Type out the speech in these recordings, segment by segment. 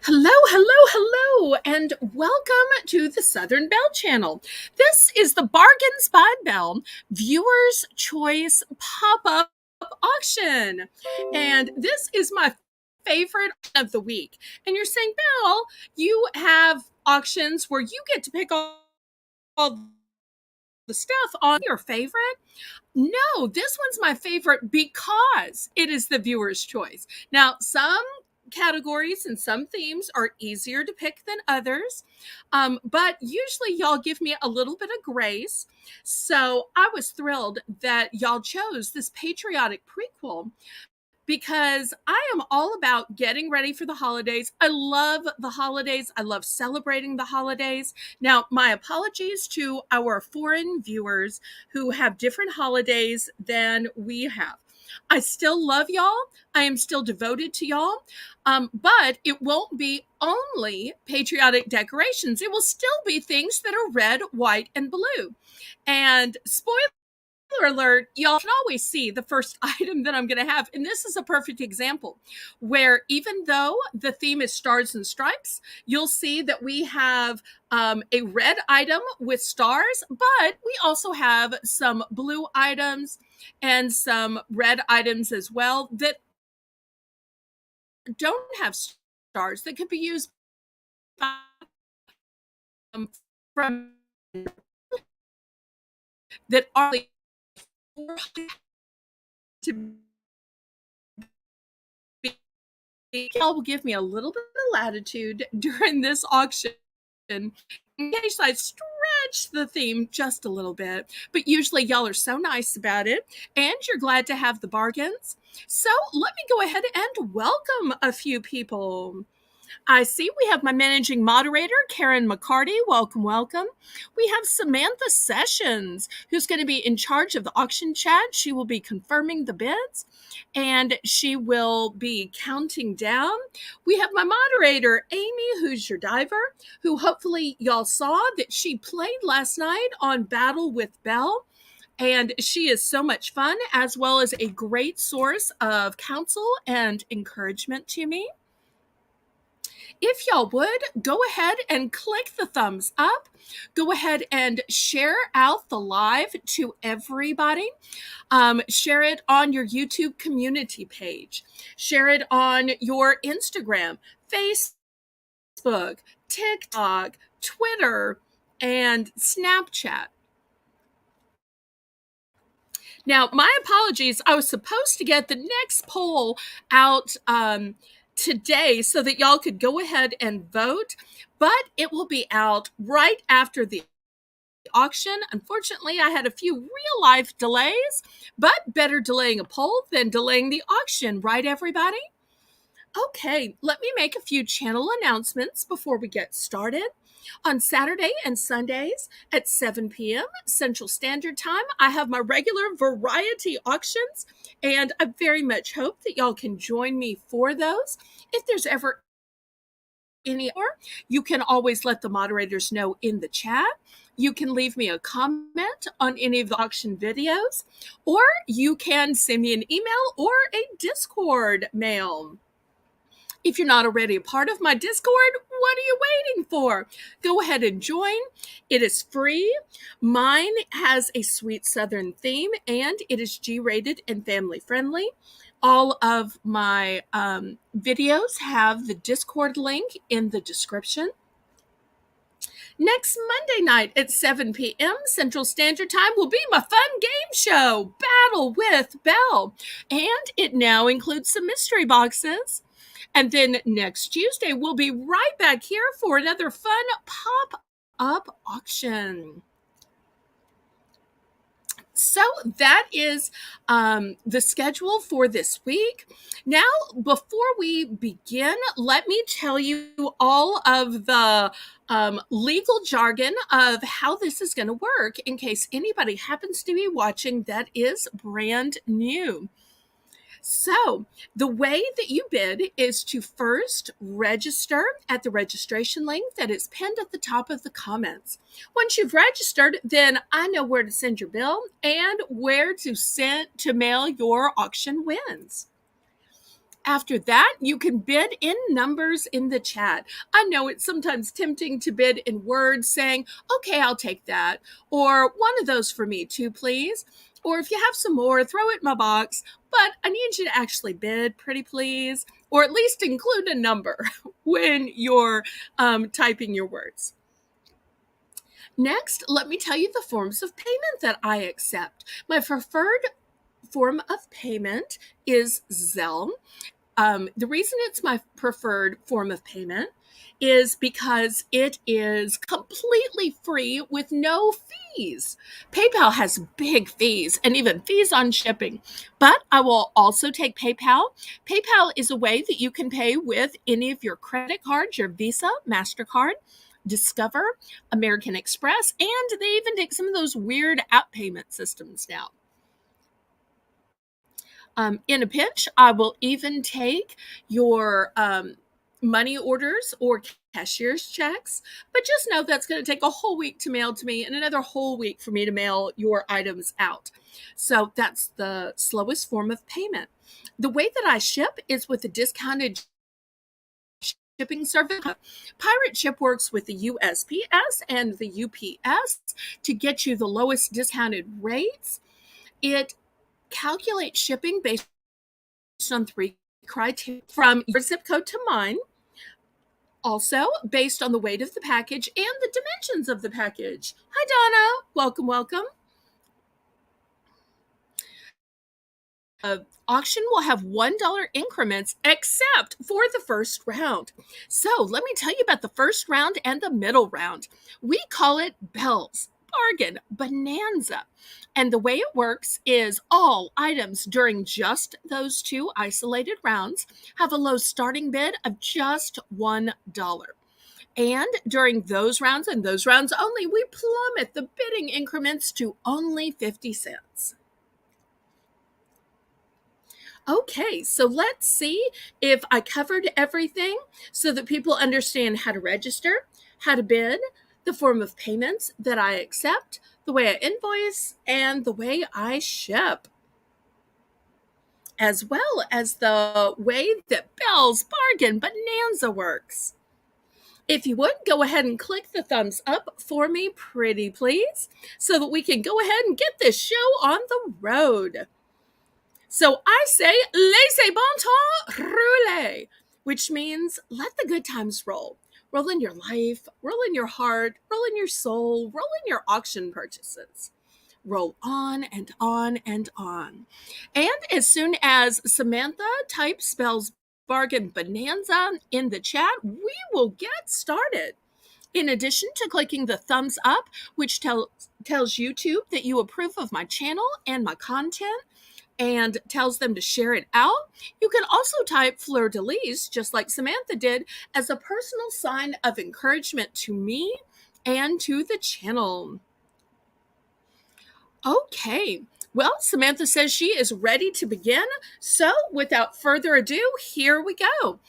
Hello, hello, hello, and welcome to the Southern Belle channel. This is the Bargains by Belle Viewers Choice pop-up auction. And this is my favorite of the week. And you're saying, Belle, you have auctions where you get to pick all the stuff on your favorite. No, this one's my favorite because it is the viewer's choice. Now, some categories and some themes are easier to pick than others, but usually y'all give me a little bit of grace. So I was thrilled that y'all chose this patriotic prequel because I am all about getting ready for the holidays. I love the holidays. I love celebrating the holidays. Now, my apologies to our foreign viewers who have different holidays than we have. I still love y'all. I am still devoted to y'all. But it won't be only patriotic decorations. It will still be things that are red, white, and blue. And spoiler alert, y'all can always see the first item that I'm going to have. And this is a perfect example where even though the theme is stars and stripes, you'll see that we have a red item with stars, but we also have some blue items and some red items as well that don't have stars that could be used from that are to y'all will give me a little bit of latitude during this auction in case I stretch the theme just a little bit. But usually y'all are so nice about it and you're glad to have the bargains. So let me go ahead and welcome a few people. I see we have my managing moderator, Karen McCarty. Welcome, welcome. We have Samantha Sessions, who's going to be in charge of the auction chat. She will be confirming the bids and she will be counting down. We have my moderator, Amy, who's your diver, who hopefully y'all saw that she played last night on Battle with Belle. And she is so much fun, as well as a great source of counsel and encouragement to me. If y'all would, go ahead and click the thumbs up. Go ahead and share out the live to everybody. Share it on your YouTube community page. Share it on your Instagram, Facebook, TikTok, Twitter, and Snapchat. Now, my apologies. I was supposed to get the next poll out today so that y'all could go ahead and vote, but it will be out right after the auction. Unfortunately, I had a few real life delays, but better delaying a poll than delaying the auction, right, everybody? Okay, let me make a few channel announcements before we get started. On Saturday and Sundays at 7 p.m. Central Standard Time, I have my regular variety auctions, and I very much hope that y'all can join me for those. If there's ever any more, you can always let the moderators know in the chat. You can leave me a comment on any of the auction videos, or you can send me an email or a Discord mail. If you're not already a part of my Discord, what are you waiting for? Go ahead and join. It is free. Mine has a sweet Southern theme, and it is G-rated and family friendly. All of my videos have the Discord link in the description. Next Monday night at 7 p.m. Central Standard Time will be my fun game show, Battle with Belle. And it now includes some mystery boxes. And then next Tuesday, we'll be right back here for another fun pop-up auction. So that is the schedule for this week. Now, before we begin, let me tell you all of the legal jargon of how this is going to work in case anybody happens to be watching that is brand new. So the way that you bid is to first register at the registration link that is pinned at the top of the comments. Once you've registered, then I know where to send your bill and where to mail your auction wins. After that, you can bid in numbers in the chat. I know it's sometimes tempting to bid in words saying, okay, I'll take that. Or one of those for me too, please. Or if you have some more, throw it in my box. But I need you to actually bid, pretty please. Or at least include a number when you're typing your words. Next, let me tell you the forms of payment that I accept. My preferred form of payment is Zelle. The reason it's my preferred form of payment is because it is completely free with no fees. PayPal has big fees and even fees on shipping, but I will also take PayPal. PayPal is a way that you can pay with any of your credit cards, your Visa, MasterCard, Discover, American Express, and they even take some of those weird app payment systems now. In a pinch, I will even take your money orders or cashier's checks, but just know that's going to take a whole week to mail to me and another whole week for me to mail your items out. So that's the slowest form of payment. The way that I ship is with a discounted shipping service. Pirate Ship works with the USPS and the UPS to get you the lowest discounted rates. It calculates shipping based on 3 criteria from your zip code to mine. Also, based on the weight of the package and the dimensions of the package. Hi, Donna. Welcome, welcome. Auction will have $1 increments except for the first round. So let me tell you about the first round and the middle round. We call it Belle's Bargain Bonanza. And the way it works is all items during just those 2 isolated rounds have a low starting bid of just $1. And during those rounds and those rounds only, we plummet the bidding increments to only 50 cents. Okay, so let's see if I covered everything so that people understand how to register, how to bid, the form of payments that I accept, the way I invoice, and the way I ship, as well as the way that Belle's Bargain Bonanza works. If you would, go ahead and click the thumbs up for me, pretty please, so that we can go ahead and get this show on the road. So I say, laissez bon temps rouler, which means let the good times roll. Roll in your life, roll in your heart, roll in your soul, roll in your auction purchases. Roll on and on and on. And as soon as Samantha types spells Bargain Bonanza in the chat, we will get started. In addition to clicking the thumbs up, which tells YouTube that you approve of my channel and my content, and tells them to share it out. You can also type fleur de lis, just like Samantha did, as a personal sign of encouragement to me and to the channel. Okay, well, Samantha says she is ready to begin. So without further ado, here we go.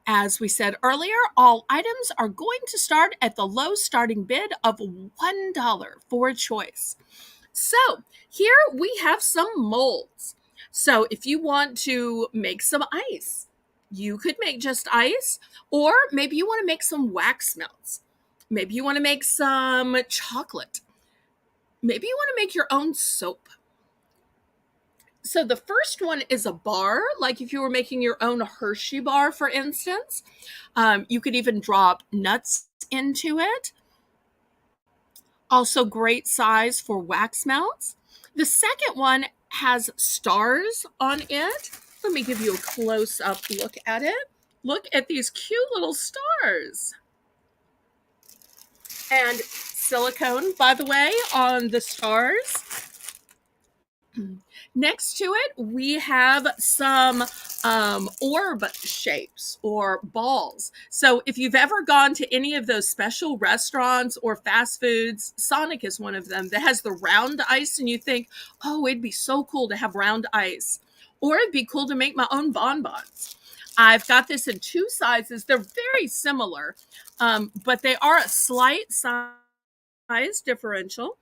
As we said earlier, all items are going to start at the low starting bid of $1 for a choice. So here we have some molds. So if you want to make some ice, you could make just ice, or maybe you want to make some wax melts. Maybe you want to make some chocolate. Maybe you want to make your own soap. So the first one is a bar, like if you were making your own Hershey bar, for instance. You could even drop nuts into it. Also great size for wax melts. The second one has stars on it. Let me give you a close-up look at it. Look at these cute little stars. And silicone, by the way, on the stars. Next to it, we have some orb shapes or balls. So if you've ever gone to any of those special restaurants or fast foods, Sonic is one of them, that has the round ice, and you think, oh, it'd be so cool to have round ice. Or it'd be cool to make my own bonbons. I've got this in 2 sizes. They're very similar, but they are a slight size differential.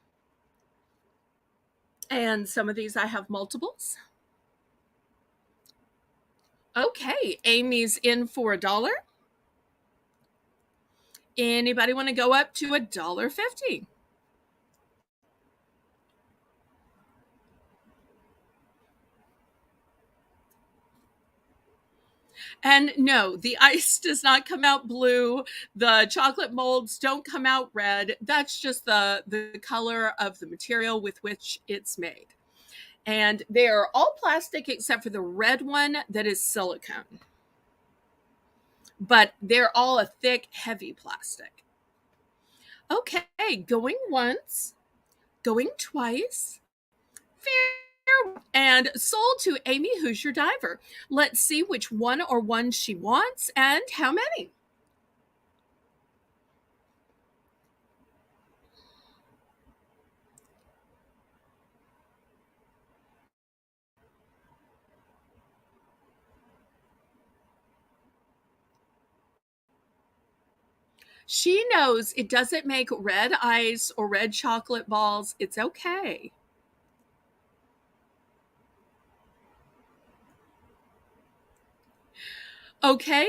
And some of these I have multiples. Okay, Amy's in for $1. Anybody want to go up to $1.50? And no, the ice does not come out blue. The chocolate molds don't come out red. That's just the color of the material with which it's made. And they are all plastic except for the red one that is silicone. But they're all a thick, heavy plastic. Okay, going once, going twice. Fair. And sold to Amy Hoosier Diver. Let's see which one or ones she wants and how many. She knows it doesn't make red ice or red chocolate balls. It's okay. Okay.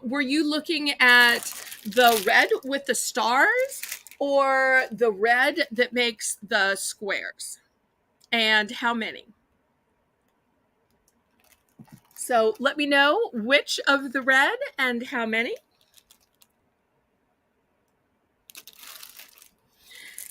Were you looking at the red with the stars or the red that makes the squares? And how many? So let me know which of the red and how many.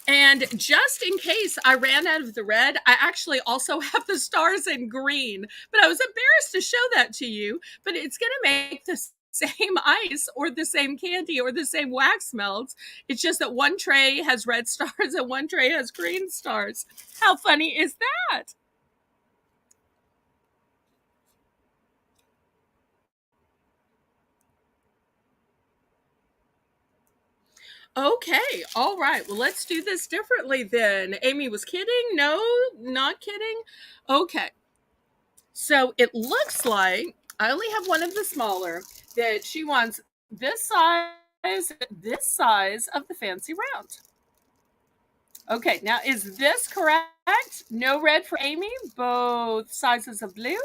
And just in case I ran out of the red, I actually also have the stars in green. But I was embarrassed to show that to you. But it's going to make the same ice or the same candy or the same wax melts. It's just that one tray has red stars and one tray has green stars. How funny is that? Okay, all right. Well, let's do this differently then. Amy was kidding? No, not kidding. Okay. So it looks like I only have one of the smaller that she wants this size of the fancy round. Okay, now is this correct? No red for Amy, both sizes of blue.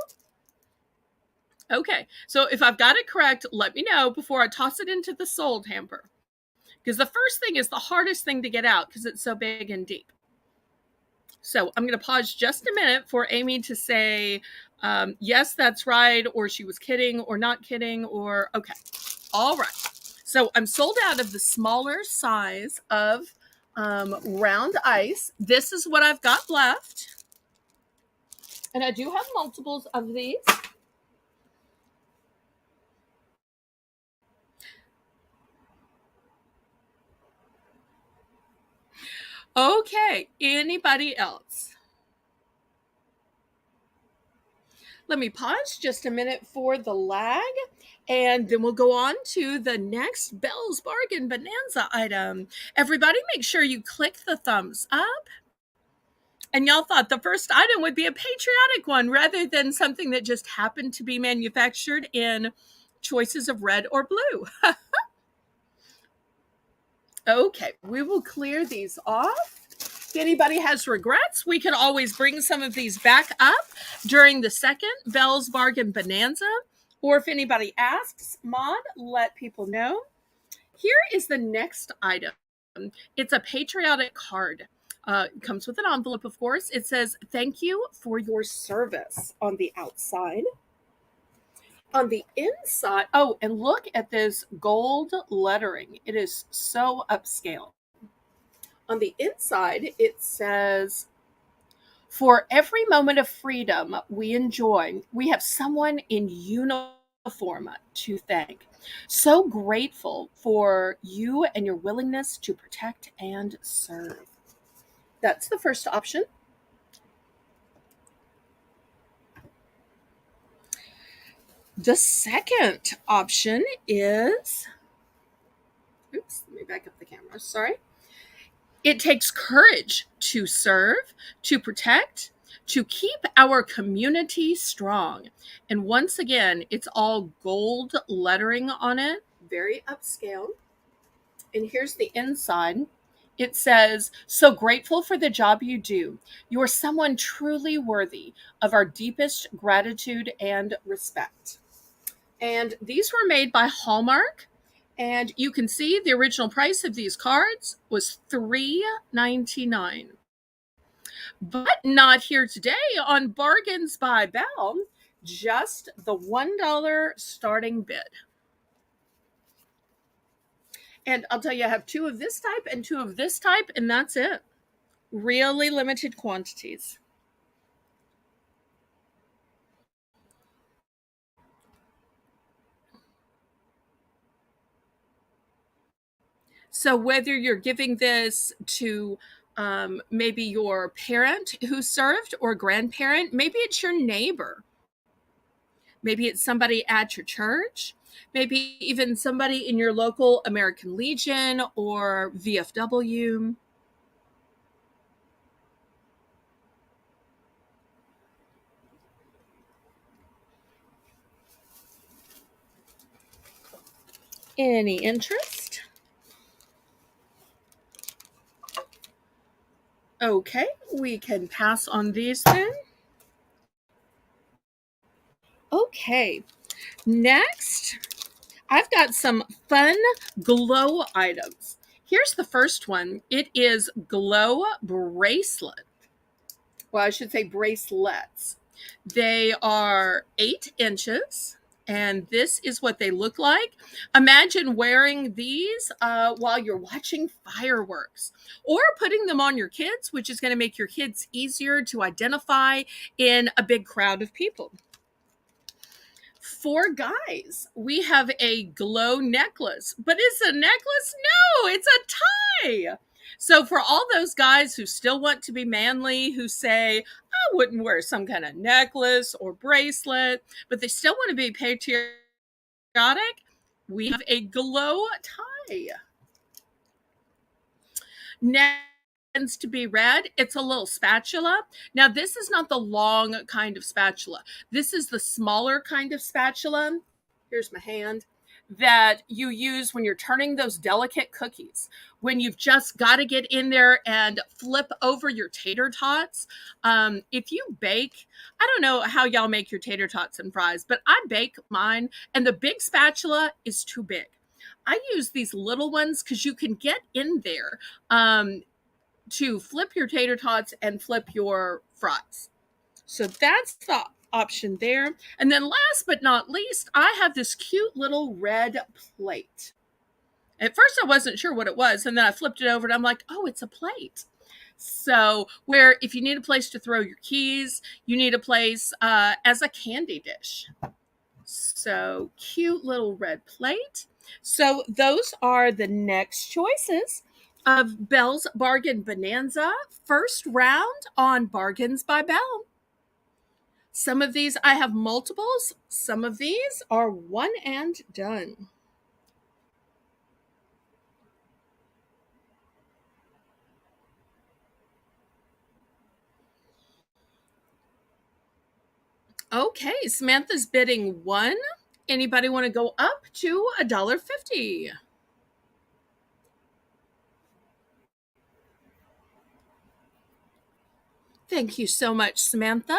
Okay, so if I've got it correct, let me know before I toss it into the sold hamper. Because the first thing is the hardest thing to get out because it's so big and deep. So I'm going to pause just a minute for Amy to say, yes, that's right, or she was kidding, or not kidding, or okay. All right. So I'm sold out of the smaller size of round ice. This is what I've got left. And I do have multiples of these. Okay. Anybody else? Let me pause just a minute for the lag, and then we'll go on to the next Belle's Bargain Bonanza item. Everybody, make sure you click the thumbs up. And y'all thought the first item would be a patriotic one rather than something that just happened to be manufactured in choices of red or blue. Okay, we will clear these off. If anybody has regrets, we can always bring some of these back up during the second Belle's Bargain Bonanza. Or if anybody asks, Maud, let people know. Here is the next item. It's a patriotic card. It comes with an envelope, of course. It says, "Thank you for your service" on the outside. On the inside, oh, and look at this gold lettering. It is so upscale. On the inside, it says, "For every moment of freedom we enjoy, we have someone in uniform to thank. So grateful for you and your willingness to protect and serve." That's the first option. The second option is, oops, let me back up the camera. Sorry. It takes courage to serve, to protect, to keep our community strong. And once again, it's all gold lettering on it, very upscale. And here's the inside. It says, "So grateful for the job you do. You're someone truly worthy of our deepest gratitude and respect." And these were made by Hallmark. And you can see the original price of these cards was $3.99. But not here today on Bargains by Belle, just the $1 starting bid. And I'll tell you, I have two of this type and two of this type, and that's it. Really limited quantities. So whether you're giving this to maybe your parent who served or grandparent, maybe it's your neighbor, maybe it's somebody at your church, maybe even somebody in your local American Legion or VFW. Any interest? Okay, we can pass on these then. Okay, next, I've got some fun glow items. Here's the first one. It is glow bracelet. Well, I should say bracelets. They are 8 inches, and this is what they look like. Imagine wearing these while you're watching fireworks, or putting them on your kids, which is going to make your kids easier to identify in a big crowd of people. For guys, we have a glow necklace, but it's a necklace? No, it's a tie. So for all those guys who still want to be manly, who say, I wouldn't wear some kind of necklace or bracelet, but they still want to be patriotic, we have a glow tie. Next tends to be red. It's a little spatula. Now, this is not the long kind of spatula. This is the smaller kind of spatula. Here's my hand that you use when you're turning those delicate cookies, when you've just got to get in there and flip over your tater tots. If you bake, I don't know how y'all make your tater tots and fries, but I bake mine, and the big spatula is too big. I use these little ones because you can get in there to flip your tater tots and flip your fries. So that's the option there. And then last but not least, I have this cute little red plate. At first I wasn't sure what it was, and then I flipped it over and I'm like, oh, it's a plate. So where if you need a place to throw your keys, you need a place as a candy dish. So cute little red plate. So those are the next choices of Belle's Bargain Bonanza first round on Bargains by Belle. Some of these I have multiples. Some of these are one and done. Okay, Samantha's bidding one. Anybody want to go up to $1.50? Thank you so much, Samantha.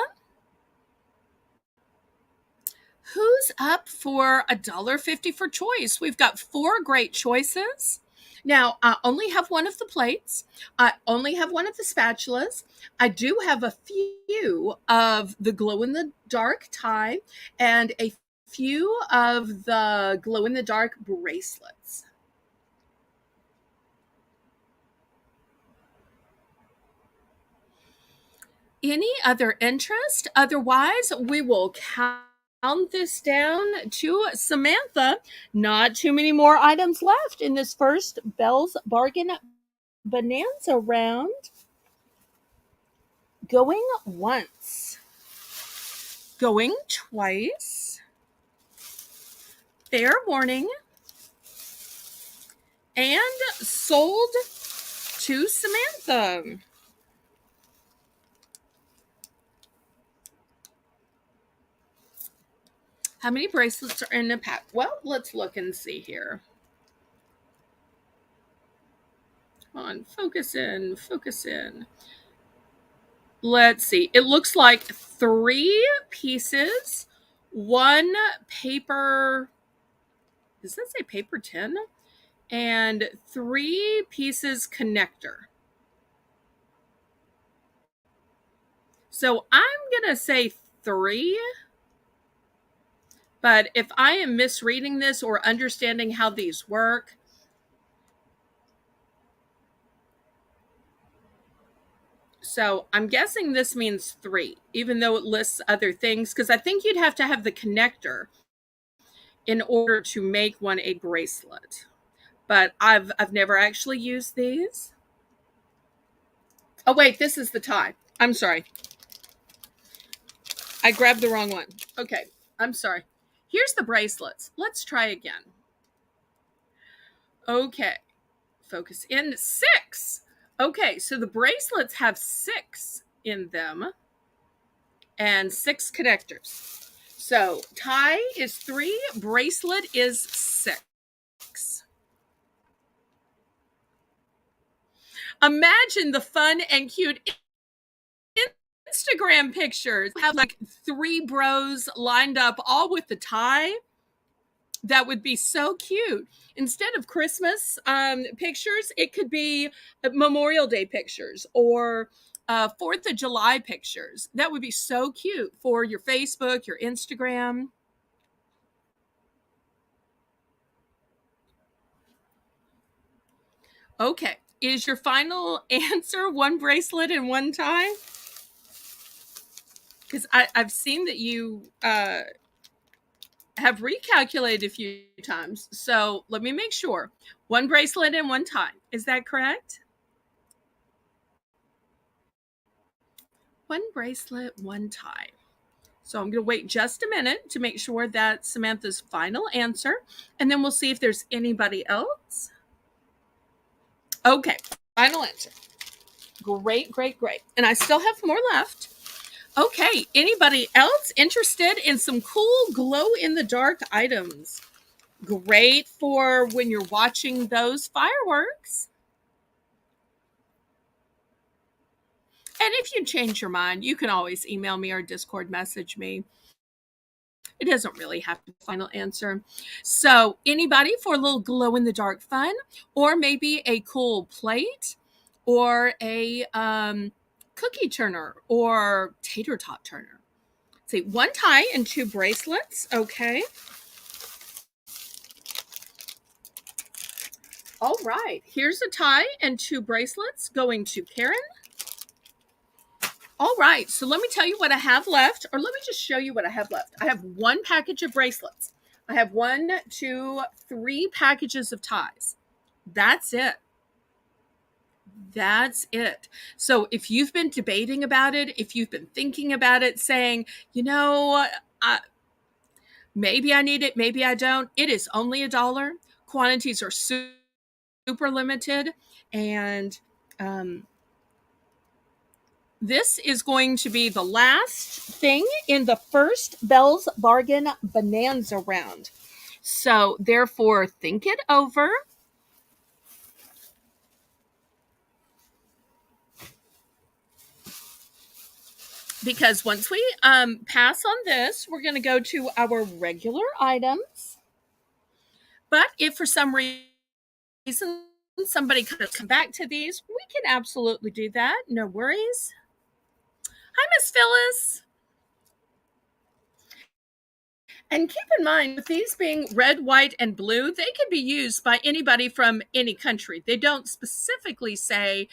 Who's up for $1.50 for choice? We've got four great choices. Now, I only have one of the plates. I only have one of the spatulas. I do have a few of the glow in the dark tie and a few of the glow in the dark bracelets. Any other interest? Otherwise, we will count this down to Samantha. Not too many more items left in this first Belle's Bargain Bonanza round. Going once, going twice. Fair warning. And sold to Samantha. How many bracelets are in a pack? Well, let's look and see here. Come on, focus in, focus in. Let's see. It looks like 3 pieces one paper, does that say paper 10? And 3 pieces connector. So I'm going to say 3. But if I am misreading this or understanding how these work, so I'm guessing this means 3, even though it lists other things, because I think you'd have to have the connector in order to make one a bracelet. But I've never actually used these. Oh wait, this is the tie. I'm sorry. I grabbed the wrong one. Okay, I'm sorry. Here's the bracelets. Let's try again. Okay, focus in. 6. Okay, so the bracelets have 6 in them and 6 connectors. So tie is 3, bracelet is 6. Imagine the fun and cute Instagram pictures. Have like 3 bros lined up all with the tie. That would be so cute. Instead of Christmas pictures, it could be Memorial Day pictures or 4th of July pictures. That would be so cute for your Facebook, your Instagram. Okay. Is your final answer 1 bracelet and 1 tie? Because I've seen that you have recalculated a few times. So let me make sure. 1 bracelet and 1 tie. Is that correct? 1 bracelet, 1 tie. So I'm going to wait just a minute to make sure that's Samantha's final answer. And then we'll see if there's anybody else. Okay, final answer. Great, great, great. And I still have more left. Okay, anybody else interested in some cool glow-in-the-dark items? Great for when you're watching those fireworks. And if you change your mind, you can always email me or Discord message me. It doesn't really have a final answer. So anybody for a little glow-in-the-dark fun, or maybe a cool plate, or a cookie turner, or tater tot turner. See, 1 tie and 2 bracelets. Okay. All right. Here's a tie and 2 bracelets going to Karen. All right. So let me tell you what I have left, or let me just show you what I have left. I have 1 package of bracelets. I have 1, 2, 3 packages of ties. That's it. That's it. So if you've been debating about it, if you've been thinking about it, saying, you know, maybe I need it, maybe I don't, it is only $1. Quantities are super limited. And this is going to be the last thing in the first Belle's Bargain Bonanza round. So therefore, think it over. Because once we pass on this, we're going to go to our regular items. But if for some reason somebody could come back to these, we can absolutely do that. No worries. Hi, Miss Phyllis. And keep in mind, with these being red, white, and blue, they can be used by anybody from any country. They don't specifically say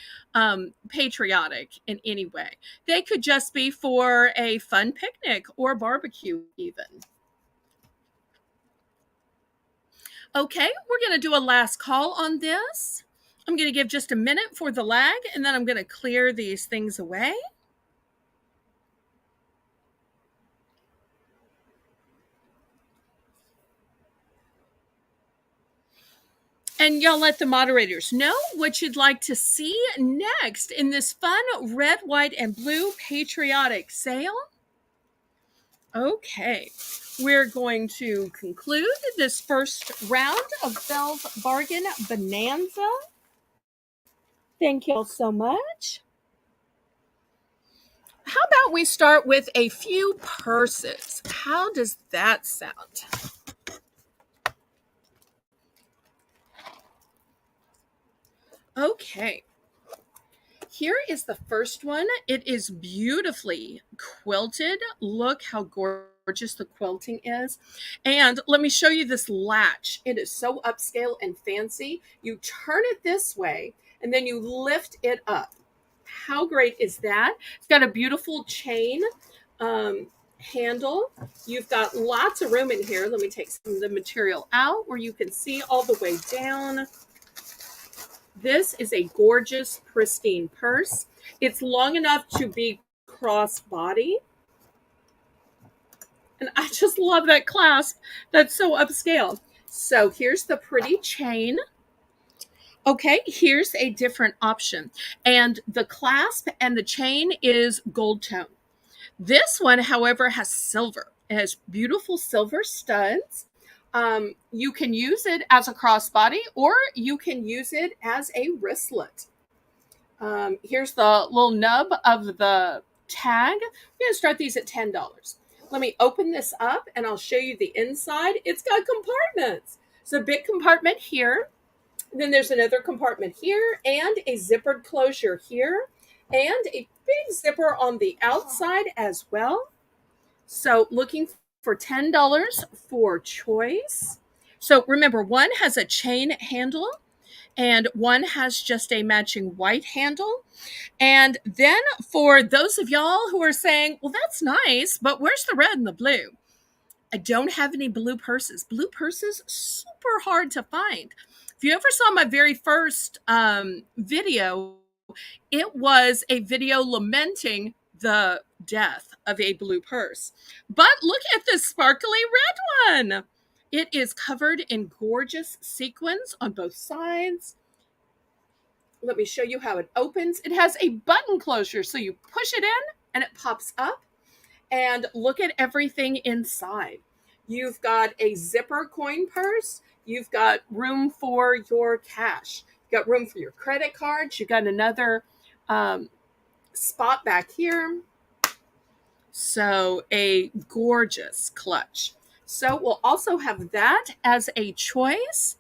patriotic in any way. They could just be for a fun picnic or barbecue even. Okay, we're going to do a last call on this. I'm going to give just a minute for the lag, and then I'm going to clear these things away. And y'all let the moderators know what you'd like to see next in this fun red, white, and blue patriotic sale. Okay, we're going to conclude this first round of Belle's Bargain Bonanza. Thank you all so much. How about we start with a few purses? How does that sound? Okay. Here is the first one. It is beautifully quilted. Look how gorgeous the quilting is. And let me show you this latch. It is so upscale and fancy. You turn it this way and then you lift it up. How great is that? It's got a beautiful chain handle. You've got lots of room in here. Let me take some of the material out where you can see all the way down. This is a gorgeous, pristine purse. It's long enough to be crossbody. And I just love that clasp. That's so upscale. So here's the pretty chain. Okay, here's a different option. And the clasp and the chain is gold tone. This one, however, has silver. It has beautiful silver studs. You can use it as a crossbody or you can use it as a wristlet. Here's the little nub of the tag. We're going to start these at $10. Let me open this up and I'll show you the inside. It's got compartments. So a big compartment here. Then there's another compartment here and a zippered closure here and a big zipper on the outside as well. So looking for $10 for choice. So remember, one has a chain handle and one has just a matching white handle. And then for those of y'all who are saying, well, that's nice, but where's the red and the blue? I don't have any blue purses. Blue purses, super hard to find. If you ever saw my very first video, it was a video lamenting the death of a blue purse. But look at this sparkly red one. It is covered in gorgeous sequins on both sides. Let me show you how it opens. It has a button closure, so you push it in and it pops up. And look at everything inside. You've got a zipper coin purse. You've got room for your cash. You've got room for your credit cards. You've got another spot back here. So a gorgeous clutch. So we'll also have that as a choice.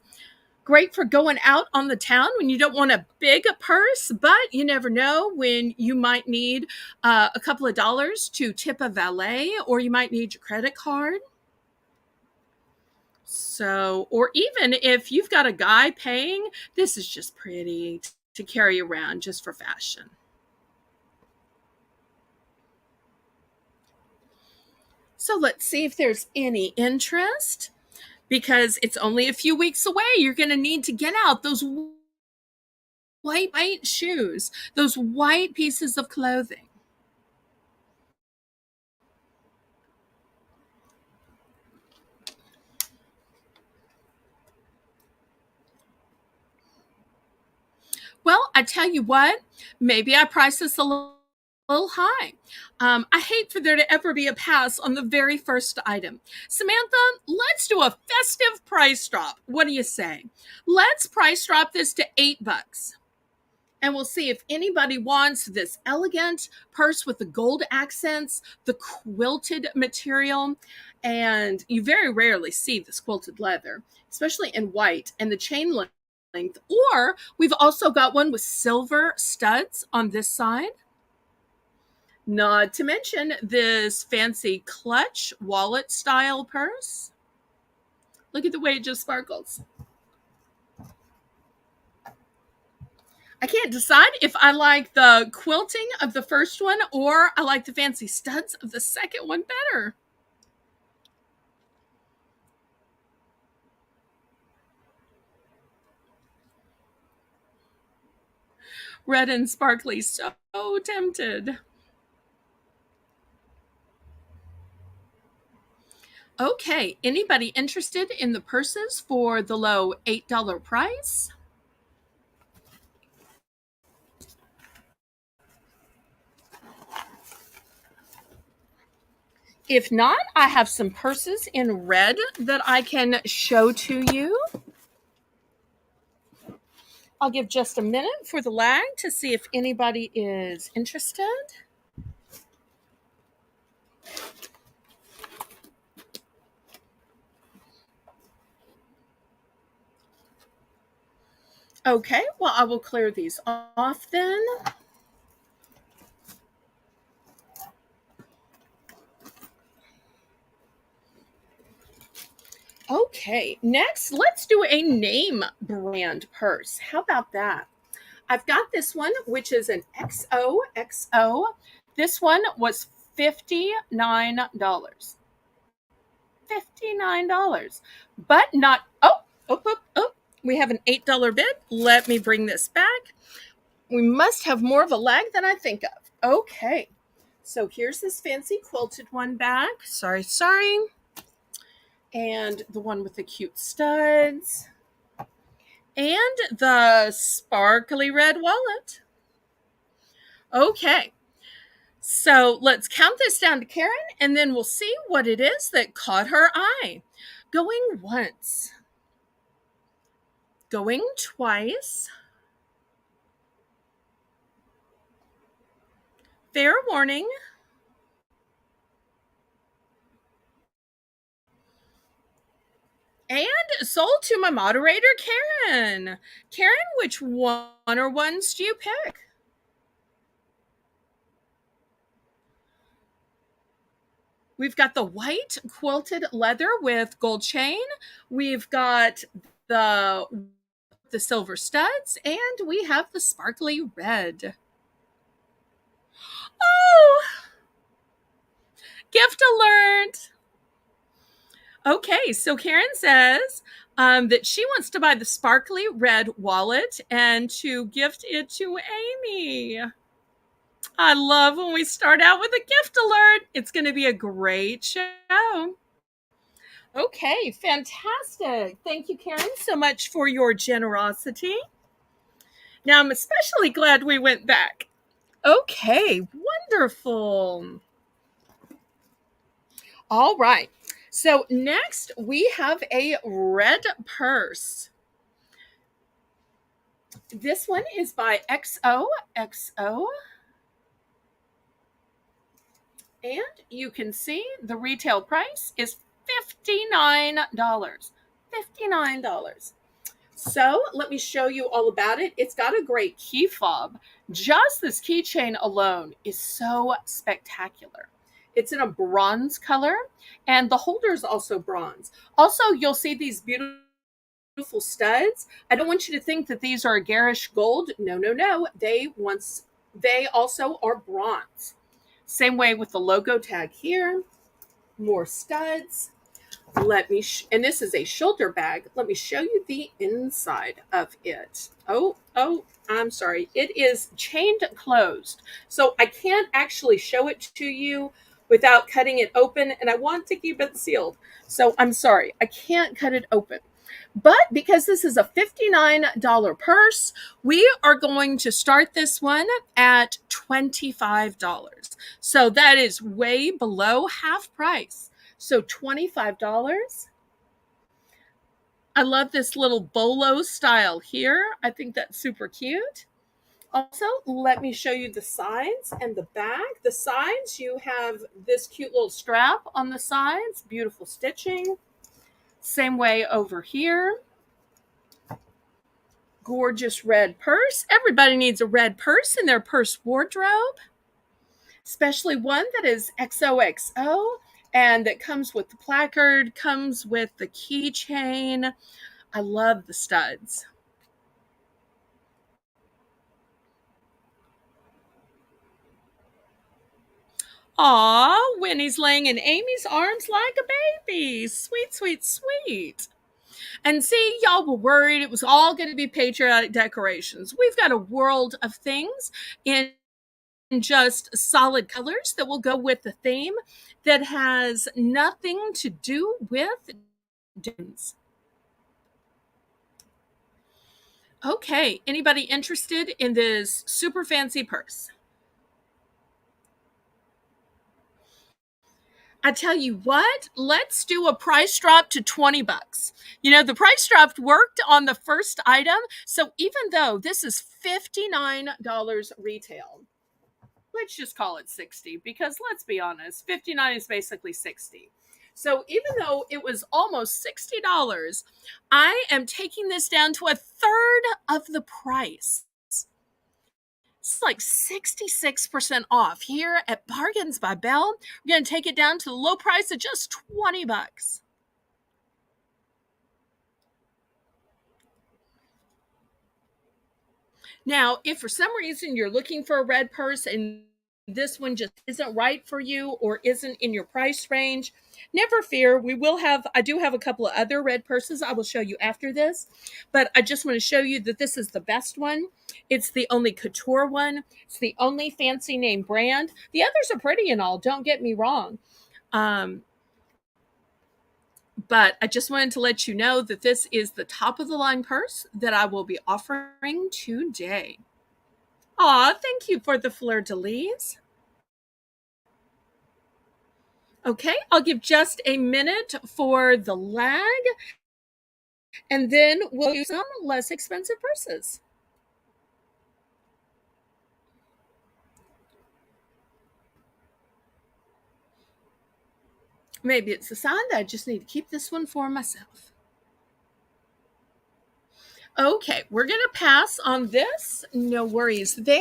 Great for going out on the town when you don't want a big purse, but you never know when you might need a couple of dollars to tip a valet, or you might need your credit card. So, or even if you've got a guy paying, this is just pretty to carry around just for fashion. So let's see if there's any interest. Because it's only a few weeks away, you're going to need to get out those white shoes, those white pieces of clothing. Well, I tell you what, maybe I priced this a little high. I hate for there to ever be a pass on the very first item. Samantha, let's do a festive price drop. What do you say? Let's price drop this to $8. And we'll see if anybody wants this elegant purse with the gold accents, the quilted material. And you very rarely see this quilted leather, especially in white, and the chain length. Or we've also got one with silver studs on this side. Not to mention this fancy clutch wallet style purse. Look at the way it just sparkles. I can't decide if I like the quilting of the first one or I like the fancy studs of the second one better. Red and sparkly, so tempted. Okay, anybody interested in the purses for the low $8 price? If not, I have some purses in red that I can show to you. I'll give just a minute for the lag to see if anybody is interested. Okay, well, I will clear these off then. Okay, next, let's do a name brand purse. How about that? I've got this one, which is an XOXO. This one was $59. $59. But not, we have an $8 bid. Let me bring this back. We must have more of a lag than I think of. Okay. So here's this fancy quilted one back. Sorry. And the one with the cute studs. And the sparkly red wallet. Okay. So let's count this down to Karen, and then we'll see what it is that caught her eye. Going once. Going twice. Fair warning. And sold to my moderator, Karen. Karen, which one or ones do you pick? We've got the white quilted leather with gold chain. We've got the silver studs, and we have the sparkly red. Oh, gift alert. Okay, so Karen says that she wants to buy the sparkly red wallet and to gift it to Amy. I love when we start out with a gift alert. It's going to be a great show. Okay, fantastic. Thank you, Karen, so much for your generosity. Now, I'm especially glad we went back. Okay, wonderful. All right. So next we have a red purse. This one is by XOXO. And you can see the retail price is $59. $59. So let me show you all about it. It's got a great key fob. Just this keychain alone is so spectacular. It's in a bronze color, and the holder is also bronze. Also, you'll see these beautiful studs. I don't want you to think that these are a garish gold. No. They also are bronze. Same way with the logo tag here. More studs. And this is a shoulder bag. Let me show you the inside of it. Oh, I'm sorry. It is chained closed. So I can't actually show it to you without cutting it open, and I want to keep it sealed. So I'm sorry. I can't cut it open. But because this is a $59 purse, we are going to start this one at $25. So that is way below half price. So $25. I love this little bolo style here. I think that's super cute. Also, let me show you the sides and the back. The sides, you have this cute little strap on the sides. Beautiful stitching. Same way over here. Gorgeous red purse. Everybody needs a red purse in their purse wardrobe, especially one that is XOXO and that comes with the placard, comes with the keychain. I love the studs. Aw, Winnie's laying in Amy's arms like a baby. Sweet. And see, y'all were worried it was all going to be patriotic decorations. We've got a world of things in just solid colors that will go with the theme that has nothing to do with jeans. Okay, anybody interested in this super fancy purse? I tell you what, let's do a price drop to $20. You know, the price drop worked on the first item. So even though this is $59 retail, let's just call it 60 because let's be honest, 59 is basically 60. So even though it was almost $60, I am taking this down to a third of the price. It's like 66% off here at Bargains by Belle. We're going to take it down to the low price of just 20 bucks. Now, if for some reason you're looking for a red purse and this one just isn't right for you or isn't in your price range, never fear. I do have a couple of other red purses I will show you after this, but I just want to show you that this is the best one. It's the only couture one. It's the only fancy name brand. The others are pretty and all, don't get me wrong. But I just wanted to let you know that this is the top of the line purse that I will be offering today. Aw, thank you for the fleur-de-lis. Okay, I'll give just a minute for the lag, and then we'll do some less expensive purses. Maybe it's a sign that I just need to keep this one for myself. Okay, we're going to pass on this. No worries there.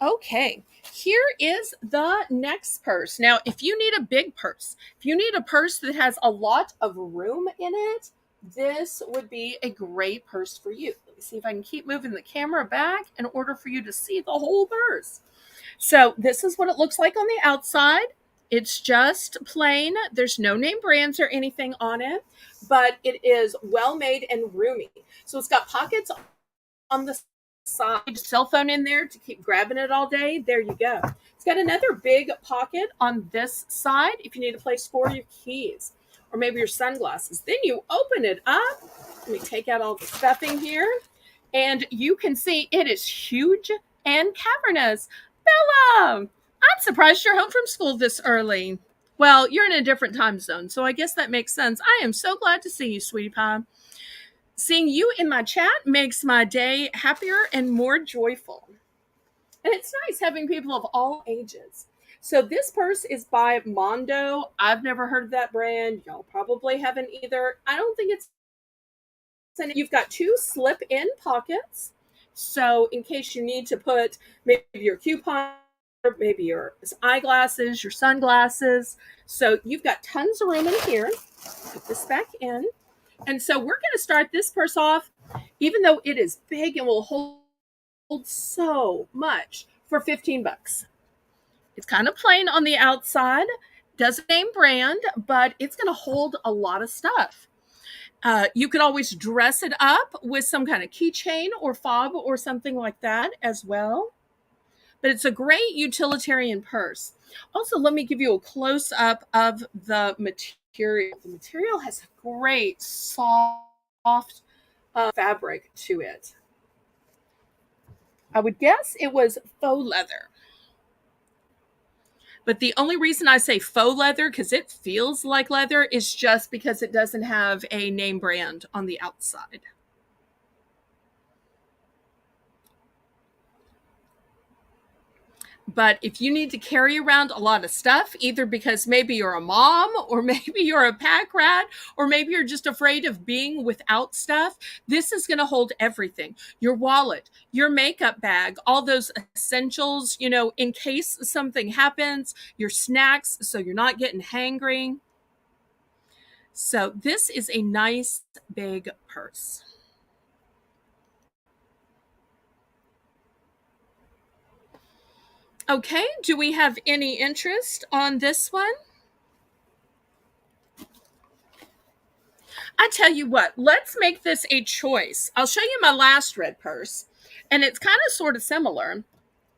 Okay, here is the next purse. Now, if you need a big purse, if you need a purse that has a lot of room in it, this would be a great purse for you. Let me see if I can keep moving the camera back in order for you to see the whole purse. So this is what it looks like on the outside. It's just plain. There's no name brands or anything on it, but it is well made and roomy. So it's got pockets on the side, cell phone in there to keep grabbing it all day. There you go. It's got another big pocket on this side if you need a place for your keys or maybe your sunglasses. Then you open it up. Let me take out all the stuffing here. And you can see it is huge and cavernous. Bella, I'm surprised you're home from school this early. Well, you're in a different time zone, so I guess that makes sense. I am so glad to see you, sweetie pie. Seeing you in my chat makes my day happier and more joyful. And it's nice having people of all ages. So this purse is by Mondo. I've never heard of that brand. Y'all probably haven't either. I don't think it's... You've got two slip-in pockets. So in case you need to put maybe your coupon, maybe your eyeglasses, your sunglasses. So you've got tons of room in here. Put this back in. And so we're going to start this purse off, even though it is big and will hold so much, for 15 bucks. It's kind of plain on the outside, doesn't name brand, but it's going to hold a lot of stuff. You could always dress it up with some kind of keychain or fob or something like that as well. But it's a great utilitarian purse. Also, let me give you a close-up of the material. The material has a great soft fabric to it. I would guess it was faux leather. But the only reason I say faux leather, because it feels like leather, is just because it doesn't have a name brand on the outside. But if you need to carry around a lot of stuff, either because maybe you're a mom or maybe you're a pack rat or maybe you're just afraid of being without stuff, this is going to hold everything. Your wallet, your makeup bag, all those essentials, in case something happens, your snacks, so you're not getting hangry. So this is a nice big purse. Okay, do we have any interest on this one? I tell you what, let's make this a choice. I'll show you my last red purse, and it's kind of sort of similar.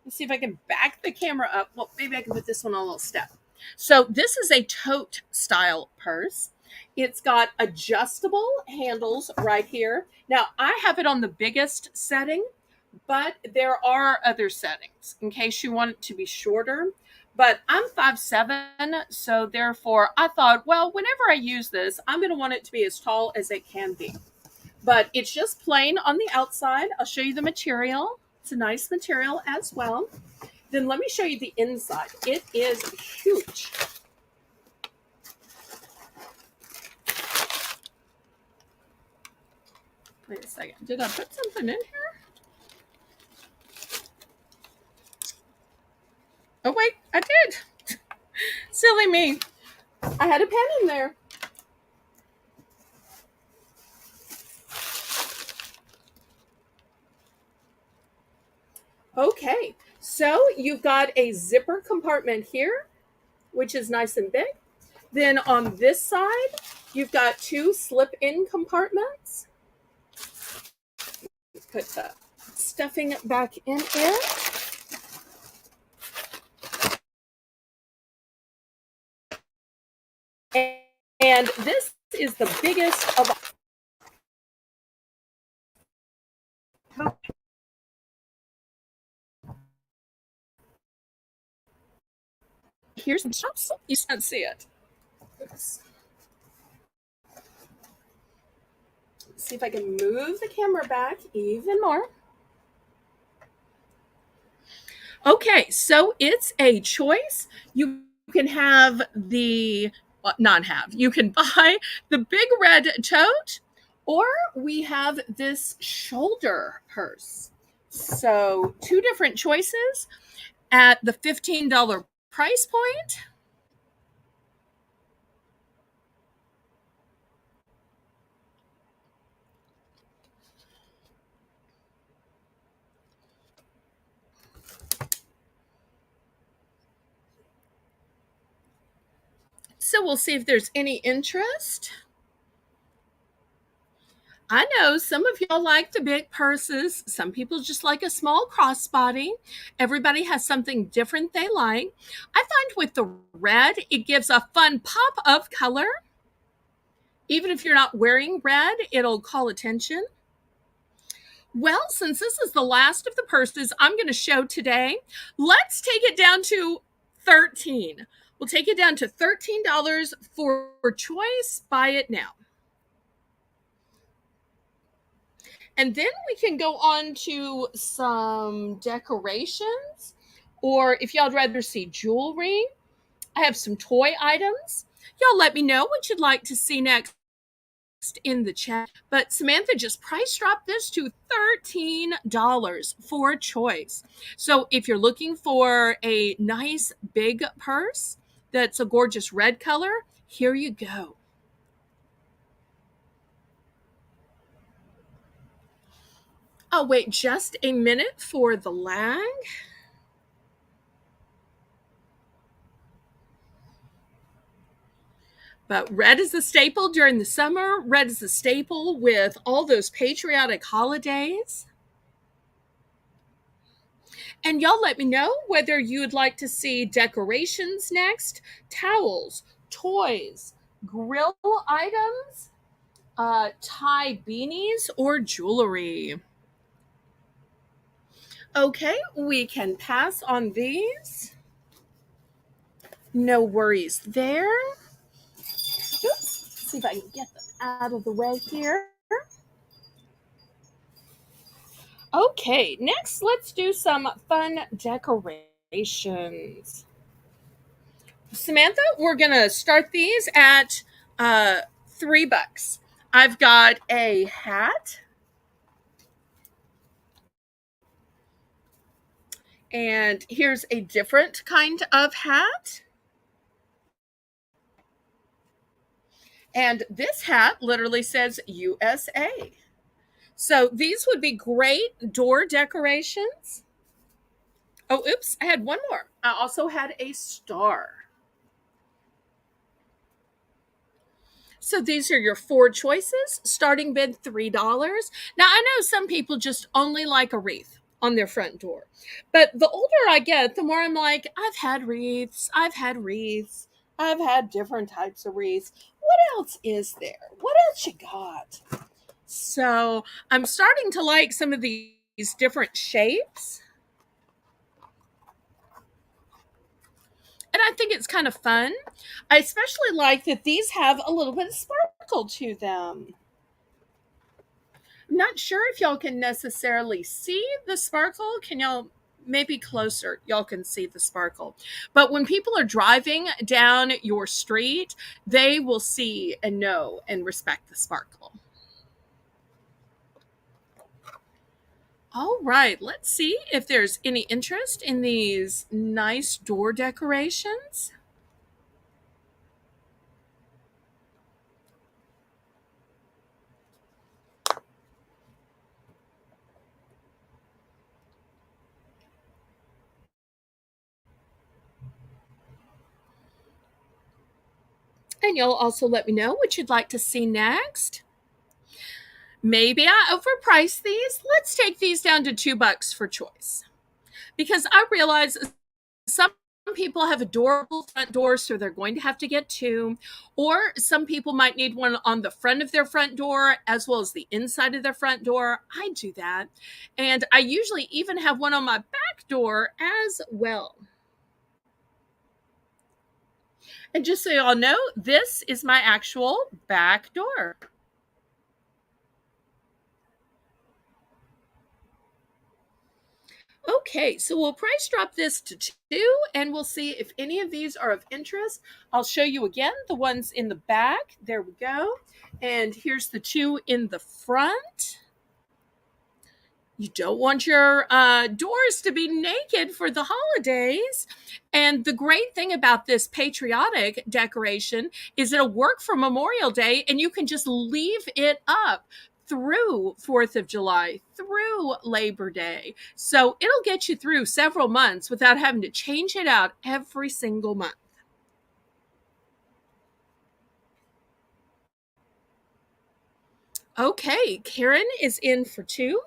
Let's see if I can back the camera up. Well, maybe I can put this one on a little step. So this is a tote style purse. It's got adjustable handles right here. Now, I have it on the biggest setting, but there are other settings in case you want it to be shorter. But I'm 5'7", so therefore I thought, well, whenever I use this, I'm going to want it to be as tall as it can be. But it's just plain on the outside. I'll show you the material. It's a nice material as well. Then let me show you the inside. It is huge. Wait a second. Did I put something in here? Oh, wait, I did. Silly me. I had a pen in there. Okay, so you've got a zipper compartment here, which is nice and big. Then on this side, you've got two slip-in compartments. Put the stuffing back in there. And this is the biggest of all. Here's the shops. You can't see it. Oops. See if I can move the camera back even more. Okay, so it's a choice. You can have the not have. You can buy the big red tote, or we have this shoulder purse. So two different choices at the $15 price point. So we'll see if there's any interest. I know some of y'all like the big purses. Some people just like a small crossbody. Everybody has something different they like. I find with the red, it gives a fun pop of color. Even if you're not wearing red, it'll call attention. Well, since this is the last of the purses I'm going to show today, let's take it down to 13. We'll take it down to $13 for choice. Buy it now. And then we can go on to some decorations, or if y'all would rather see jewelry, I have some toy items. Y'all let me know what you'd like to see next in the chat. But Samantha just price dropped this to $13 for choice. So if you're looking for a nice big purse that's a gorgeous red color, here you go. I'll wait just a minute for the lag. But red is a staple during the summer. Red is a staple with all those patriotic holidays. And y'all let me know whether you'd like to see decorations next, towels, toys, grill items, tie beanies, or jewelry. Okay, we can pass on these. No worries there. Oops, see if I can get them out of the way here. Okay, next let's do some fun decorations. Samantha, we're gonna start these at $3. I've got a hat, and here's a different kind of hat. And this hat literally says USA. So these would be great door decorations. Oh, oops, I had one more. I also had a star. So these are your four choices, starting bid $3. Now, I know some people just only like a wreath on their front door. But the older I get, the more I'm like, I've had wreaths, I've had wreaths, I've had different types of wreaths. What else is there? What else you got? So I'm starting to like some of these different shapes. And I think it's kind of fun. I especially like that these have a little bit of sparkle to them. I'm not sure if y'all can necessarily see the sparkle. Can y'all maybe closer? Y'all can see the sparkle. But when people are driving down your street, they will see and know and respect the sparkle. All right, let's see if there's any interest in these nice door decorations. And you'll also let me know what you'd like to see next. Maybe I overpriced these. Let's take these down to $2 for choice. Because I realize some people have adorable front doors, so they're going to have to get two. Or some people might need one on the front of their front door as well as the inside of their front door. I do that. And I usually even have one on my back door as well. And just so y'all know, this is my actual back door. Okay, so we'll price drop this to two and we'll see if any of these are of interest. I'll show you again the ones in the back. There we go. And here's the two in the front. You don't want your doors to be naked for the holidays. And the great thing about this patriotic decoration is it'll work for Memorial Day and you can just leave it up through 4th of July, through Labor Day. So it'll get you through several months without having to change it out every single month. Okay, Karen is in for two.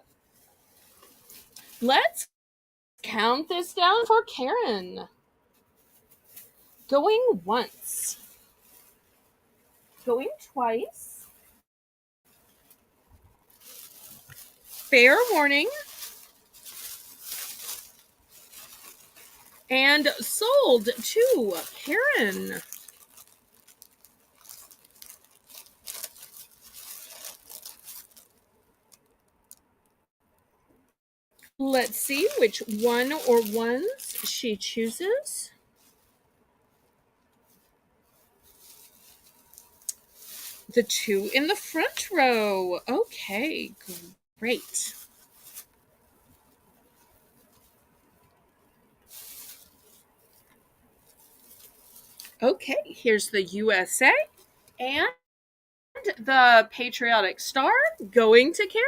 Let's count this down for Karen. Going once. Going twice. Fair warning. And sold to Karen. Let's see which one or ones she chooses. The two in the front row. Okay, great. Okay, here's the USA and the Patriotic Star going to Karen.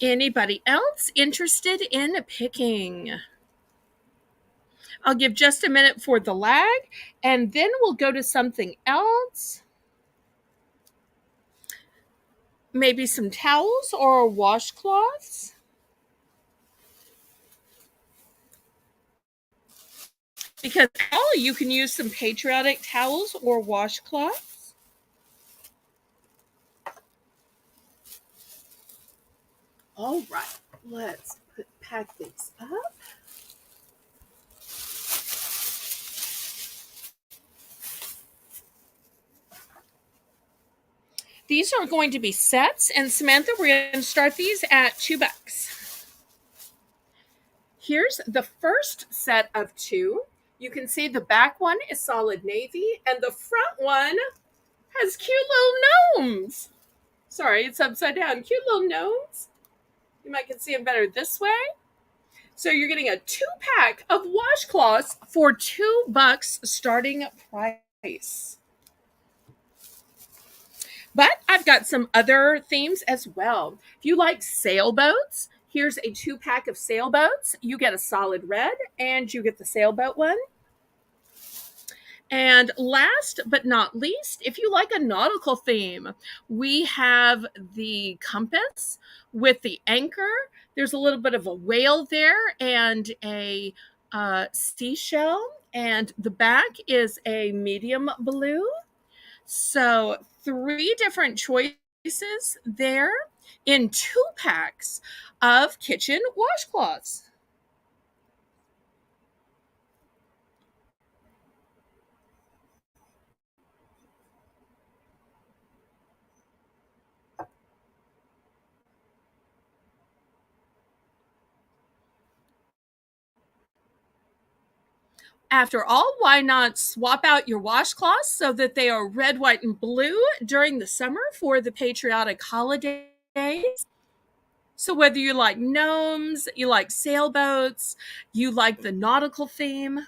Anybody else interested in picking? I'll give just a minute for the lag, and then we'll go to something else. Maybe some towels or washcloths. Because you can use some patriotic towels or washcloths. All right, let's pack these up. These are going to be sets, and Samantha, we're going to start these at $2. Here's the first set of two. You can see the back one is solid navy, and the front one has cute little gnomes. Sorry, it's upside down. Cute little gnomes. You might can see them better this way. So you're getting a 2-pack of washcloths for $2 starting price. But I've got some other themes as well. If you like sailboats, here's a 2-pack of sailboats. You get a solid red and you get the sailboat one. And last but not least, if you like a nautical theme, we have the compass with the anchor. There's a little bit of a whale there and a seashell. And the back is a medium blue. So 3 different choices there in 2 packs of kitchen washcloths. After all, why not swap out your washcloths so that they are red, white, and blue during the summer for the patriotic holidays? So, whether you like gnomes, you like sailboats, you like the nautical theme,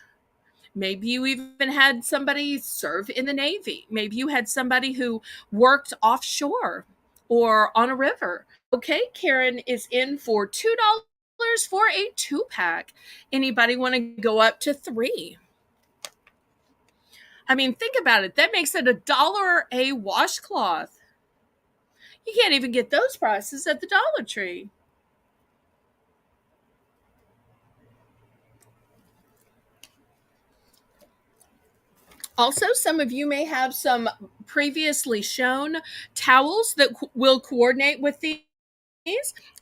maybe you even had somebody serve in the Navy, maybe you had somebody who worked offshore or on a river. Okay, Karen is in for $2 for a 2-pack. Anybody want to go up to 3? I mean, think about it. That makes it $1 a washcloth. You can't even get those prices at the Dollar Tree. Also, some of you may have some previously shown towels that will coordinate with these.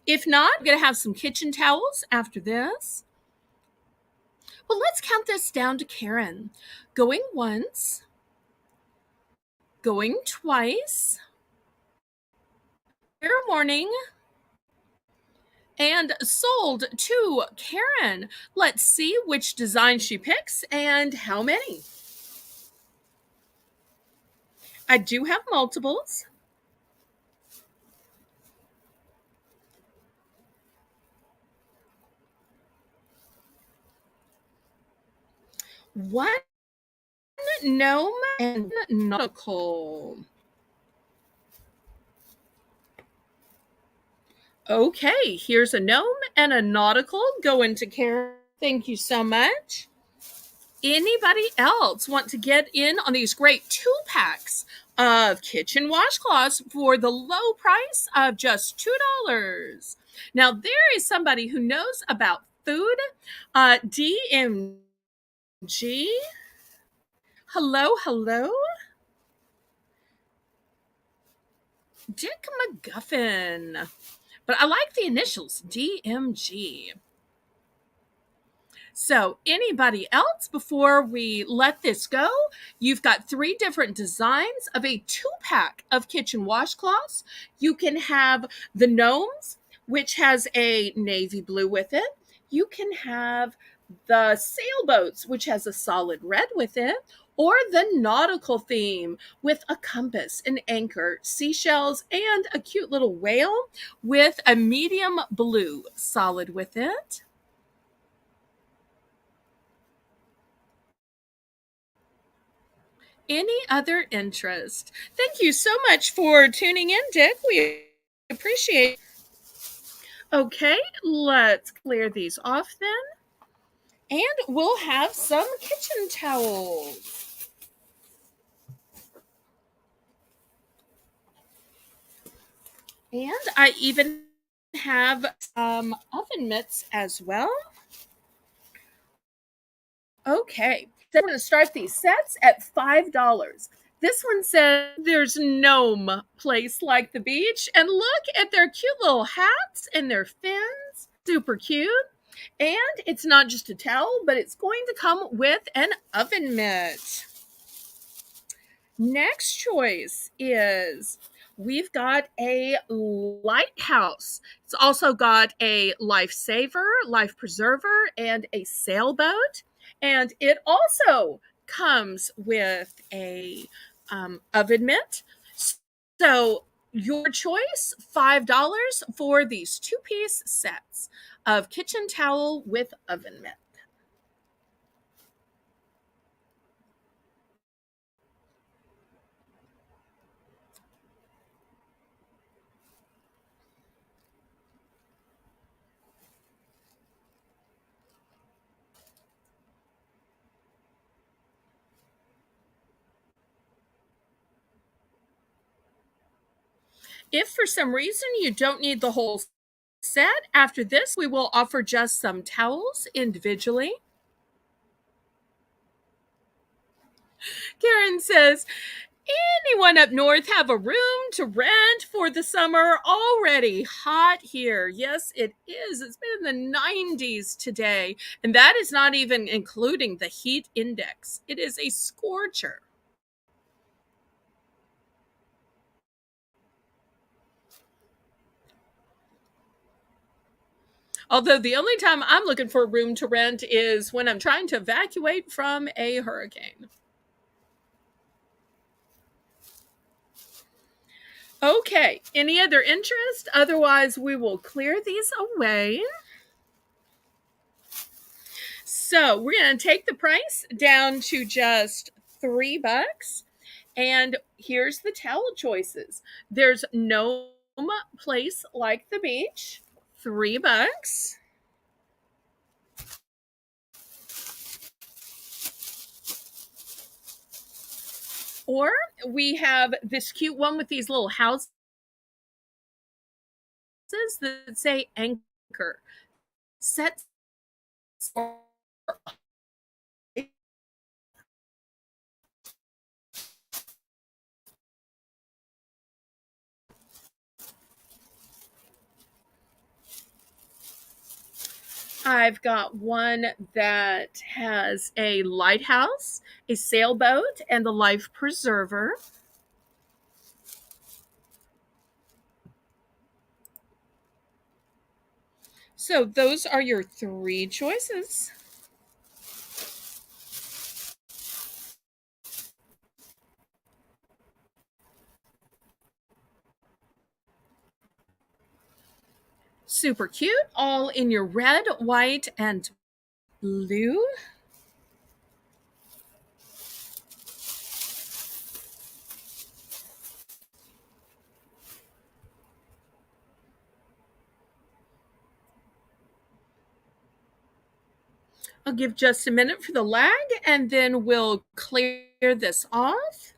If not, I'm going to have some kitchen towels after this. Well, let's count this down to Karen. Going once, going twice, fair warning, and sold to Karen. Let's see which design she picks and how many. I do have multiples. One gnome and nautical. Okay, here's a gnome and a nautical going to Karen. Thank you so much. Anybody else want to get in on these great 2-packs of kitchen washcloths for the low price of just $2? Now, there is somebody who knows about food. DMG. Hello, hello. Dick McGuffin. But I like the initials, DMG. So, anybody else before we let this go? You've got 3 different designs of a 2-pack of kitchen washcloths. You can have the gnomes, which has a navy blue with it. You can have the sailboats, which has a solid red with it, or the nautical theme with a compass, an anchor, seashells, and a cute little whale with a medium blue solid with it. Any other interest? Thank you so much for tuning in, Dick. We appreciate it. Okay, let's clear these off then. And we'll have some kitchen towels. And I even have some oven mitts as well. Okay, so I'm going to start these sets at $5. This one says there's no place like the beach. And look at their cute little hats and their fins. Super cute. And it's not just a towel, but it's going to come with an oven mitt. Next choice is we've got a lighthouse. It's also got a lifesaver, life preserver, and a sailboat. And it also comes with a oven mitt. So your choice, $5 for these 2-piece sets of kitchen towel with oven mitt. If for some reason you don't need the whole set, after this, we will offer just some towels individually. Karen says, anyone up north have a room to rent for the summer? Already hot here. Yes, it is. It's been in the 90s today. And that is not even including the heat index. It is a scorcher. Although the only time I'm looking for a room to rent is when I'm trying to evacuate from a hurricane. Okay, any other interest? Otherwise, we will clear these away. So we're going to take the price down to just $3. And here's the towel choices. There's no place like the beach, $3. Or we have this cute one with these little houses that say anchor. Set. I've got one that has a lighthouse, a sailboat, and the life preserver. So those are your three choices. Super cute, all in your red, white, and blue. I'll give just a minute for the lag and then we'll clear this off.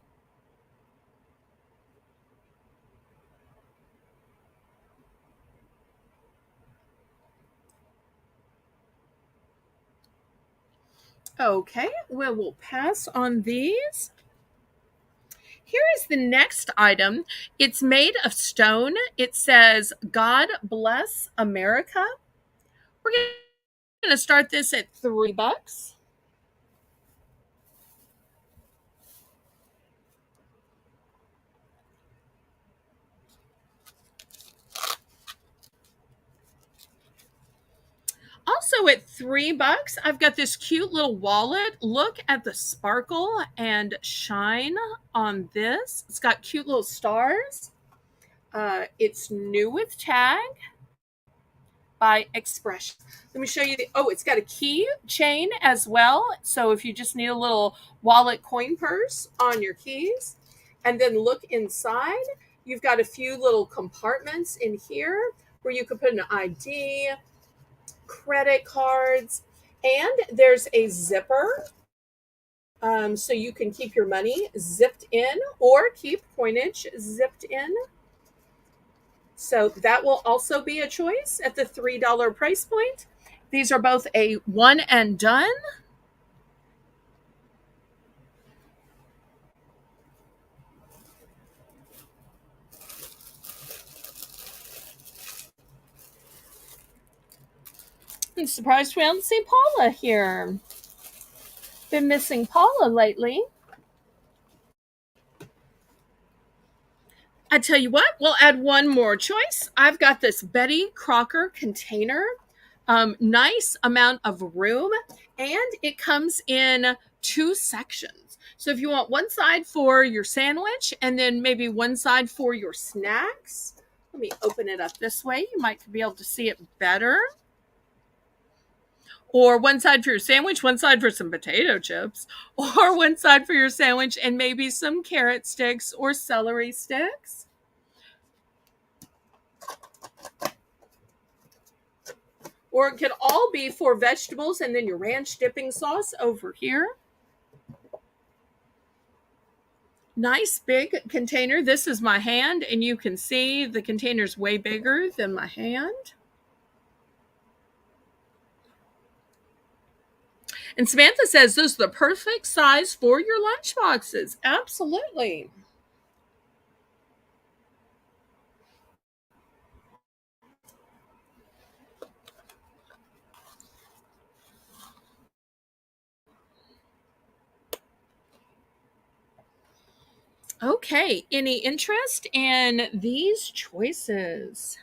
Okay, we'll pass on these. Here is the next item. It's made of stone. It says, God bless America. We're going to start this at $3. Also at $3, I've got this cute little wallet. Look at the sparkle and shine on this. It's got cute little stars. It's new with tag by Expression. Let me show you the, oh, it's got a key chain as well. So if you just need a little wallet coin purse on your keys, and then look inside, you've got a few little compartments in here where you could put an ID, credit cards, and there's a zipper. So you can keep your money zipped in or keep coinage zipped in. So that will also be a choice at the $3 price point. These are both a one and done. I'm surprised we don't see Paula here. Been missing Paula lately. I tell you what, we'll add one more choice. I've got this Betty Crocker container. Nice amount of room, and it comes in two sections. So if you want one side for your sandwich and then maybe one side for your snacks, let me open it up this way. You might be able to see it better. Or one side for your sandwich, one side for some potato chips, or one side for your sandwich and maybe some carrot sticks or celery sticks. Or it could all be for vegetables and then your ranch dipping sauce over here. Nice big container. This is my hand, and you can see the container's way bigger than my hand. And Samantha says those are the perfect size for your lunch boxes. Absolutely. Okay, any interest in these choices?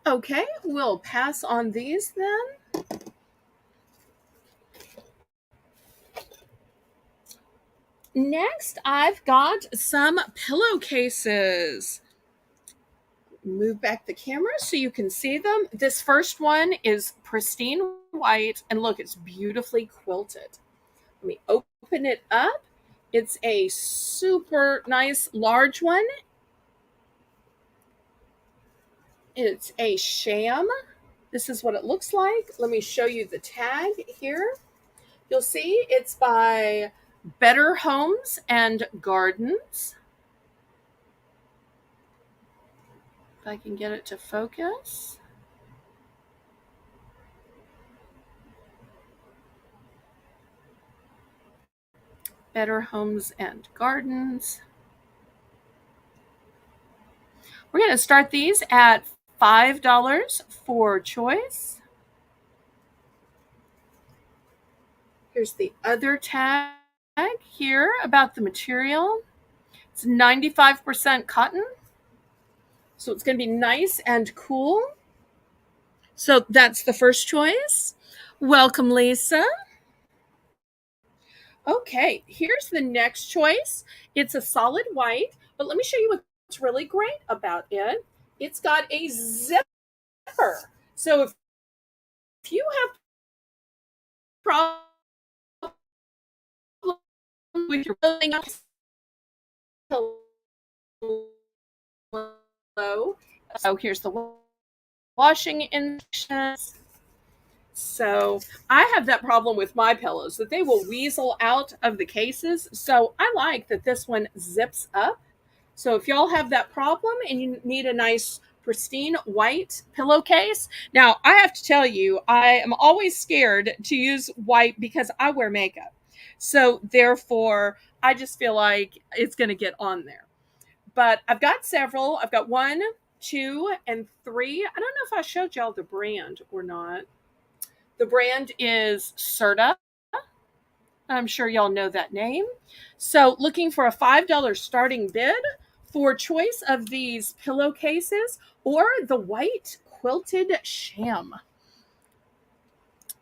Okay, we'll pass on these then. Next, I've got some pillowcases. Move back the camera so you can see them. This first one is pristine white, and look, it's beautifully quilted. Let me open it up. It's a super nice large one. It's a sham. This is what it looks like. Let me show you the tag here. You'll see it's by Better Homes and Gardens. If I can get it to focus. Better Homes and Gardens. We're going to start these at $5 for choice. Here's the other tag here about the material. It's 95% cotton, so it's going to be nice and cool. So that's the first choice. Welcome, Lisa. Okay, here's the next choice. It's a solid white, but let me show you what's really great about it. It's got a zipper. So if you have problems with your building up pillow, so here's the washing instructions. So I have that problem with my pillows, that they will weasel out of the cases. So I like that this one zips up. So if y'all have that problem and you need a nice pristine white pillowcase, now I have to tell you, I am always scared to use white because I wear makeup. So therefore, I just feel like it's going to get on there. But I've got several. I've got 1, 2, and 3. I don't know if I showed y'all the brand or not. The brand is Serta. I'm sure y'all know that name. So looking for a $5 starting bid for choice of these pillowcases or the white quilted sham.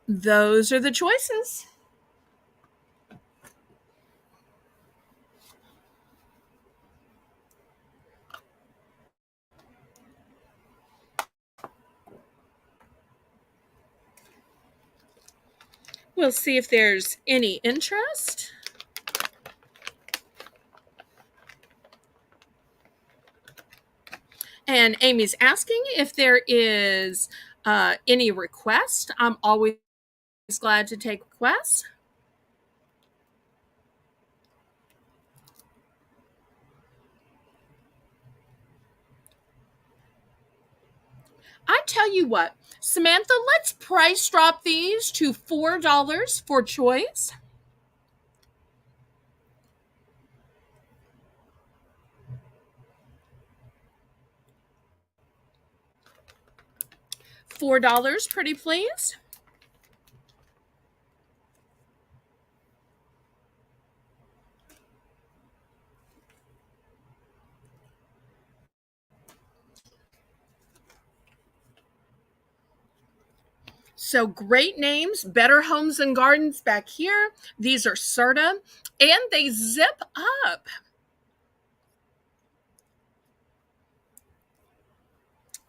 Those are the choices. We'll see if there's any interest. And Amy's asking if there is any request. I'm always glad to take requests. I tell you what, Samantha, let's price drop these to $4 for choice. $4, pretty please. So great names, Better Homes and Gardens back here. These are Serta, and they zip up.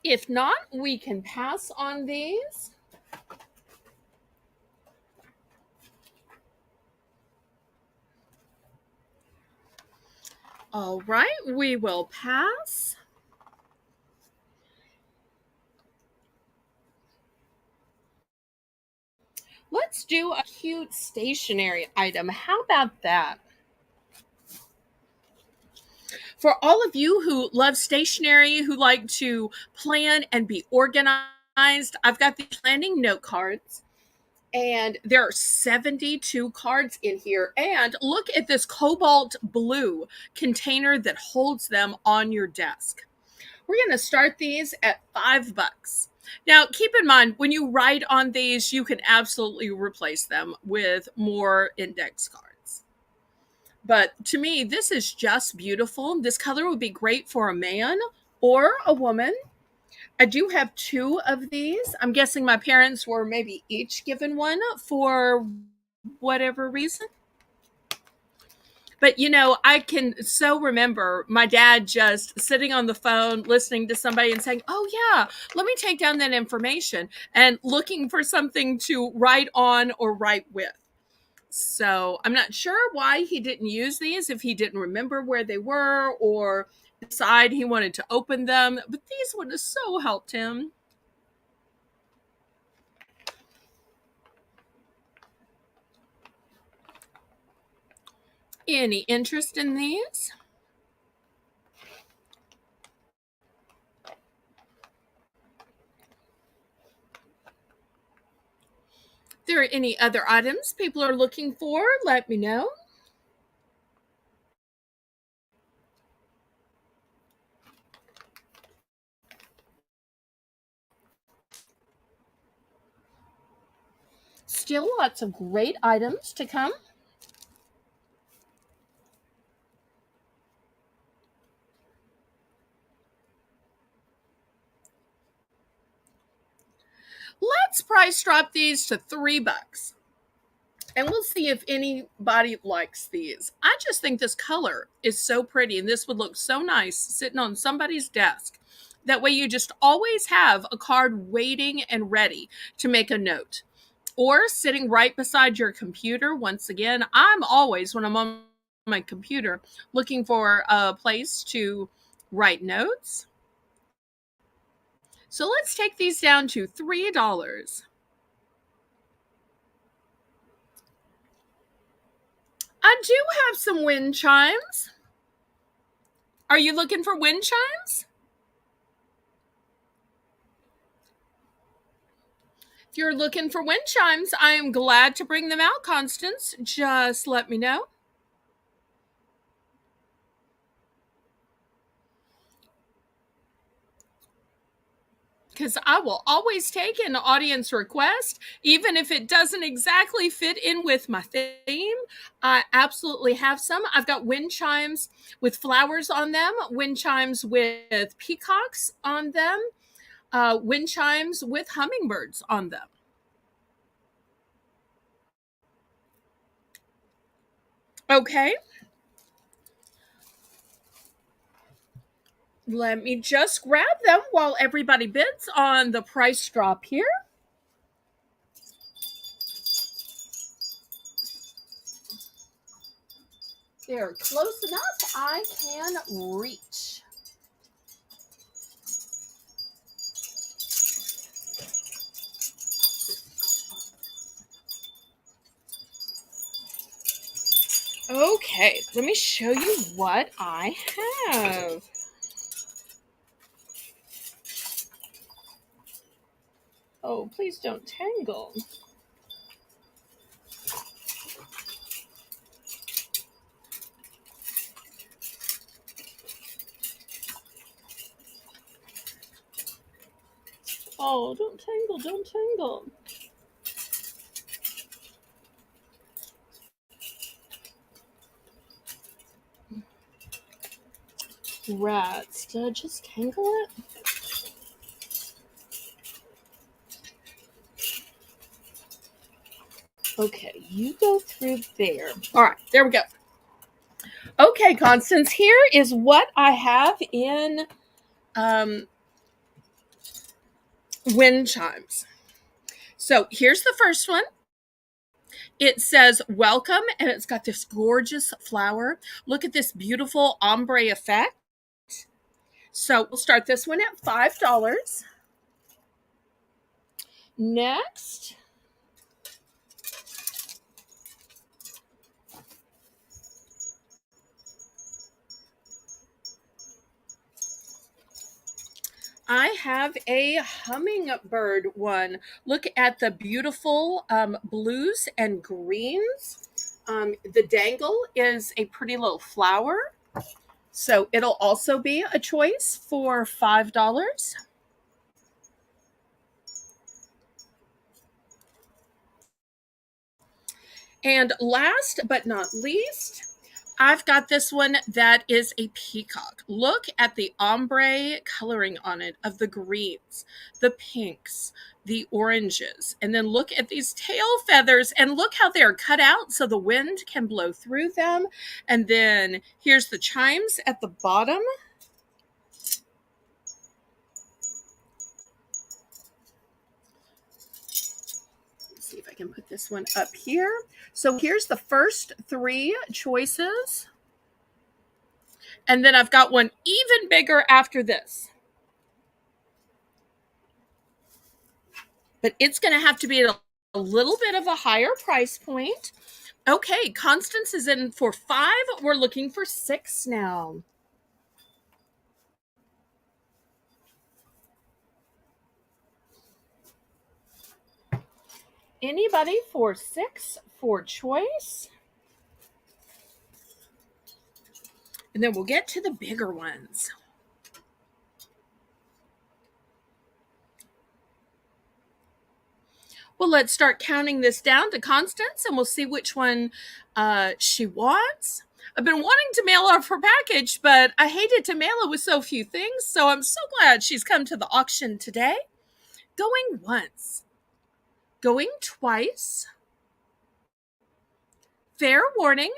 If not, we can pass on these. All right, we will pass. Let's do a cute stationery item. How about that? For all of you who love stationery, who like to plan and be organized, I've got the planning note cards. And there are 72 cards in here. And look at this cobalt blue container that holds them on your desk. We're going to start these at $5. Now, keep in mind, when you write on these, you can absolutely replace them with more index cards. But to me, this is just beautiful. This color would be great for a man or a woman. I do have two of these. I'm guessing my parents were maybe each given one for whatever reason. But I can so remember my dad just sitting on the phone listening to somebody and saying, "Oh yeah, let me take down that information," and looking for something to write on or write with. So I'm not sure why he didn't use these, if he didn't remember where they were or decide he wanted to open them, but these would have so helped him. Any interest in these? If there are any other items people are looking for, let me know. Still lots of great items to come. Let's price drop these to $3. And we'll see if anybody likes these. I just think this color is so pretty, and this would look so nice sitting on somebody's desk. That way you just always have a card waiting and ready to make a note. Or sitting right beside your computer. Once again, I'm always, when I'm on my computer, looking for a place to write notes. So let's take these down to $3. I do have some wind chimes. Are you looking for wind chimes? If you're looking for wind chimes, I am glad to bring them out, Constance. Just let me know. Because I will always take an audience request, even if it doesn't exactly fit in with my theme. I absolutely have some. I've got wind chimes with flowers on them, wind chimes with peacocks on them, wind chimes with hummingbirds on them. Okay. Let me just grab them while everybody bids on the price drop here. They're close enough I can reach. Okay, let me show you what I have. Oh, please don't tangle. Oh, don't tangle, don't tangle. Rats, did I just tangle it? Okay, you go through there. All right, there we go. Okay, Constance, here is what I have in wind chimes. So here's the first one. It says welcome, and it's got this gorgeous flower. Look at this beautiful ombre effect. So we'll start this one at $5. Next, I have a hummingbird one. Look at the beautiful blues and greens. The dangle is a pretty little flower. So it'll also be a choice for $5. And last but not least, I've got this one that is a peacock. Look at the ombre coloring on it of the greens, the pinks, the oranges, and then look at these tail feathers and look how they are cut out so the wind can blow through them. And then here's the chimes at the bottom. Let's see if I can put this one up here. So here's the first three choices. And then I've got one even bigger after this. But it's going to have to be at a little bit of a higher price point. Okay, Constance is in for 5. We're looking for 6 now. Anybody for 6 for choice? And then we'll get to the bigger ones. Well, let's start counting this down to Constance and we'll see which one she wants. I've been wanting to mail off her package, but I hated to mail it with so few things, so I'm so glad she's come to the auction today. Going once. Going twice. Fair warning.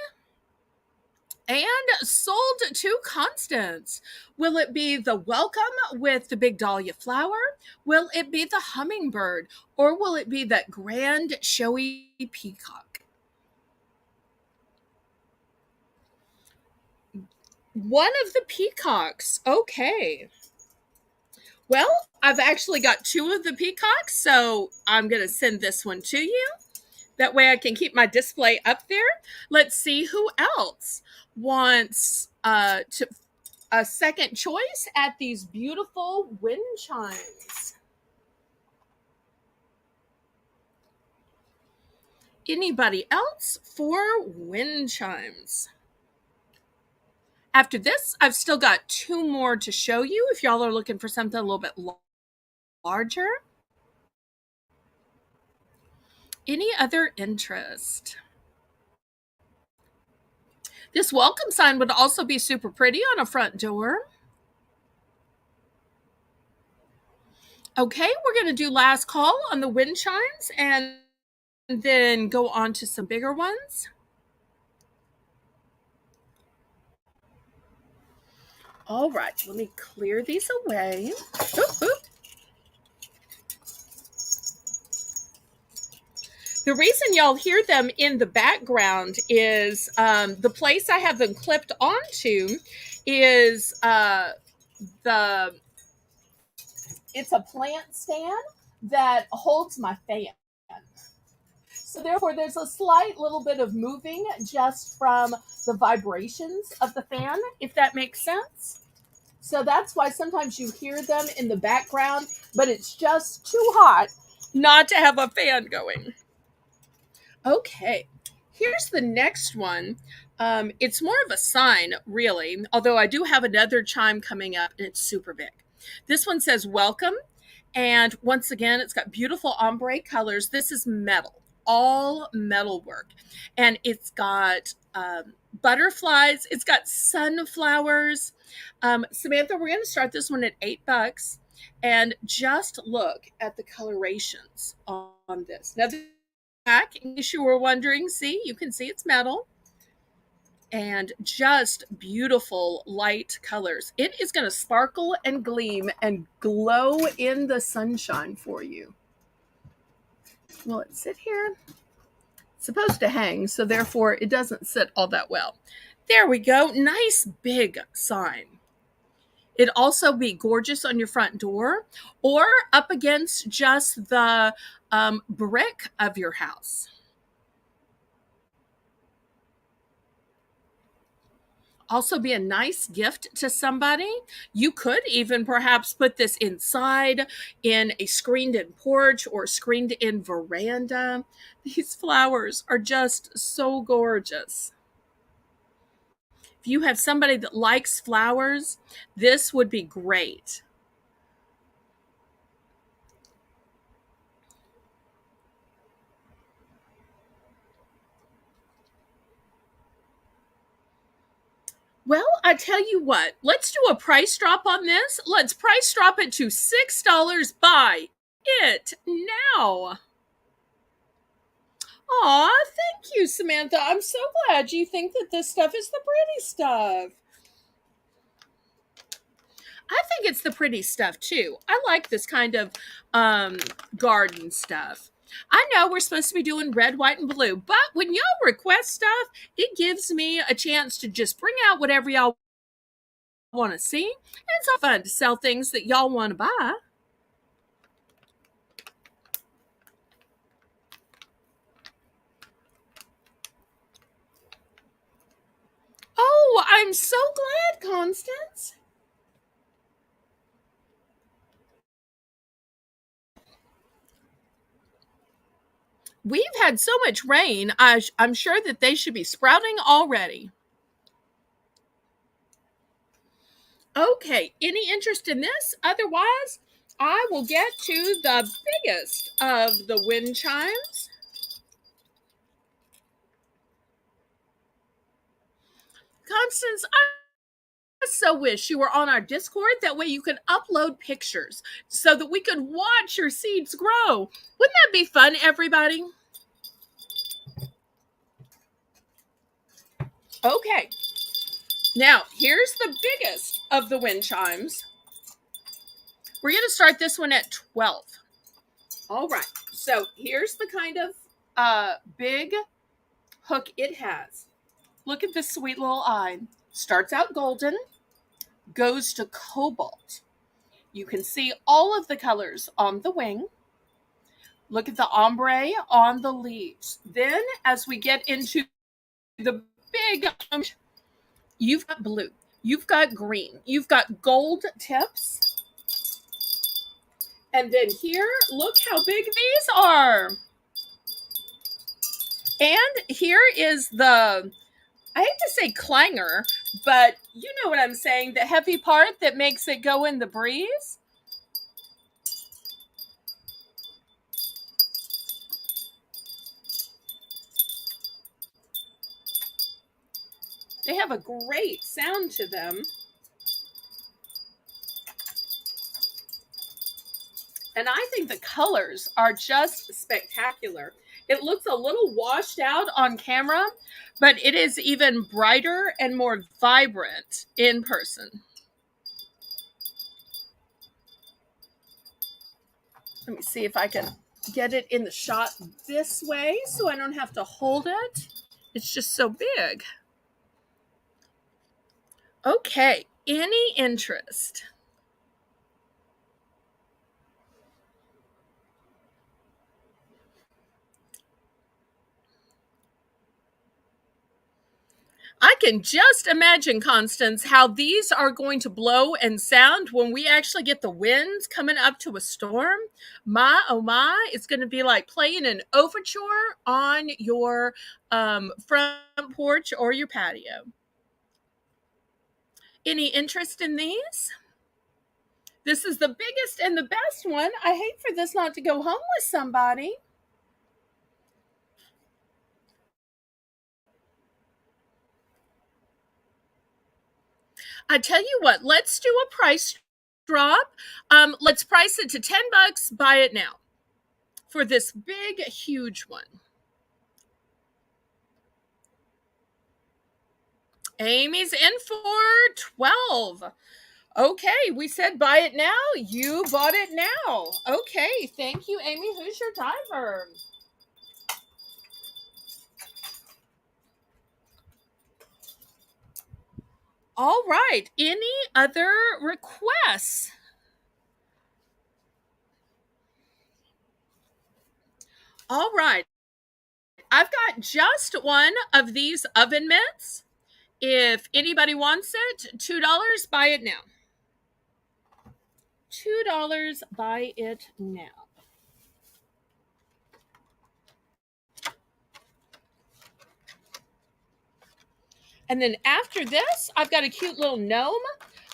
And sold to Constance. Will it be the welcome with the big dahlia flower? Will it be the hummingbird? Or will it be that grand showy peacock? One of the peacocks. Okay. Well, I've actually got 2 of the peacocks, so I'm going to send this one to you. That way I can keep my display up there. Let's see who else wants a second choice at these beautiful wind chimes. Anybody else for wind chimes? After this, I've still got 2 more to show you if y'all are looking for something a little bit larger. Any other interest? This welcome sign would also be super pretty on a front door. Okay, we're going to do last call on the wind chimes and then go on to some bigger ones. All right, let me clear these away. Oop, oop. The reason y'all hear them in the background is the place I have them clipped onto is it's a plant stand that holds my fan. So therefore, there's a slight little bit of moving just from the vibrations of the fan, if that makes sense. So that's why sometimes you hear them in the background, but it's just too hot not to have a fan going. Okay, here's the next one. It's more of a sign, really, although I do have another chime coming up, and it's super big. This one says welcome, and once again, it's got beautiful ombre colors. This is metal, all metal work, and it's got butterflies. It's got sunflowers. Samantha, we're going to start this one at $8, and just look at the colorations on this. Now, back, in case you were wondering, see, you can see it's metal and just beautiful light colors. It is going to sparkle and gleam and glow in the sunshine for you. Will it sit here? It's supposed to hang, so therefore it doesn't sit all that well. There we go. Nice big sign. It'd also be gorgeous on your front door or up against just the brick of your house. Also be a nice gift to somebody. You could even perhaps put this inside in a screened-in porch or screened-in veranda. These flowers are just so gorgeous. If you have somebody that likes flowers, this would be great. I tell you what, let's do a price drop on this. Let's price drop it to $6. Buy it now. Aw, thank you, Samantha. I'm so glad you think that this stuff is the pretty stuff. I think it's the pretty stuff too. I like this kind of garden stuff. I know we're supposed to be doing red, white, and blue, but when y'all request stuff, it gives me a chance to just bring out whatever y'all want to see. And it's all fun to sell things that y'all want to buy. Oh, I'm so glad, Constance. We've had so much rain, I'm sure that they should be sprouting already. Okay, any interest in this? Otherwise, I will get to the biggest of the wind chimes. Constance, I so wish you were on our Discord. That way you can upload pictures so that we could watch your seeds grow. Wouldn't that be fun, everybody? Okay, now here's the biggest of the wind chimes. We're going to start this one at 12. All right, so here's the kind of big hook it has. Look at this sweet little eye. Starts out golden, goes to cobalt. You can see all of the colors on the wing. Look at the ombre on the leaves. Then, as we get into the big, you've got blue, you've got green, you've got gold tips. And then here, look how big these are. And here is the, I hate to say clanger, but you know what I'm saying, the heavy part that makes it go in the breeze. They have a great sound to them. And I think the colors are just spectacular. It looks a little washed out on camera, but it is even brighter and more vibrant in person. Let me see if I can get it in the shot this way so I don't have to hold it. It's just so big. Okay, any interest? I can just imagine, Constance, how these are going to blow and sound when we actually get the winds coming up to a storm. My, oh my, it's going to be like playing an overture on your front porch or your patio. Any interest in these? This is the biggest and the best one. I hate for this not to go home with somebody. I tell you what, let's do a price drop. Let's price it to $10. Buy it now for this big, huge one. Amy's in for 12. Okay, we said buy it now. You bought it now. Okay, thank you, Amy. Who's your diver? All right. Any other requests? All right. I've got just one of these oven mitts. If anybody wants it, $2. Buy it now. $2. Buy it now. And then after this, I've got a cute little gnome.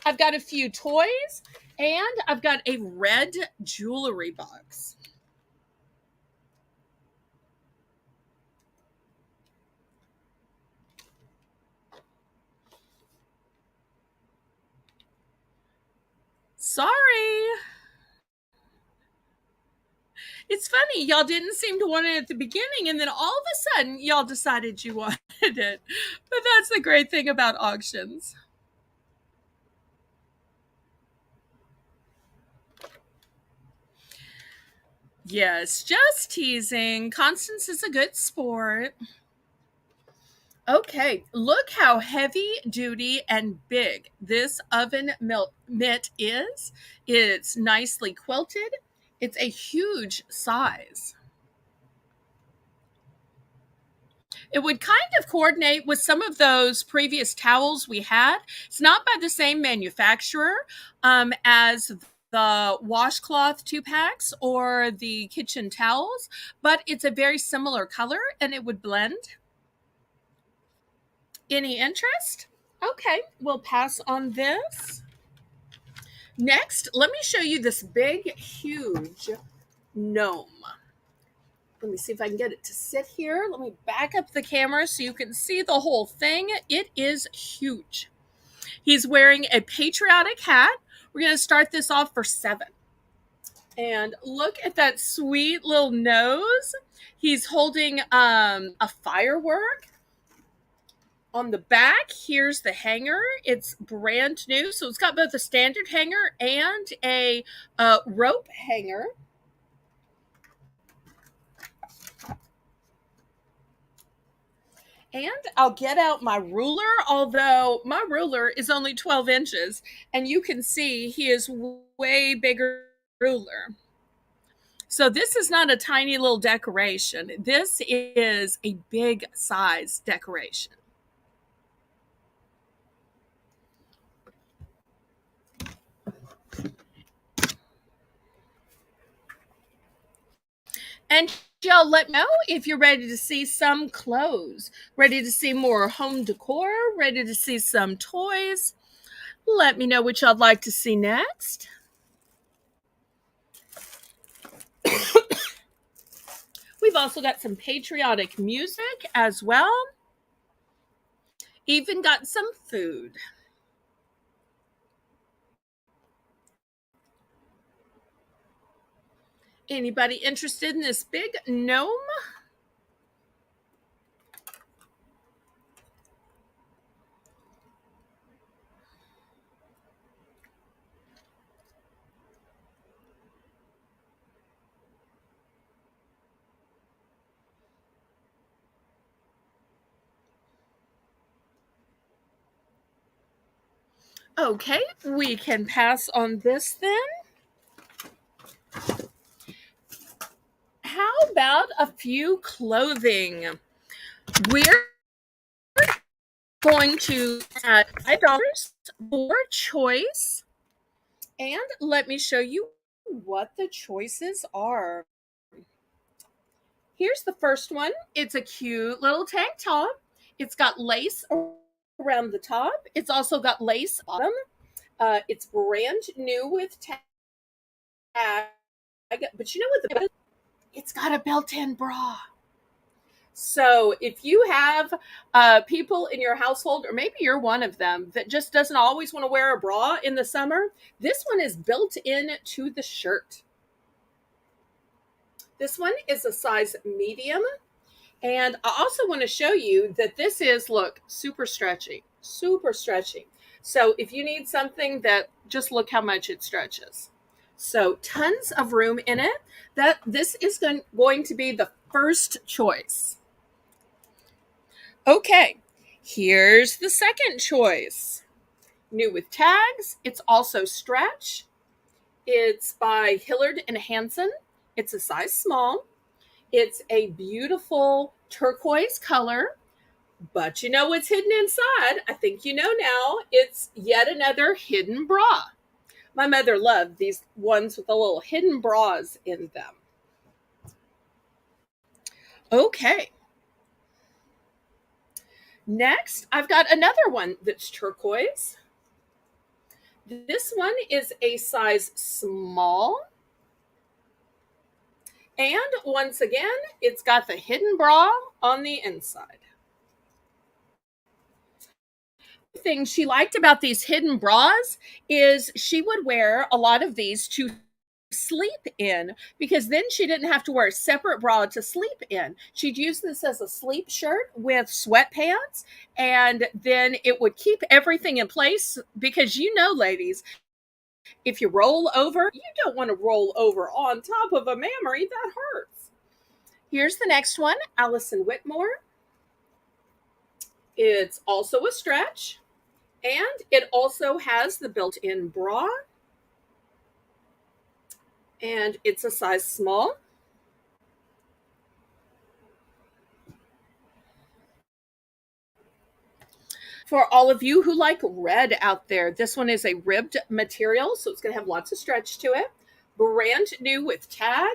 I've got a few toys, and I've got a red jewelry box. Sorry. It's funny, y'all didn't seem to want it at the beginning, and then all of a sudden, y'all decided you wanted it. But that's the great thing about auctions. Yes, just teasing. Constance is a good sport. Okay, look how heavy duty and big this oven mitt is. It's nicely quilted. It's a huge size. It would kind of coordinate with some of those previous towels we had. It's not by the same manufacturer as the washcloth 2 packs or the kitchen towels, but it's a very similar color and it would blend. Any interest? Okay, we'll pass on this. Next, let me show you this big, huge gnome. Let me see if I can get it to sit here. Let me back up the camera so you can see the whole thing. It is huge. He's wearing a patriotic hat. We're going to start this off for 7. And look at that sweet little nose. He's holding a firework. On the back, here's the hanger. It's brand new. So it's got both a standard hanger and a rope hanger. And I'll get out my ruler, although my ruler is only 12 inches. And you can see he is way bigger ruler. So this is not a tiny little decoration. This is a big size decoration. And y'all let me know if you're ready to see some clothes, ready to see more home decor, ready to see some toys. Let me know what y'all'd like to see next. We've also got some patriotic music as well. Even got some food. Anybody interested in this big gnome? Okay, we can pass on this then. How about a few clothing? We're going to add $5 for choice. And let me show you what the choices are. Here's the first one. It's a cute little tank top. It's got lace around the top. It's also got lace bottom. It's brand new with tag. But you know what it's got a built-in bra. So if you have people in your household, or maybe you're one of them that just doesn't always want to wear a bra in the summer, this one is built in to the shirt. This one is a size medium. And I also want to show you that this is, look, super stretchy, super stretchy. So if you need something that, just look how much it stretches. So tons of room in it. This is going to be the first choice. Okay, here's the second choice. New with tags. It's also stretch. It's by Hillard and Hanson. It's a size small. It's a beautiful turquoise color. But you know what's hidden inside? I think you know now. It's yet another hidden bra. My mother loved these ones with the little hidden bras in them. Okay. Next, I've got another one that's turquoise. This one is a size small. And once again, it's got the hidden bra on the inside. thing she liked about these hidden bras is she would wear a lot of these to sleep in, because then she didn't have to wear a separate bra to sleep in. She'd use this as a sleep shirt with sweatpants, and then it would keep everything in place, because ladies, if you roll over, you don't want to roll over on top of a mammary. That hurts. Here's the next one, Allison Whitmore. It's also a stretch, and it also has the built-in bra, and it's a size small. For all of you who like red out there, this one is a ribbed material, so it's going to have lots of stretch to it. Brand new with tag.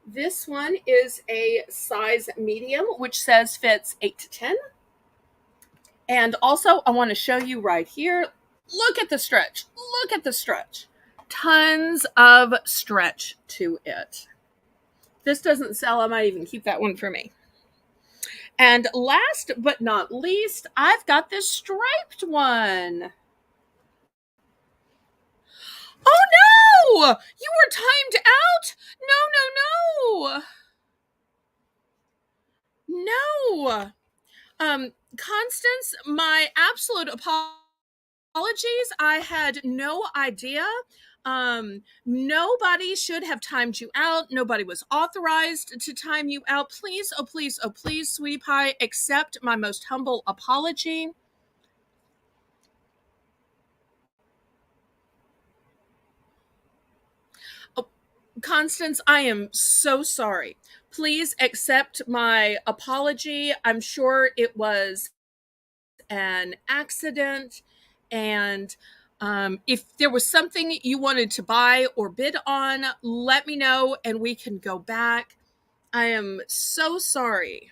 This one is a size medium, which says fits 8 to 10. And also, I want to show you right here. Look at the stretch. Look at the stretch. Tons of stretch to it. This doesn't sell. I might even keep that one for me. And last but not least, I've got this striped one. Oh no! You were timed out? No, no, no. No. Constance, my absolute apologies. I had no idea. Nobody should have timed you out. Nobody was authorized to time you out. Please, oh please, oh please, sweetie pie, accept my most humble apology. Oh, Constance, I am so sorry. Please accept my apology. I'm sure it was an accident. And if there was something you wanted to buy or bid on, let me know and we can go back. I am so sorry.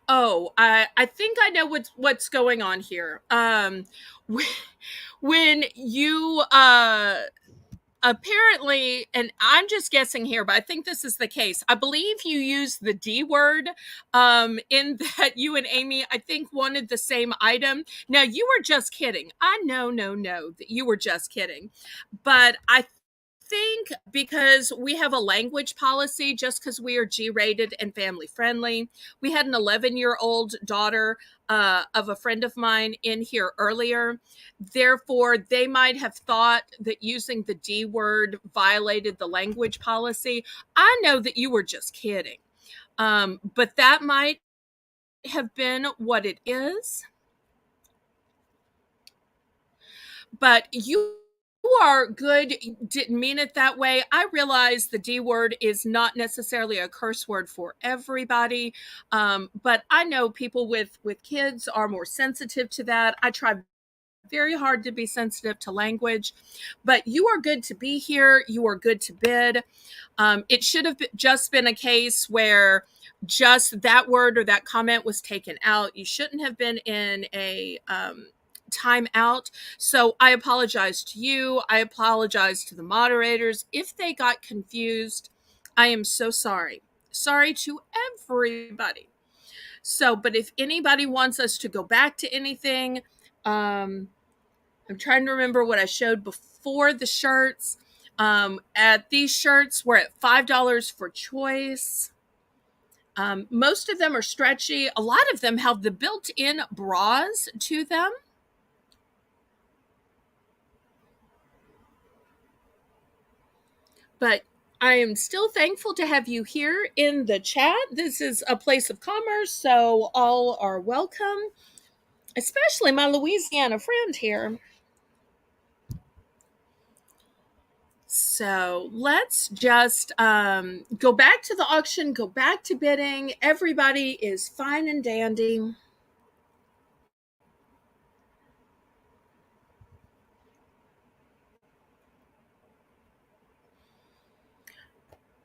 Oh, I think I know what's going on here. When you apparently, and I'm just guessing here, but I think this is the case. I believe you used the D word, in that you and Amy, I think, wanted the same item. Now, you were just kidding. I know, no, no, that you were just kidding. But I think because we have a language policy, just because we are G rated and family friendly, we had an 11-year-old daughter of a friend of mine in here earlier. Therefore, they might have thought that using the D word violated the language policy. I know that you were just kidding, but that might have been what it is. But you are good. Didn't mean it that way. I realize the D word is not necessarily a curse word for everybody, but I know people with kids are more sensitive to that. I try very hard to be sensitive to language, but you are good to be here. You are good to bid. It should have just been a case where just that word or that comment was taken out. You shouldn't have been in a timeout. So I apologize to you. I apologize to the moderators if they got confused. I am so sorry. Sorry to everybody. So, but if anybody wants us to go back to anything, I'm trying to remember what I showed before the shirts. At these shirts, we're at $5 for choice. Most of them are stretchy. A lot of them have the built-in bras to them. But I am still thankful to have you here in the chat. This is a place of commerce, so all are welcome, especially my Louisiana friend here. So let's just go back to the auction, go back to bidding. Everybody is fine and dandy.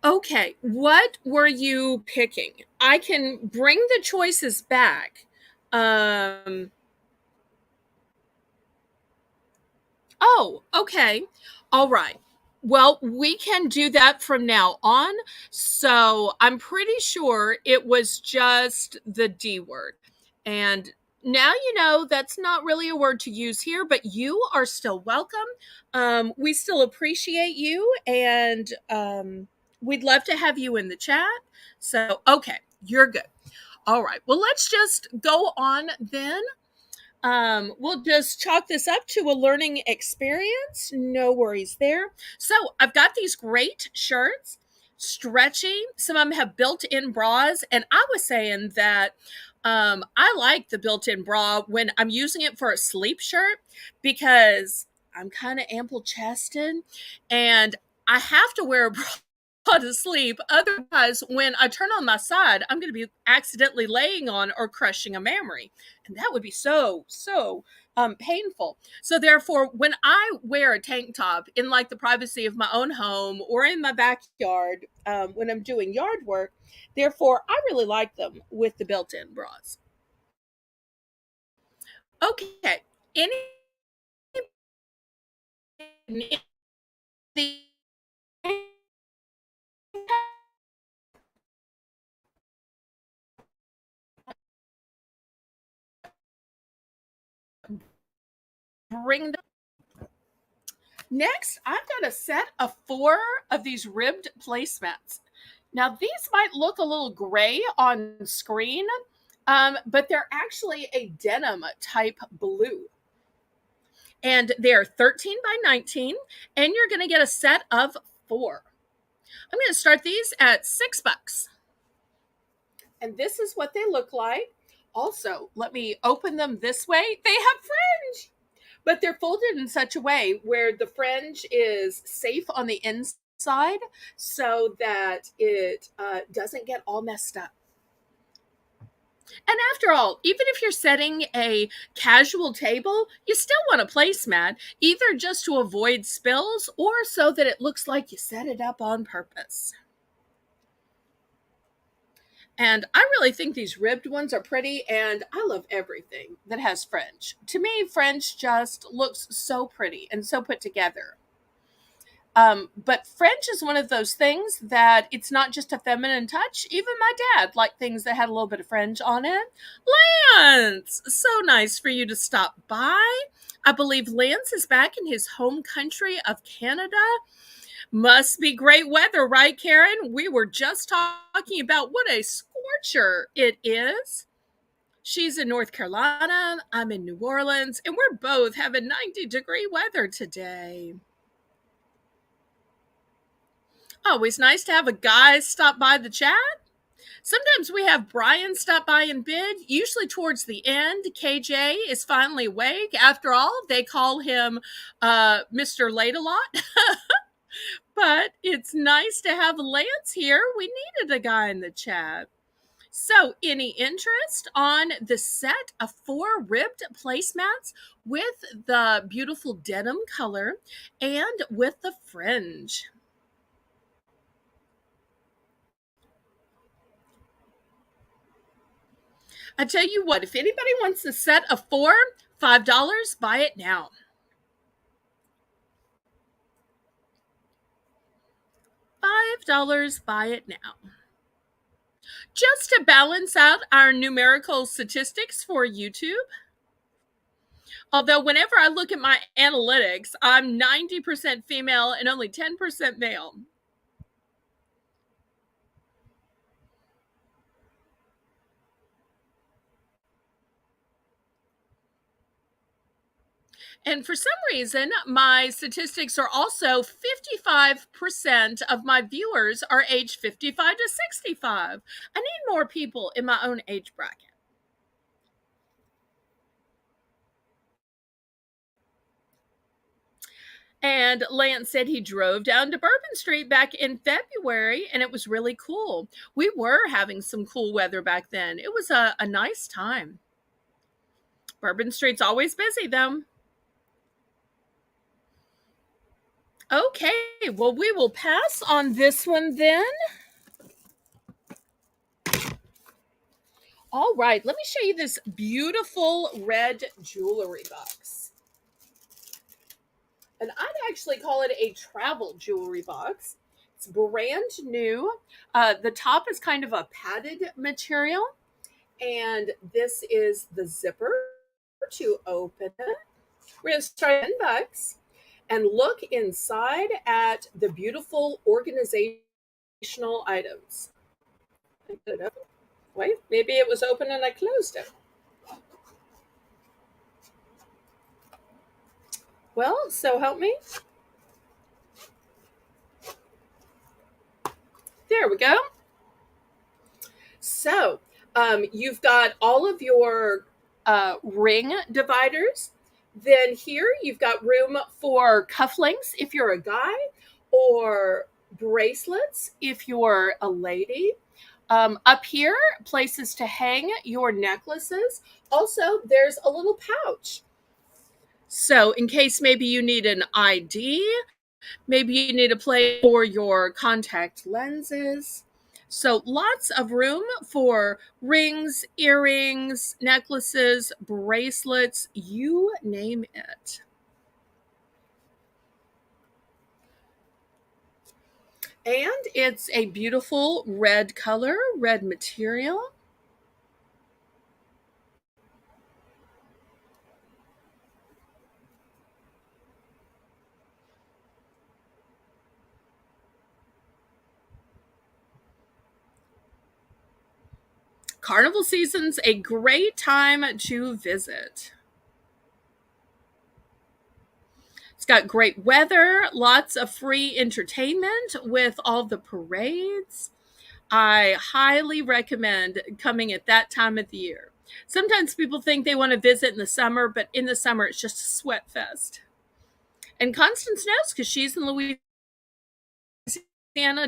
Okay, what were you picking? I can bring the choices back. Oh, okay. All right. Well, we can do that from now on. So I'm pretty sure it was just the D word. And now you know that's not really a word to use here, but you are still welcome. We still appreciate you, and we'd love to have you in the chat. So, okay, you're good. All right. Well, let's just go on then. We'll just chalk this up to a learning experience. No worries there. So I've got these great shirts, stretchy. Some of them have built-in bras, and I was saying that I like the built-in bra when I'm using it for a sleep shirt because I'm kind of ample chested, and I have to wear a bra to sleep. Otherwise, when I turn on my side, I'm going to be accidentally laying on or crushing a mammary. And that would be so painful. So therefore, when I wear a tank top in like the privacy of my own home or in my backyard, when I'm doing yard work, therefore I really like them with the built-in bras. Okay. Any the bring the next, I've got a set of 4 of these ribbed placemats. Now, these might look a little gray on screen, but they're actually a denim type blue. And they're 13 by 19, and you're going to get a set of 4. I'm going to start these at $6. And this is what they look like. Also, let me open them this way. They have fringe, but they're folded in such a way where the fringe is safe on the inside so that it doesn't get all messed up. And after all, even if you're setting a casual table, you still want a placemat, either just to avoid spills or so that it looks like you set it up on purpose. And I really think these ribbed ones are pretty, and I love everything that has fringe. To me, fringe just looks so pretty and so put together. But fringe is one of those things that it's not just a feminine touch. Even my dad liked things that had a little bit of fringe on it. Lance, so nice for you to stop by. I believe Lance is back in his home country of Canada. Must be great weather, right, Karen? We were just talking about what a scorcher it is. She's in North Carolina. I'm in New Orleans, and we're both having 90-degree weather today. Always nice to have a guy stop by the chat. Sometimes we have Brian stop by and bid, usually towards the end. KJ is finally awake. After all, they call him Mr. Late a lot. But it's nice to have Lance here. We needed a guy in the chat. So, any interest on the set of 4 ribbed placemats with the beautiful denim color and with the fringe? I tell you what, if anybody wants a set of 4, $5, buy it now. $5, buy it now. Just to balance out our numerical statistics for YouTube. Although whenever I look at my analytics, I'm 90% female and only 10% male. And for some reason, my statistics are also 55% of my viewers are age 55 to 65. I need more people in my own age bracket. And Lance said he drove down to Bourbon Street back in February, and it was really cool. We were having some cool weather back then. It was a nice time. Bourbon Street's always busy, though. Okay, well, we will pass on this one then. All right, let me show you this beautiful red jewelry box. And I'd actually call it a travel jewelry box. It's brand new. The top is kind of a padded material, and this is the zipper to open it. We're going to start at $10 and look inside at the beautiful organizational items. Wait, maybe it was open and I closed it. Well, so help me. There we go. So you've got all of your ring dividers. Then here you've got room for cufflinks if you're a guy, or bracelets if you're a lady. Up here, places to hang your necklaces. Also, there's a little pouch. So, in case maybe you need an ID, maybe you need a place for your contact lenses. So, lots of room for rings, earrings, necklaces, bracelets, you name it. And it's a beautiful red color, red material. Carnival season's a great time to visit. It's got great weather, lots of free entertainment with all the parades. I highly recommend coming at that time of the year. Sometimes people think they want to visit in the summer, but in the summer it's just a sweat fest. And Constance knows because she's in Louisiana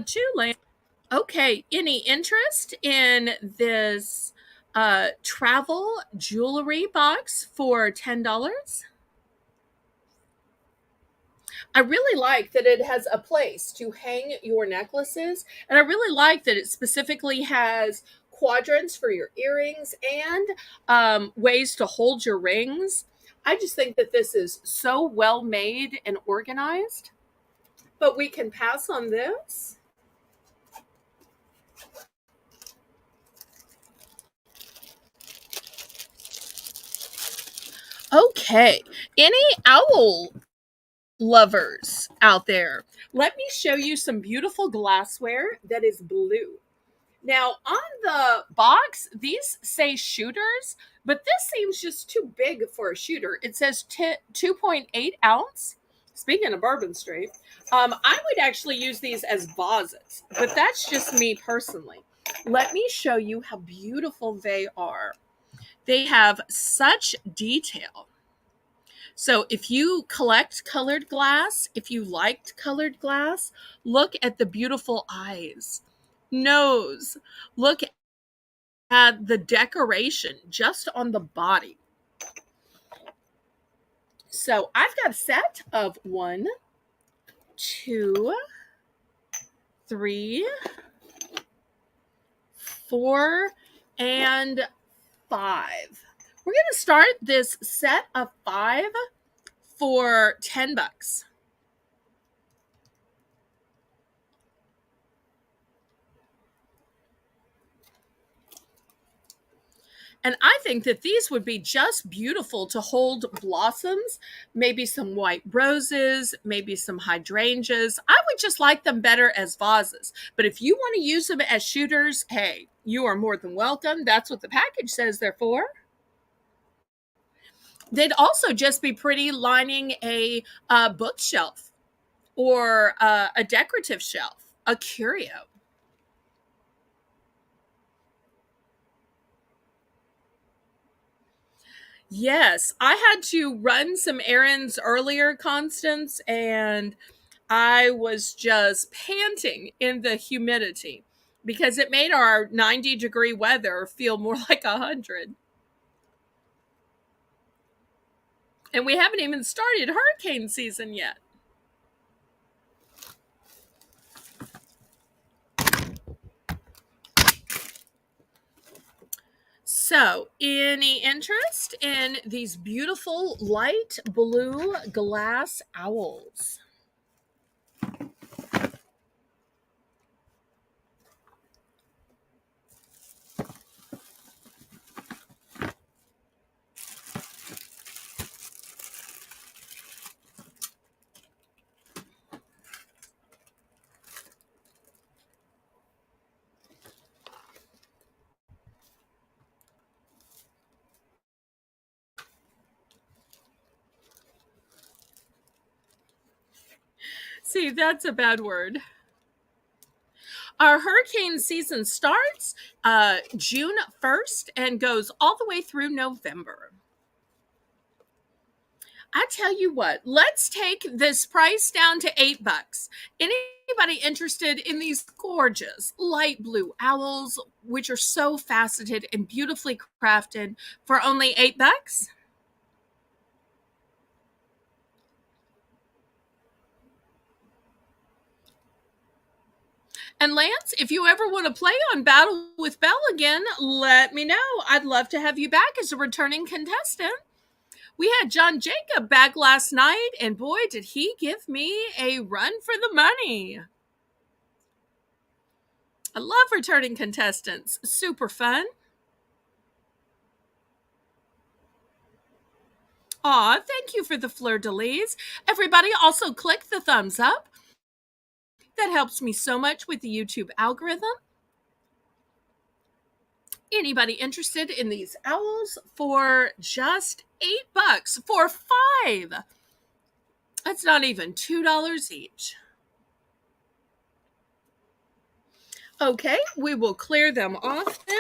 too. Okay, any interest in this travel jewelry box for $10? I really like that it has a place to hang your necklaces, and I really like that it specifically has quadrants for your earrings and ways to hold your rings. I just think that this is so well made and organized. But we can pass on this. Okay, any owl lovers out there, let me show you some beautiful glassware that is blue. Now, on the box, these say shooters, but this seems just too big for a shooter. It says 2.8 ounce. Speaking of Bourbon Street, I would actually use these as vases, but that's just me personally. Let me show you how beautiful they are. They have such detail. So if you collect colored glass, if you liked colored glass, look at the beautiful eyes, nose. Look at the decoration just on the body. So I've got a set of 1, 2, 3, 4, and 5. We're going to start this set of 5 for $10. And I think that these would be just beautiful to hold blossoms, maybe some white roses, maybe some hydrangeas. I would just like them better as vases. But if you want to use them as shooters, hey, you are more than welcome. That's what the package says they're for. They'd also just be pretty lining a bookshelf or a decorative shelf, a curio. Yes, I had to run some errands earlier, Constance, and I was just panting in the humidity because it made our 90-degree weather feel more like 100. And we haven't even started hurricane season yet. So, any interest in these beautiful light blue glass owls? See, that's a bad word. Our hurricane season starts June 1st and goes all the way through November. I tell you what, let's take this price down to $8. Anybody interested in these gorgeous light blue owls, which are so faceted and beautifully crafted, for only $8? And Lance, if you ever want to play on Battle with Belle again, let me know. I'd love to have you back as a returning contestant. We had John Jacob back last night, and boy, did he give me a run for the money. I love returning contestants. Super fun. Aw, thank you for the fleur-de-lis. Everybody also click the thumbs up. That helps me so much with the YouTube algorithm. Anybody interested in these owls for just $8 for 5? That's not even $2 each. Okay, we will clear them off then.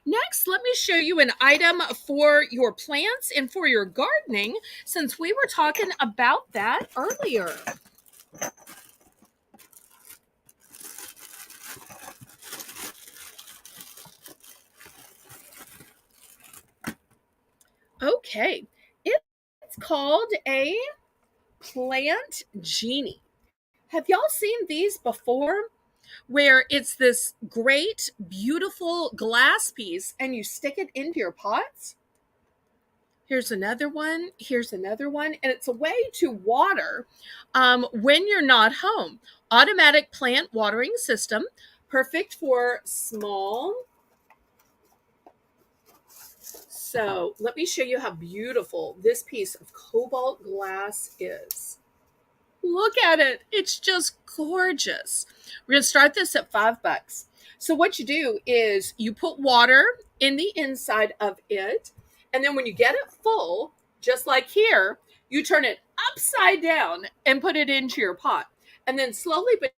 Next, let me show you an item for your plants and for your gardening, since we were talking about that earlier. Okay, it's called a plant genie. Have y'all seen these before? Where it's this great, beautiful glass piece and you stick it into your pots? Here's another one. Here's another one. And it's a way to water when you're not home. Automatic plant watering system, perfect for small. So let me show you how beautiful this piece of cobalt glass is. Look at it. It's just gorgeous. We're going to start this at $5. So what you do is you put water in the inside of it. And then when you get it full, just like here, you turn it upside down and put it into your pot. And then slowly but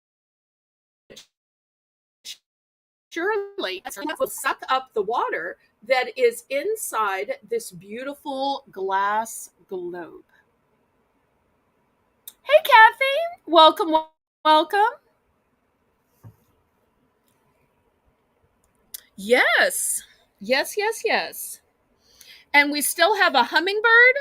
surely, it will suck up the water that is inside this beautiful glass globe. Hey, Kathy. Welcome, welcome. Yes. Yes, yes, yes. And we still have a hummingbird,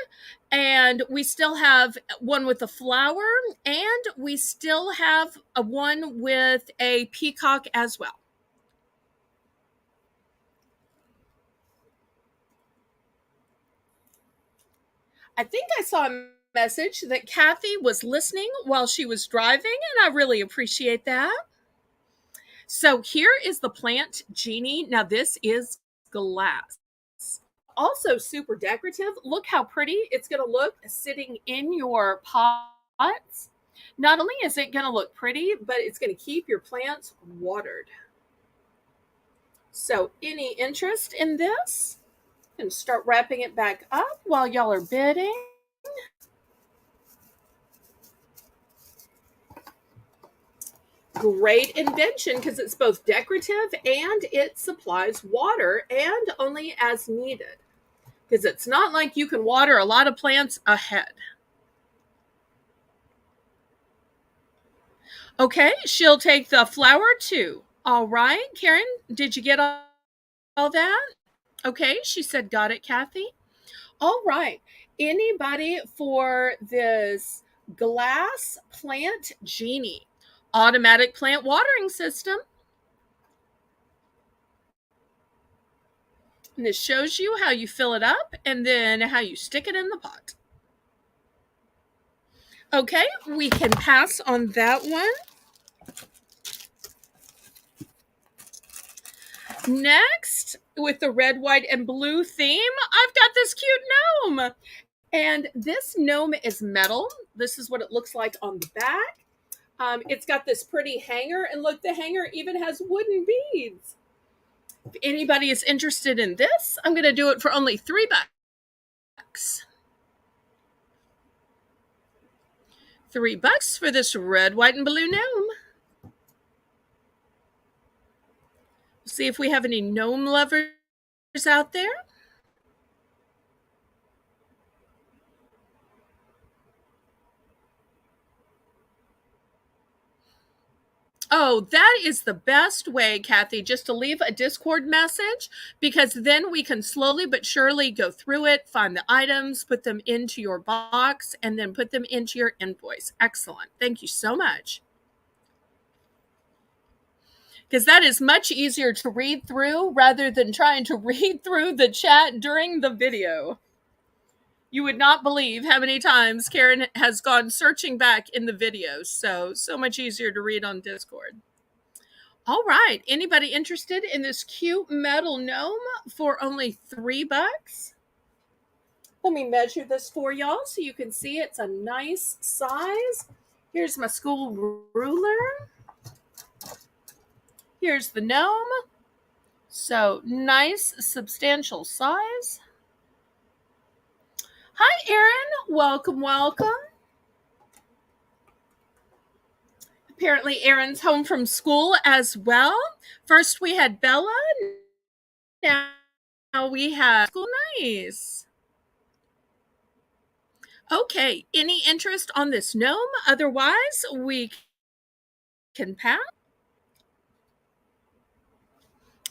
and we still have one with a flower, and we still have a one with a peacock as well. I think I saw a message that Kathy was listening while she was driving, and I really appreciate that. So here is the plant genie. Now this is glass. Also super decorative. Look how pretty it's going to look sitting in your pots. Not only is it going to look pretty, but it's going to keep your plants watered. So any interest in this? And start wrapping it back up while y'all are bidding. Great invention because it's both decorative and it supplies water, and only as needed. Because it's not like you can water a lot of plants ahead. Okay, she'll take the flower too. All right, Karen, did you get all that? Okay, she said, got it, Kathy. All right, anybody for this glass plant genie automatic plant watering system? And this shows you how you fill it up and then how you stick it in the pot. Okay, we can pass on that one. Next, with the red, white, and blue theme, I've got this cute gnome. And this gnome is metal. This is what it looks like on the back. It's got this pretty hanger, and look, the hanger even has wooden beads. If anybody is interested in this, I'm going to do it for only $3. $3 for this red, white, and blue gnome. See if we have any gnome lovers out there. Oh, that is the best way, Kathy, just to leave a Discord message, because then we can slowly but surely go through it, find the items, put them into your box, and then put them into your invoice. Excellent. Thank you so much. Because that is much easier to read through rather than trying to read through the chat during the video. You would not believe how many times Karen has gone searching back in the videos. So much easier to read on Discord. All right. Anybody interested in this cute metal gnome for only $3? Let me measure this for y'all so you can see it's a nice size. Here's my school ruler. Here's the gnome. So nice, substantial size. Hi, Erin. Welcome, welcome. Apparently, Erin's home from school as well. First, we had Bella. Now we have school. Nice. Okay, any interest on this gnome? Otherwise, we can pass.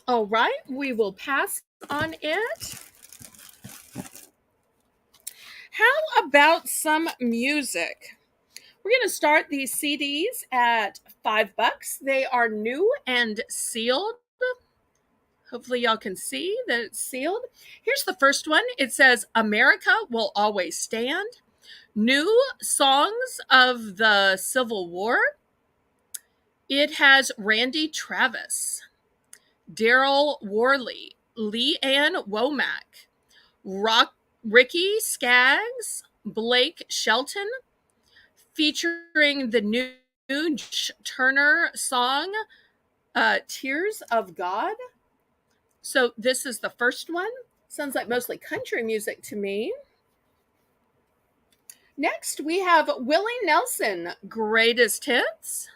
All right, we will pass on it. How about some music? We're going to start these CDs at $5. They are new and sealed. Hopefully y'all can see that it's sealed. Here's the first one. It says, America Will Always Stand. New songs of the Civil War. It has Randy Travis, Daryl Worley, Lee Ann Womack, Ricky Skaggs, Blake Shelton, featuring the new Turner song, Tears of God. So this is the first one. Sounds like mostly country music to me. Next, we have Willie Nelson, Greatest Hits.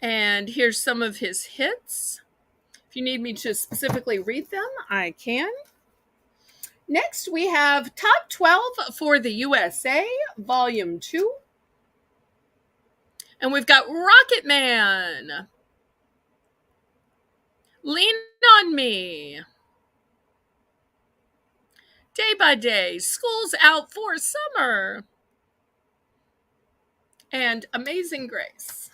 And here's some of his hits. If you need me to specifically read them, I can. Next, we have Top 12 for the USA, Volume 2. And we've got Rocket Man, Lean on Me, Day by Day, School's Out for Summer, and Amazing Grace.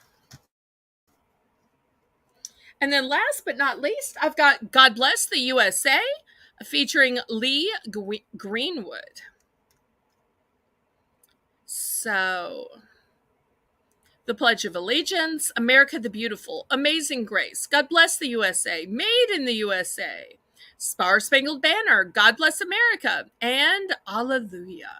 And then last but not least, I've got God Bless the USA, featuring Lee Greenwood. So, The Pledge of Allegiance, America the Beautiful, Amazing Grace, God Bless the USA, Made in the USA, Star Spangled Banner, God Bless America, and Alleluia.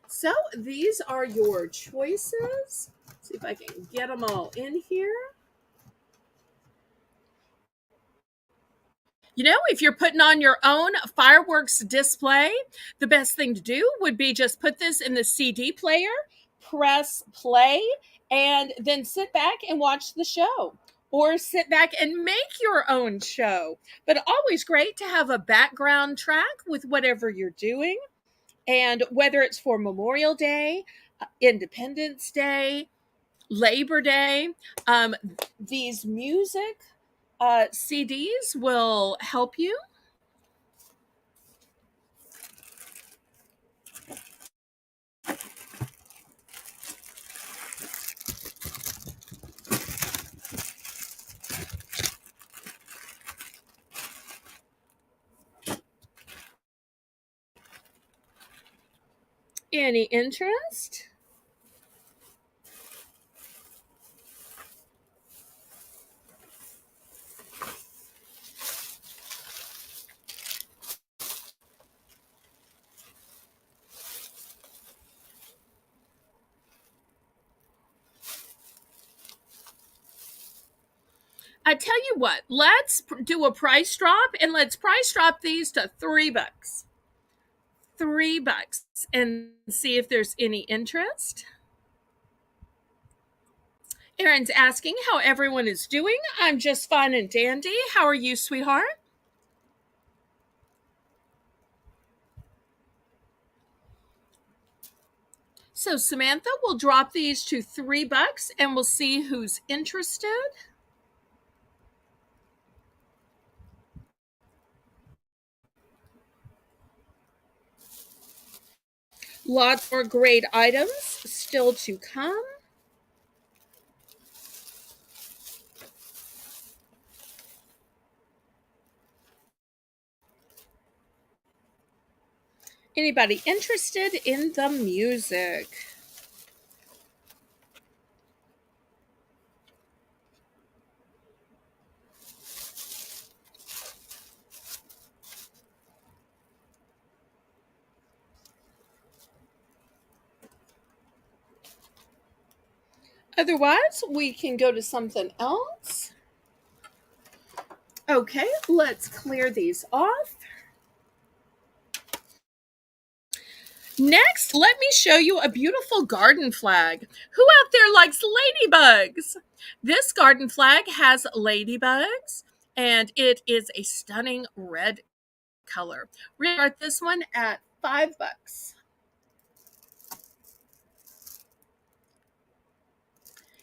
So these are your choices. Let's see if I can get them all in here. You know, if you're putting on your own fireworks display, the best thing to do would be just put this in the CD player, press play, and then sit back and watch the show. Or sit back and make your own show. But always great to have a background track with whatever you're doing. And whether it's for Memorial Day, Independence Day, Labor Day, these music CDs will help you. Any interest? I tell you what, let's do a price drop and let's price drop these to $3. $3 and see if there's any interest. Erin's asking how everyone is doing. I'm just fine and dandy. How are you, sweetheart? So Samantha will drop these to $3 and we'll see who's interested. Lots more great items still to come. Anybody interested in the music? Otherwise, we can go to something else. Okay, let's clear these off. Next, let me show you a beautiful garden flag. Who out there likes ladybugs? This garden flag has ladybugs, and it is a stunning red color. We're going to start this one at $5.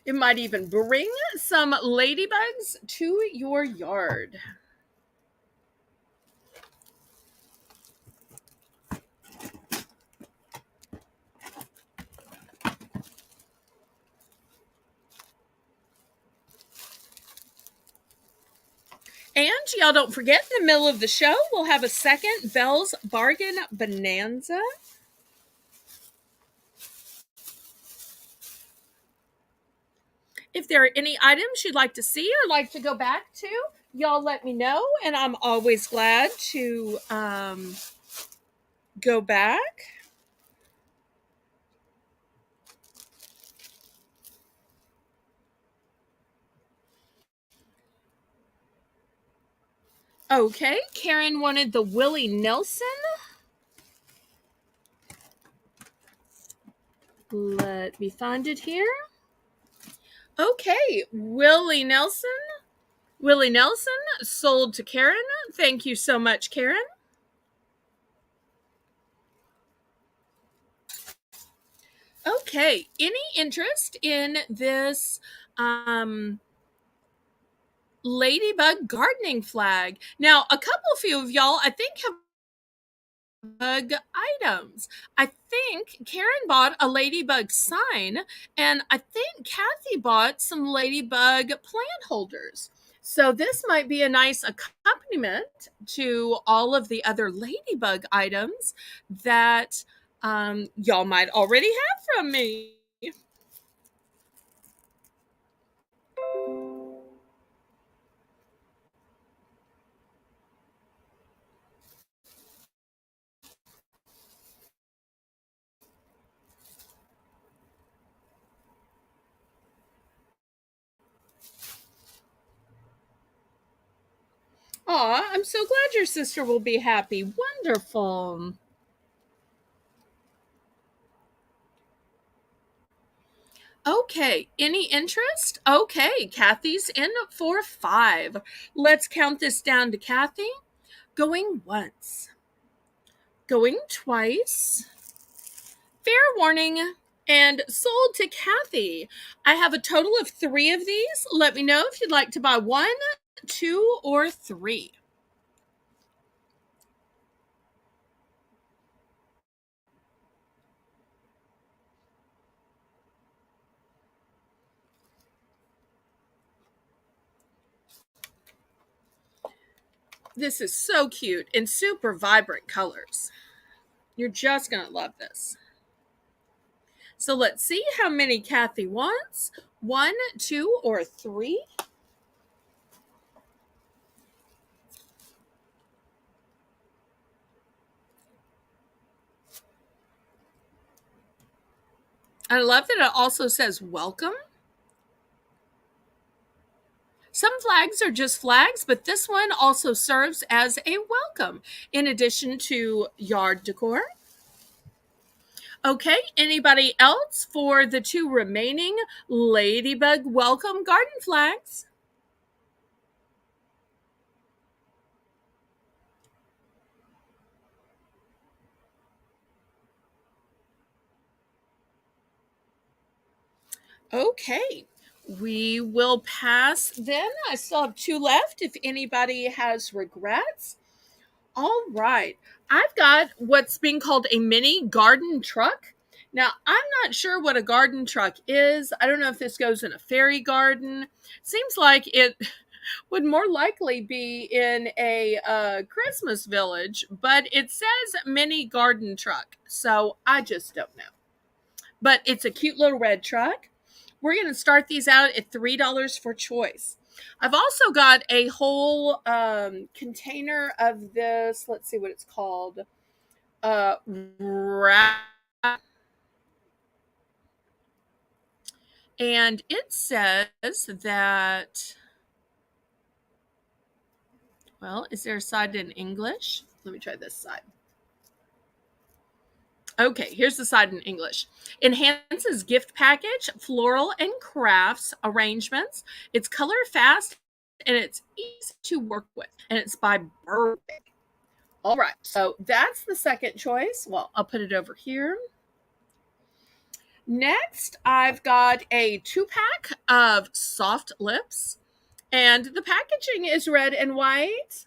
It might even bring some ladybugs to your yard. And y'all don't forget, in the middle of the show, we'll have a second Belle's Bargain Bonanza. If there are any items you'd like to see or like to go back to, y'all let me know, and I'm always glad to go back. Okay, Karen wanted the Willie Nelson. Let me find it here. Okay, Willie Nelson. Willie Nelson sold to Karen. Thank you so much, Karen. Okay, any interest in this ladybug gardening flag? Now, a couple few of y'all, I think, have bug items. I think Karen bought a ladybug sign, and I think Kathy bought some ladybug plant holders. So this might be a nice accompaniment to all of the other ladybug items that y'all might already have from me. Aw, I'm so glad your sister will be happy. Wonderful. Okay, any interest? Okay, Kathy's in for 5. Let's count this down to Kathy. Going once, going twice. Fair warning, and sold to Kathy. I have a total of 3 of these. Let me know if you'd like to buy 1, 2, or 3. This is so cute in super vibrant colors. You're just going to love this. So let's see how many Kathy wants. 1, 2, or 3. I love that it also says welcome. Some flags are just flags, but this one also serves as a welcome in addition to yard decor. Okay, anybody else for the 2 remaining Ladybug welcome garden flags? Okay, we will pass then. I still have 2 left if anybody has regrets. All right. I've got what's being called a mini garden truck. Now, I'm not sure what a garden truck is. I don't know if this goes in a fairy garden. Seems like it would more likely be in a Christmas village, but it says mini garden truck. So I just don't know. But it's a cute little red truck. We're going to start these out at $3 for choice. I've also got a whole container of this. Let's see what it's called. Wrap. And it says that, well, is there a side in English? Let me try this side. Okay, here's the side in English. Enhances gift package, floral and crafts arrangements. It's color fast and it's easy to work with. And it's by Bargain. All right, so that's the second choice. Well, I'll put it over here. Next, I've got a 2-pack of soft lips. And the packaging is red and white.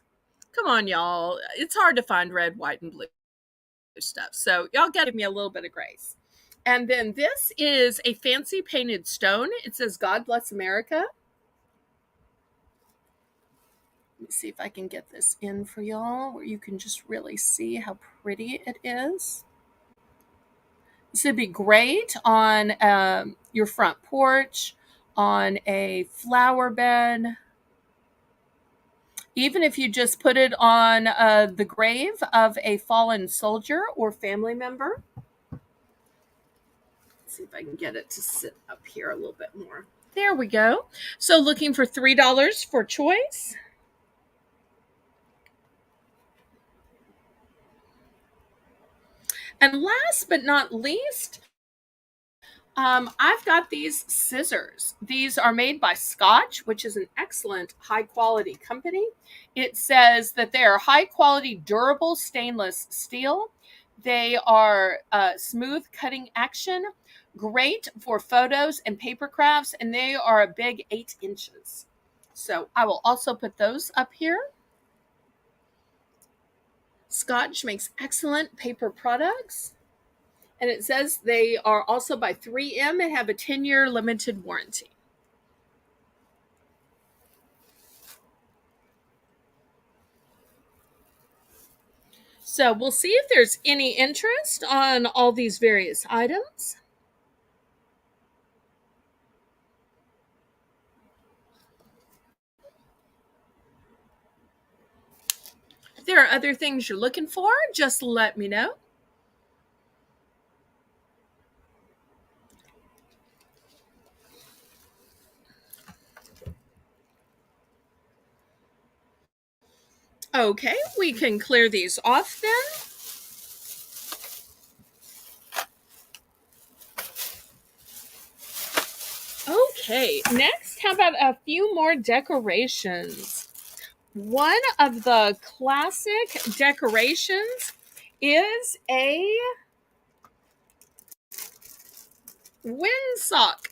Come on, y'all. It's hard to find red, white, and blue stuff. So y'all got to give me a little bit of grace. And then this is a fancy painted stone. It says, God bless America. Let me see if I can get this in for y'all where you can just really see how pretty it is. This would be great on your front porch, on a flower bed. Even if you just put it on the grave of a fallen soldier or family member. Let's see if I can get it to sit up here a little bit more. There we go. So looking for $3 for choice. And last but not least, I've got these scissors. These are made by Scotch, which is an excellent high quality company. It says that they are high quality, durable stainless steel. They are smooth cutting action, great for photos and paper crafts, and they are a big 8 inches. So I will also put those up here. Scotch makes excellent paper products. And it says they are also by 3M and have a 10-year limited warranty. So we'll see if there's any interest on all these various items. If there are other things you're looking for, just let me know. Okay, we can clear these off then. Okay, next, how about a few more decorations? One of the classic decorations is a windsock.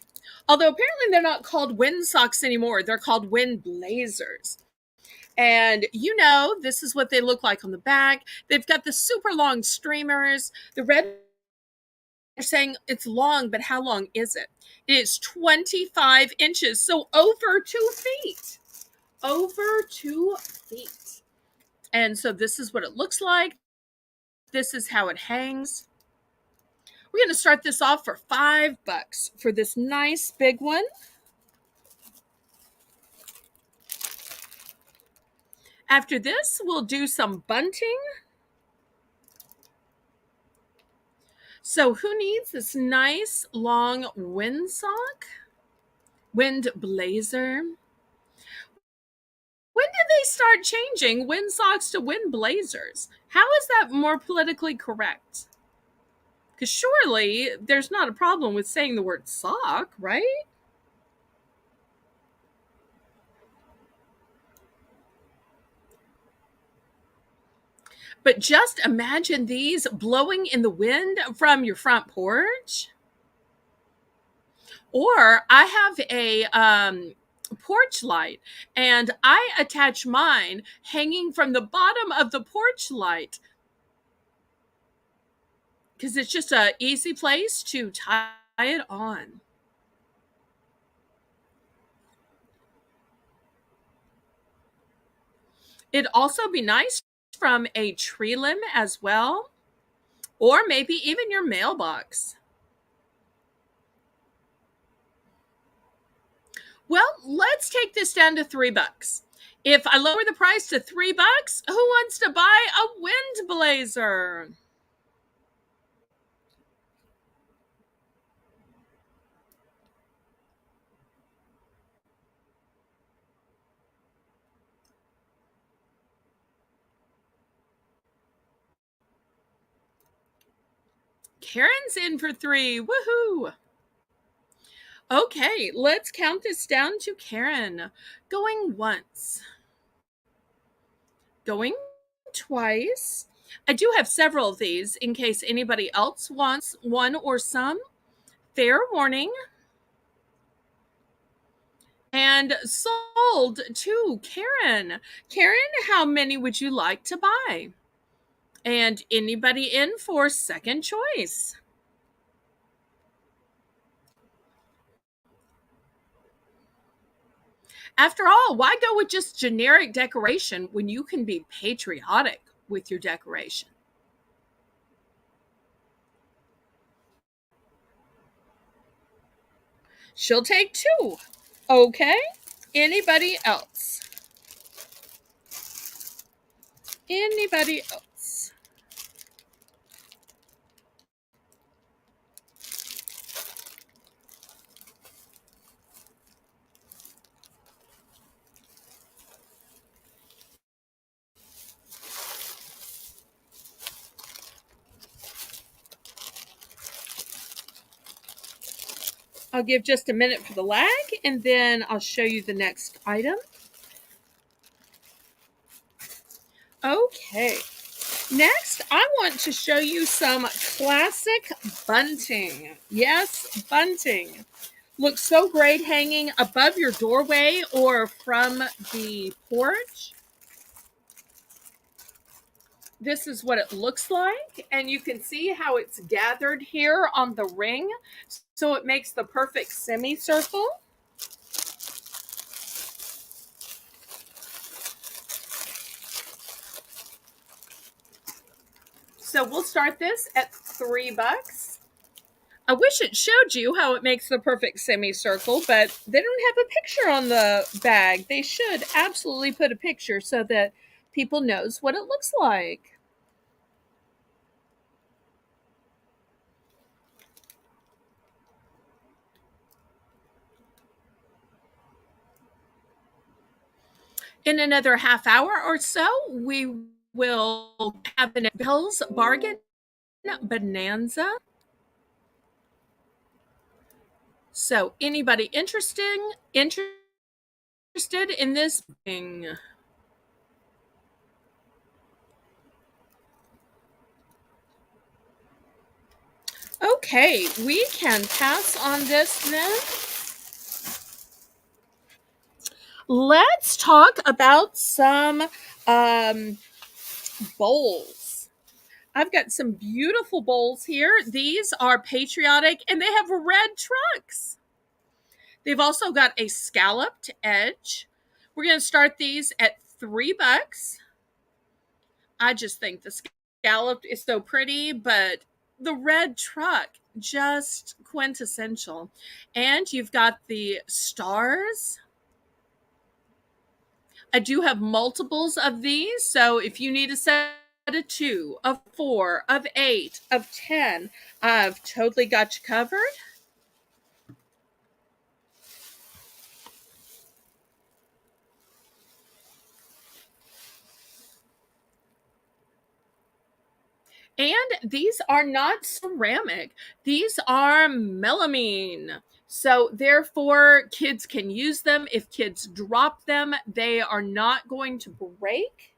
Although apparently they're not called windsocks anymore, they're called wind blazers. And you know, this is what they look like on the back. They've got the super long streamers. The red are saying it's long, but how long is it? It is 25 inches, so over 2 feet. Over 2 feet. And so this is what it looks like. This is how it hangs. We're going to start this off for $5 for this nice big one. After this, we'll do some bunting. So who needs this nice long windsock? Wind blazer. When did they start changing windsocks to wind blazers? How is that more politically correct? Because surely there's not a problem with saying the word sock, right? But just imagine these blowing in the wind from your front porch. Or I have a porch light and I attach mine hanging from the bottom of the porch light because it's just an easy place to tie it on. It'd also be nice from a tree limb as well, or maybe even your mailbox. Well, let's take this down to $3. If I lower the price to $3, who wants to buy a wind blazer? Karen's in for 3. Woohoo! Okay, let's count this down to Karen. Going once. Going twice. I do have several of these in case anybody else wants one or some. Fair warning. And sold to Karen. Karen, how many would you like to buy? And anybody in for second choice? After all, why go with just generic decoration when you can be patriotic with your decoration? She'll take 2. Okay. Anybody else? Anybody else? I'll give just a minute for the lag and then I'll show you the next item. Okay. Next, I want to show you some classic bunting. Yes, bunting. Looks so great hanging above your doorway or from the porch. This is what it looks like, and you can see how it's gathered here on the ring, so it makes the perfect semicircle. So we'll start this at $3. I wish it showed you how it makes the perfect semicircle, but they don't have a picture on the bag. They should absolutely put a picture so that people knows what it looks like. In another half hour or so, we will have the Belle's Bargain Bonanza. So anybody interested in this thing? Okay, we can pass on this then. Let's talk about some bowls. I've got some beautiful bowls here. These are patriotic and they have red trucks. They've also got a scalloped edge. We're going to start these at $3. I just think the scalloped is so pretty, but the red truck just quintessential. And you've got the stars. I do have multiples of these. So if you need a set of 2, of 4, of 8, of 10, I've totally got you covered. And these are not ceramic, these are melamine. So, therefore, kids can use them. If kids drop them, they are not going to break.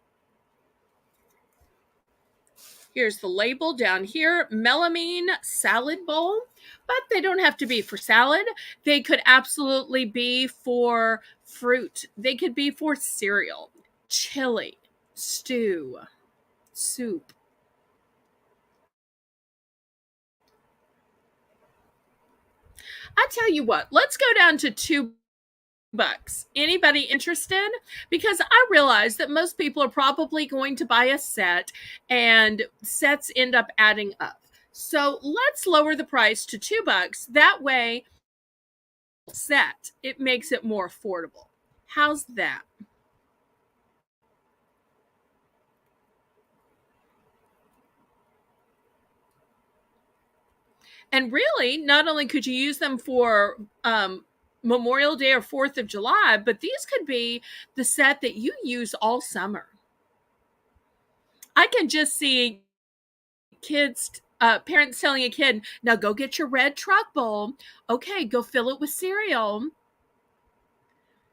Here's the label down here, melamine salad bowl, but they don't have to be for salad. They could absolutely be for fruit, they could be for cereal, chili, stew, soup. I tell you what, let's go down to $2. Anybody interested? Because I realize that most people are probably going to buy a set and sets end up adding up. So let's lower the price to $2. That way, set, it makes it more affordable. How's that? And really, not only could you use them for Memorial Day or 4th of July, but these could be the set that you use all summer. I can just see parents telling a kid, now go get your red truck bowl. Okay, go fill it with cereal.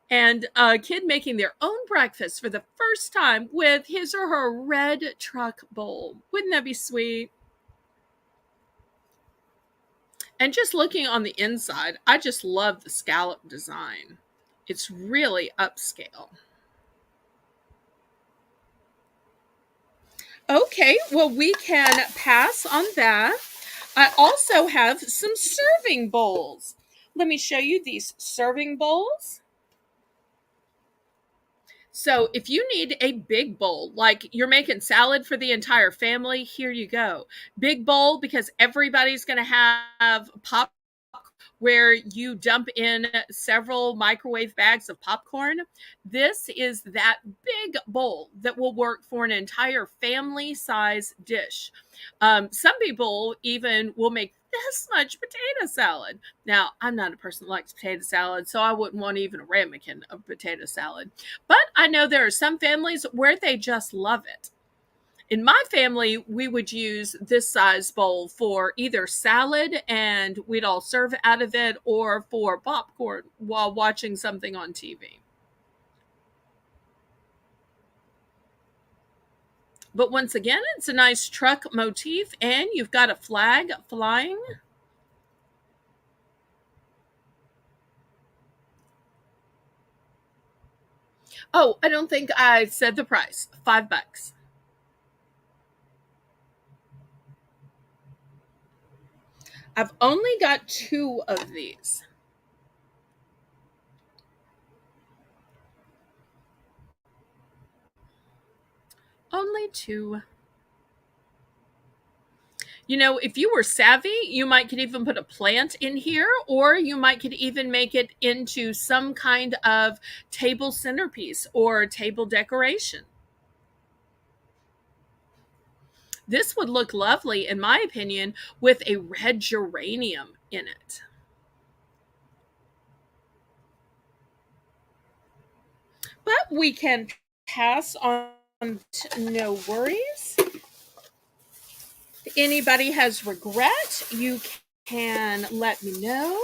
And a kid making their own breakfast for the first time with his or her red truck bowl. Wouldn't that be sweet? And just looking on the inside, I just love the scallop design. It's really upscale. Okay, well, we can pass on that. I also have some serving bowls. Let me show you these serving bowls. So, if you need a big bowl, like you're making salad for the entire family, here you go. Big bowl because everybody's going to have pop where you dump in several microwave bags of popcorn. This is that big bowl that will work for an entire family size dish. Some people even will make this much potato salad. Now, I'm not a person that likes potato salad, so I wouldn't want even a ramekin of potato salad. But I know there are some families where they just love it. In my family, we would use this size bowl for either salad and we'd all serve out of it, or for popcorn while watching something on TV. But once again, it's a nice truck motif and you've got a flag flying. Oh, I don't think I said the price. $5. I've only got 2 of these. Only 2. You know, if you were savvy, you might could even put a plant in here, or you might could even make it into some kind of table centerpiece or table decoration. This would look lovely, in my opinion, with a red geranium in it. But we can pass on, no worries. If anybody has regret, you can let me know.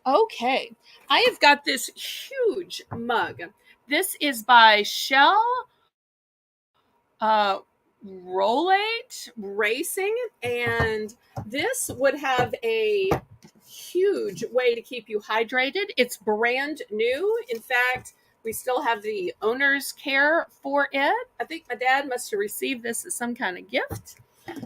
Okay, I have got this huge mug. This is by Shell Rolate Racing, and this would have a huge way to keep you hydrated. It's brand new. In fact, we still have the owner's care for it. I think my dad must have received this as some kind of gift.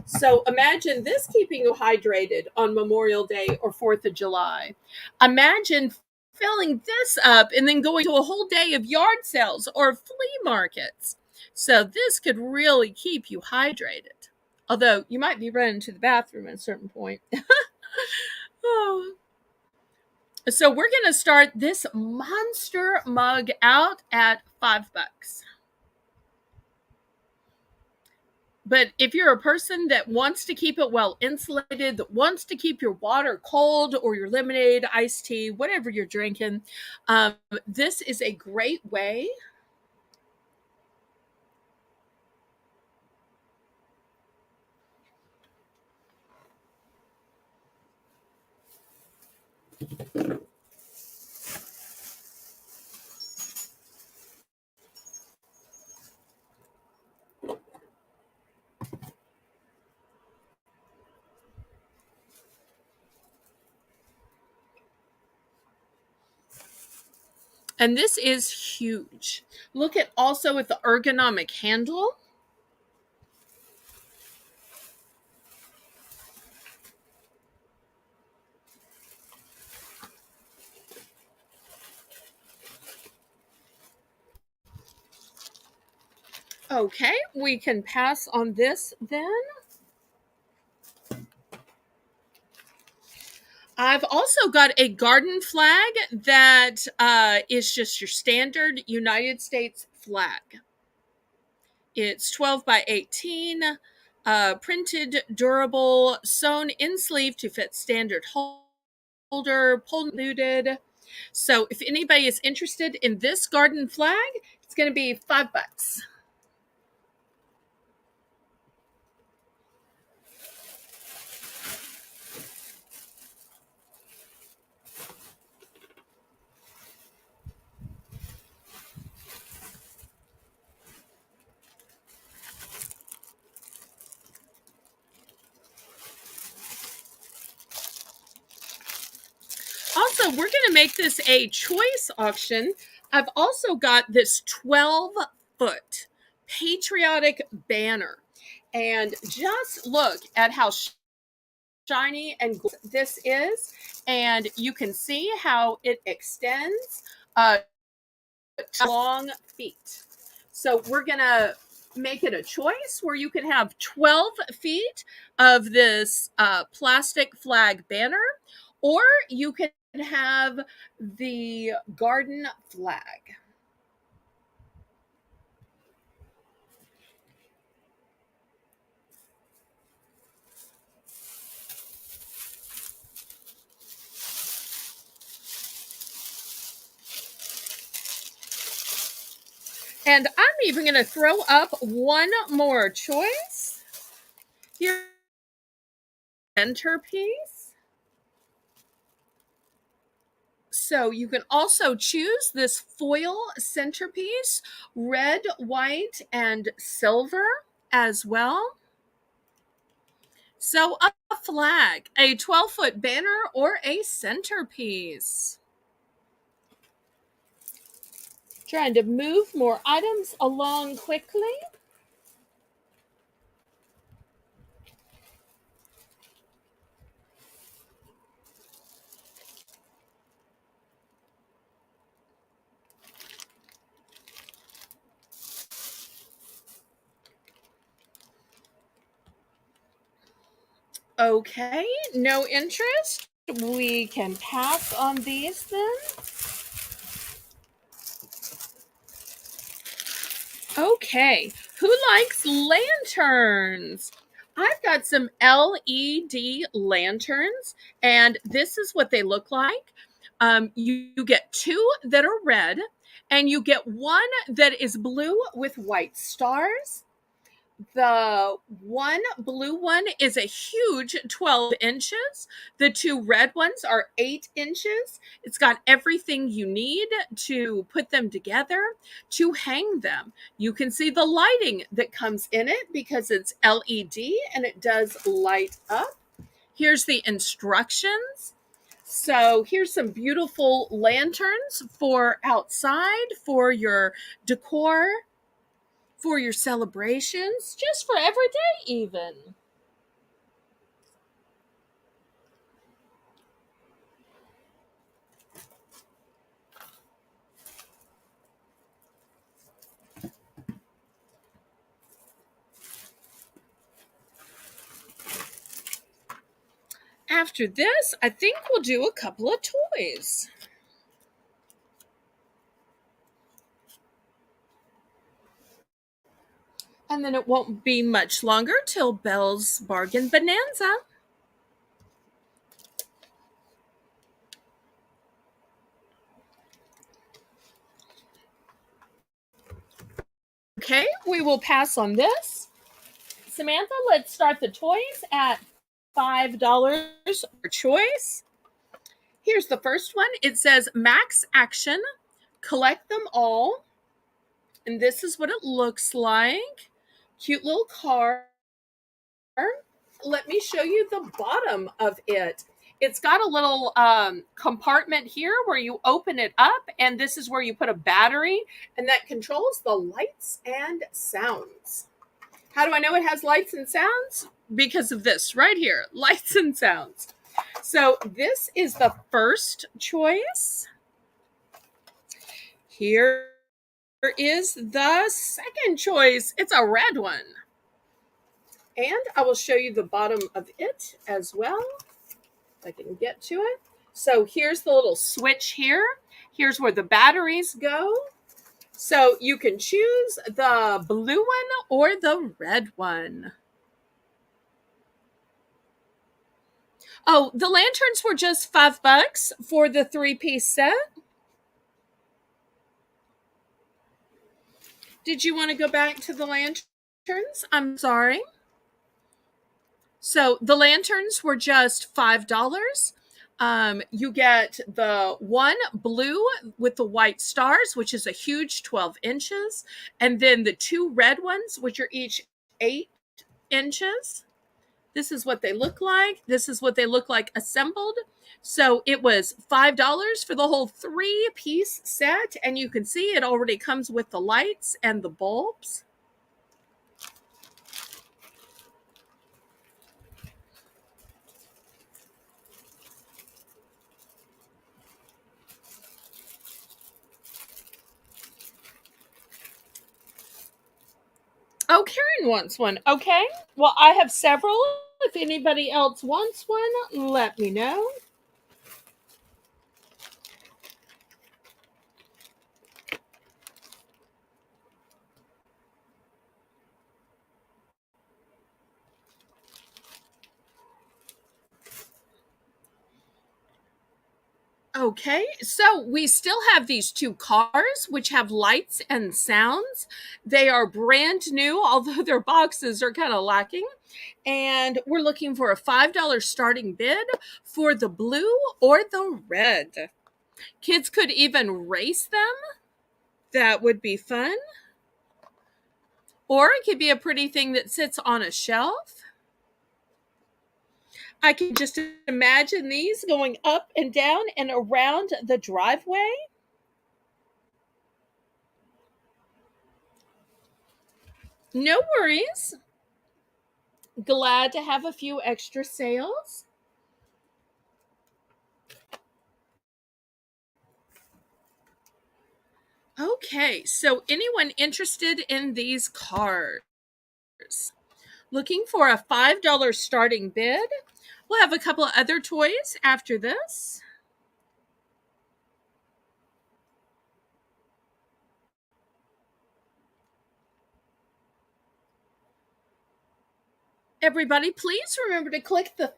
So imagine this keeping you hydrated on Memorial Day or 4th of July. Imagine filling this up and then going to a whole day of yard sales or flea markets. So this could really keep you hydrated. Although you might be running to the bathroom at a certain point. Oh. So we're going to start this monster mug out at $5. But if you're a person that wants to keep it well insulated, that wants to keep your water cold or your lemonade, iced tea, whatever you're drinking, this is a great way. And this is huge. Look at also at the ergonomic handle. Okay, we can pass on this then. I've also got a garden flag that is just your standard United States flag. It's 12 by 18, printed, durable, sewn in sleeve to fit standard holder, pull looted. So if anybody is interested in this garden flag, it's going to be $5. Also, we're going to make this a choice auction. I've also got this 12-foot patriotic banner. And just look at how shiny and this is. And you can see how it extends long feet. So we're going to make it a choice where you can have 12 feet of this plastic flag banner, or you can have the garden flag. And I'm even going to throw up one more choice. Here, centerpiece. So you can also choose this foil centerpiece, red, white, and silver as well. So a flag, a 12-foot banner, or a centerpiece. Trying to move more items along quickly. Okay, no interest. We can pass on these then. Okay, who likes lanterns? I've got some LED lanterns, and this is what they look like. You get two that are red, and you get one that is blue with white stars. The one blue one is a huge 12 inches. The two red ones are 8 inches. It's got everything you need to put them together, to hang them. You can see the lighting that comes in it because it's LED and it does light up. Here's the instructions. So here's some beautiful lanterns for outside, for your decor, for your celebrations, just for every day even. after this, I think we'll do a couple of toys. And then it won't be much longer till Belle's Bargain Bonanza. Okay, we will pass on this. Samantha, let's start the toys at $5 per choice. Here's the first one. It says Max Action, collect them all. And this is what it looks like. Cute little car. Let me show you the bottom of it. It's got a little compartment here where you open it up, and this is where you put a battery, and that controls the lights and sounds. How do I know it has lights and sounds? Because of this right here, lights and sounds. So this is the first choice. Here is the second choice. It's a red one. And I will show you the bottom of it as well, if I can get to it. So here's the little switch here. Here's where the batteries go. So you can choose the blue one or the red one. Oh, the lanterns were just $5 for the 3-piece set. Did you want to go back to the lanterns? I'm sorry. So the lanterns were just $5. You get the one blue with the white stars, which is a huge 12 inches, and then the two red ones, which are each 8 inches. This is what they look like. This is what they look like assembled. So it was $5 for the whole 3-piece set, and you can see it already comes with the lights and the bulbs. Oh, Karen wants one. Okay. Well, I have several. If anybody else wants one, let me know. Okay, so we still have these two cars which have lights and sounds. They are brand new, although their boxes are kind of lacking. And we're looking for a $5 starting bid for the blue or the red. Kids could even race them. That would be fun. Or it could be a pretty thing that sits on a shelf. I can just imagine these going up and down and around the driveway. No worries. Glad to have a few extra sales. Okay, so anyone interested in these cars? Looking for a $5 starting bid? We'll have a couple of other toys after this. Everybody, please remember to click the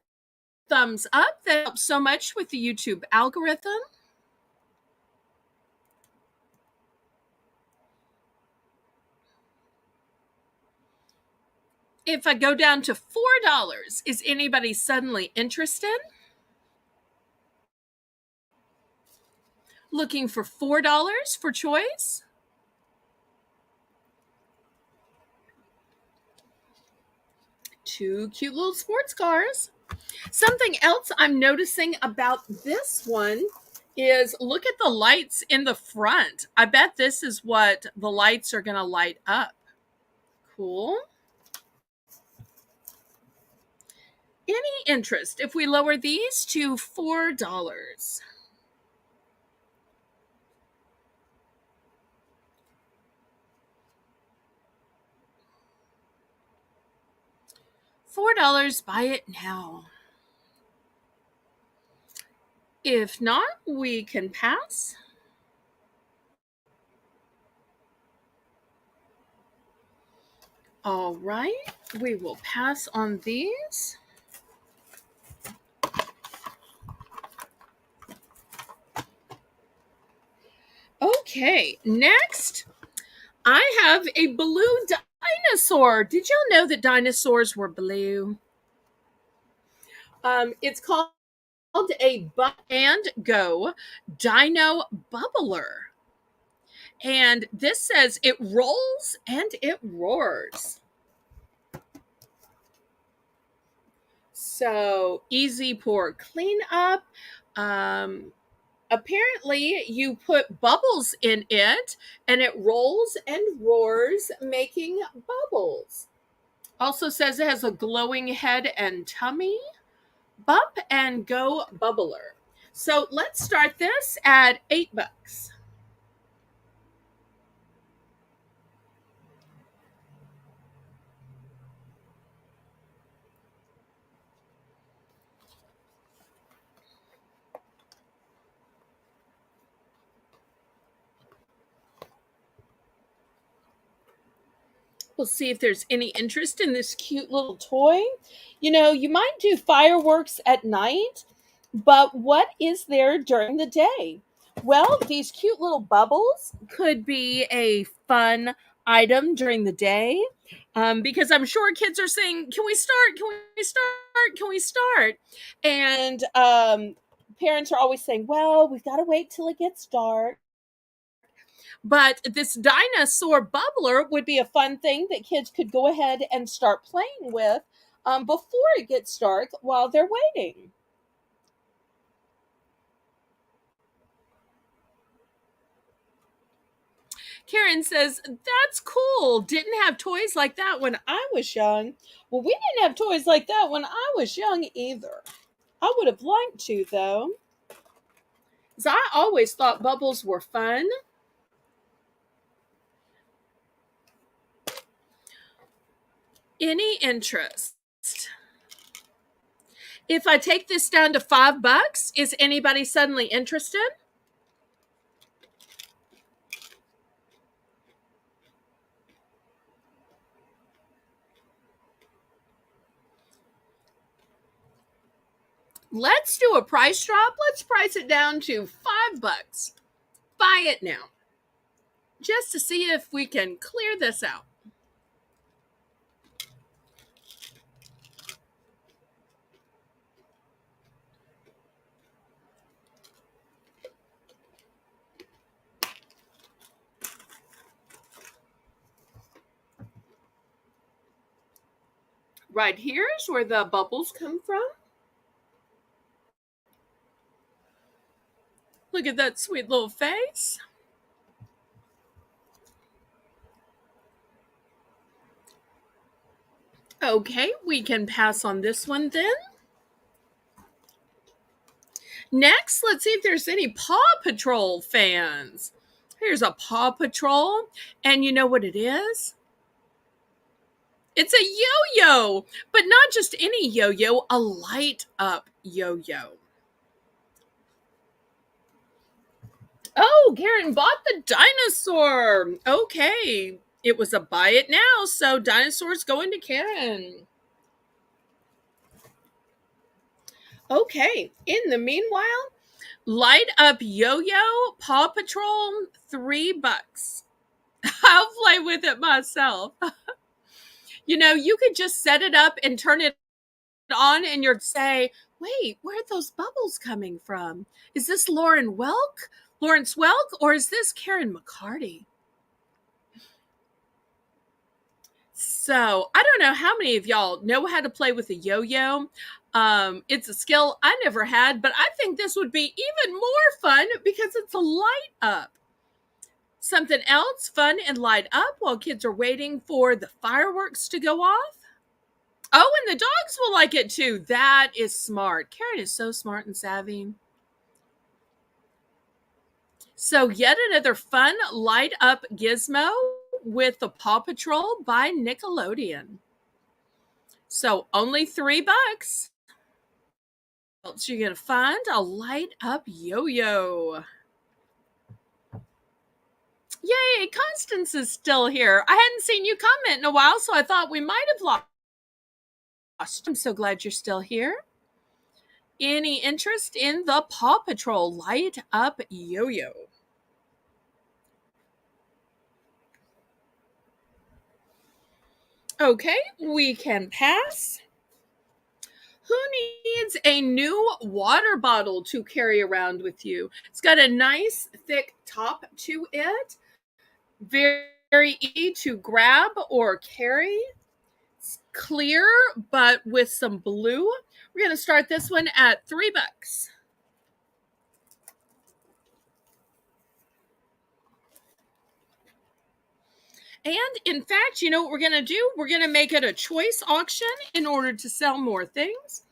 thumbs up. That helps so much with the YouTube algorithm. If I go down to $4, is anybody suddenly interested? Looking for $4 for choice? Two cute little sports cars. Something else I'm noticing about this one is look at the lights in the front. I bet this is what the lights are going to light up. Cool. Any interest if we lower these to $4? $4, buy it now. If not, we can pass. All right, we will pass on these. Okay, next I have a blue dinosaur. Did y'all know that dinosaurs were blue? It's called a Buck and Go Dino Bubbler. And this says it rolls and it roars. So easy pour cleanup. Apparently, you put bubbles in it and it rolls and roars, making bubbles. Also says it has a glowing head and tummy. Bump and Go Bubbler. So let's start this at $8. We'll see if there's any interest in this cute little toy. You know, you might do fireworks at night, but what is there during the day? Well, these cute little bubbles could be a fun item during the day, because I'm sure kids are saying, "Can we start? Can we start? Can we start?" And parents are always saying, "Well, we've got to wait till it gets dark." But this dinosaur bubbler would be a fun thing that kids could go ahead and start playing with before it gets dark while they're waiting. Karen says, "That's cool. Didn't have toys like that when I was young." Well, we didn't have toys like that when I was young either. I would have liked to, though. Because I always thought bubbles were fun. Any interest? If I take this down to $5, is anybody suddenly interested? Let's do a price drop. Let's price it down to $5. Buy it now. Just to see if we can clear this out. Right here is where the bubbles come from. Look at that sweet little face. Okay, we can pass on this one then. Next, let's see if there's any Paw Patrol fans. Here's a Paw Patrol, and you know what it is? It's a yo-yo, but not just any yo-yo, a light up yo-yo. Oh, Karen bought the dinosaur. Okay, it was a buy it now, so dinosaurs going to Karen. Okay, in the meanwhile, light up yo-yo Paw Patrol, $3. I'll play with it myself. You know, you could just set it up and turn it on and you'd say, "Wait, where are those bubbles coming from? Is this Lawrence Welk, or is this Karen McCarty?" So I don't know how many of y'all know how to play with a yo-yo. It's a skill I never had, but I think this would be even more fun because it's a light up. Something else fun and light up while kids are waiting for the fireworks to go off. Oh, and the dogs will like it too. That is smart. Karen is so smart and savvy. So yet another fun light up gizmo with the Paw Patrol by Nickelodeon. So only $3. else you're going to find a light up yo-yo. Yay, Constance is still here. I hadn't seen you comment in a while, so I thought we might have lost. I'm so glad you're still here. Any interest in the Paw Patrol light up yo-yo? Okay, we can pass. Who needs a new water bottle to carry around with you? It's got a nice thick top to it. Very easy to grab or carry. It's clear, but with some blue. We're going to start this one at $3. And in fact, you know what we're going to do? We're going to make it a choice auction in order to sell more things.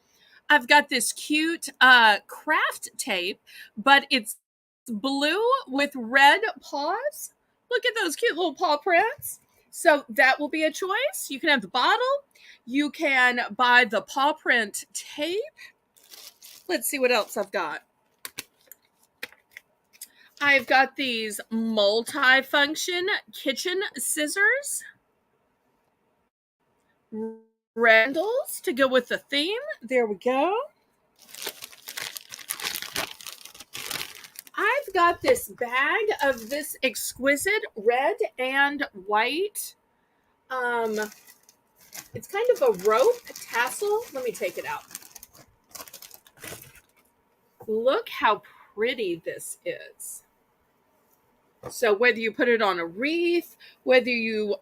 I've got this cute craft tape, but it's blue with red paws. Look at those cute little paw prints. So that will be a choice. You can have the bottle. You can buy the paw print tape. Let's see what else I've got. I've got these multi-function kitchen scissors. Randles to go with the theme. There we go. I've got this bag of this exquisite red and white. It's kind of a rope tassel. Let me take it out. Look how pretty this is. So whether you put it on a wreath, whether you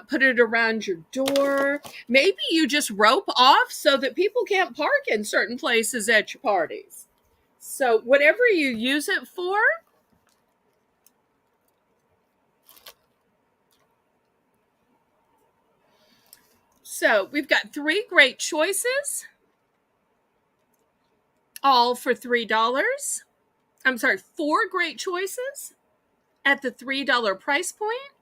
put it around your door, maybe you just rope off so that people can't park in certain places at your parties. So whatever you use it for. So we've got 3 great choices, all for $3. I'm sorry, 4 great choices at the $3 price point,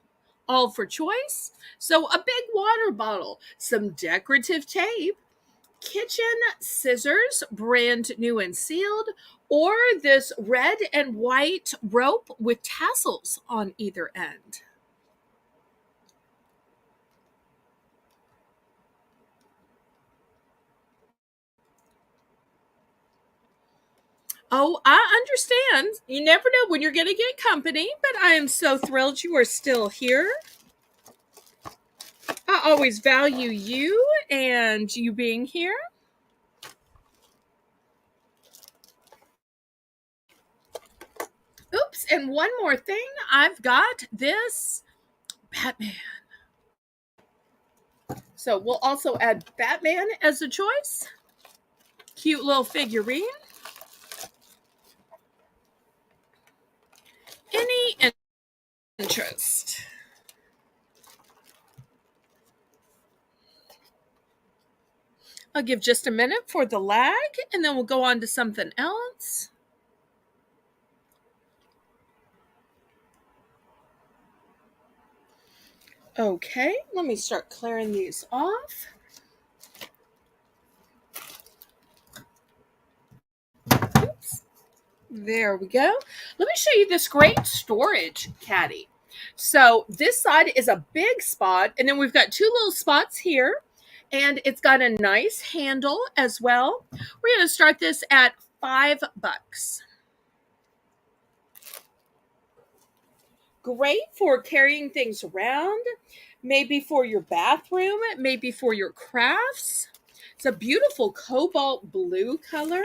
all for choice. So a big water bottle, some decorative tape, kitchen scissors, brand new and sealed, or this red and white rope with tassels on either end. Oh, I understand. You never know when you're going to get company, but I am so thrilled you are still here. I always value you and you being here. Oops, and one more thing. I've got this Batman. So we'll also add Batman as a choice. Cute little figurine. Any interest? I'll give just a minute for the lag, and then we'll go on to something else. Okay, let me start clearing these off. Oops. There we go. Let me show you this great storage caddy. So this side is a big spot, and then we've got 2 little spots here, and it's got a nice handle as well. We're going to start this at $5. Great for carrying things around, maybe for your bathroom, maybe for your crafts. It's a beautiful cobalt blue color.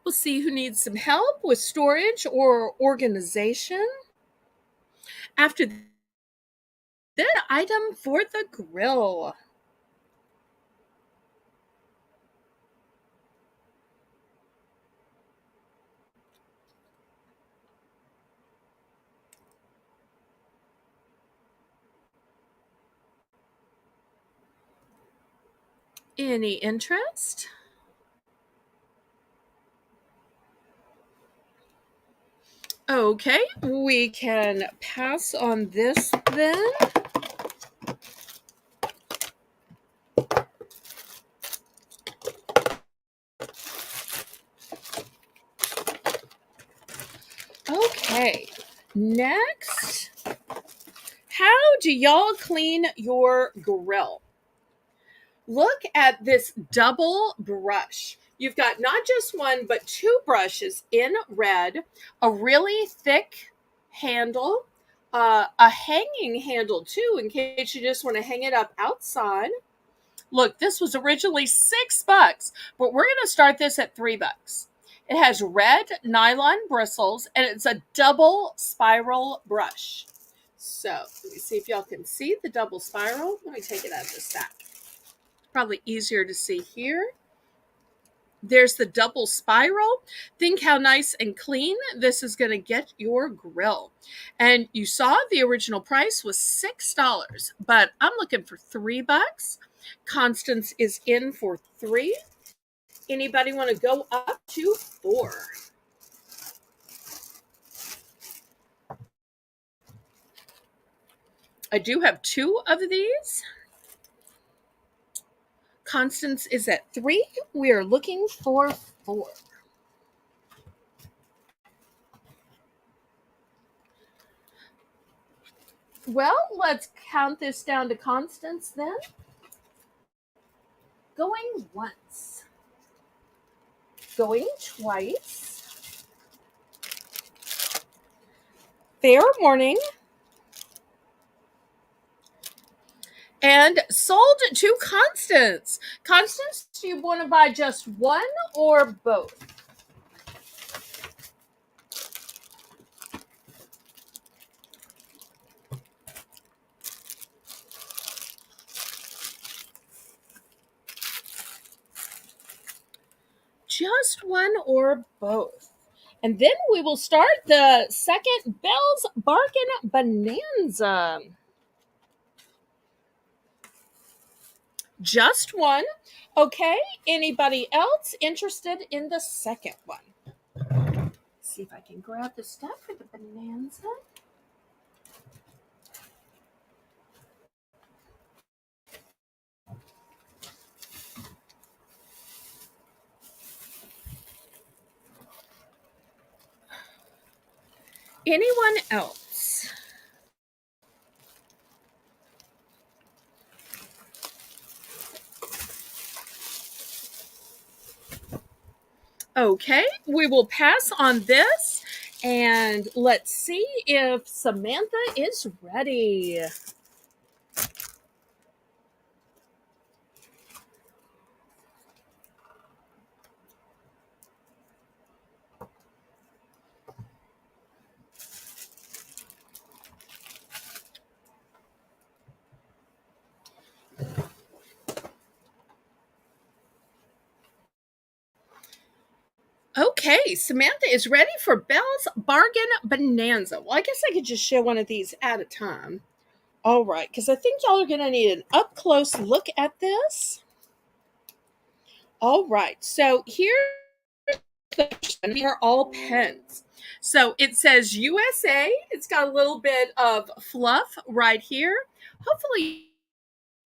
We'll see who needs some help with storage or organization. After that, item for the grill. Any interest? Okay, we can pass on this then. Okay, next, how do y'all clean your grill? Look at this double brush. You've got not just one, but two brushes in red, a really thick handle, a hanging handle too, in case you just want to hang it up outside. Look, this was originally $6, but we're going to start this at $3. It has red nylon bristles and it's a double spiral brush. So let me see if y'all can see the double spiral. Let me take it out of the stack. Probably easier to see here. There's the double spiral. Think how nice and clean this is going to get your grill. And you saw the original price was $6, but I'm looking for $3. Constance is in for 3. Anybody want to go up to 4? I do have 2 of these. Constance is at 3. We are looking for 4. Well, let's count this down to Constance then. Going once. Going twice. Fair warning. And sold to Constance. Constance, do you want to buy just one or both? Just one or both. And then we will start the second Belle's Bargain Bonanza. Just one. Okay, anybody else interested in the second one? Let's see if I can grab the stuff for the Bonanza. Anyone else? Okay, we will pass on this and let's see if Samantha is ready. Okay, Samantha is ready for Belle's Bargain Bonanza. Well, I guess I could just show one of these at a time. All right, because I think y'all are going to need an up close look at this. All right, so here are all pens. So it says USA. It's got a little bit of fluff right here. Hopefully,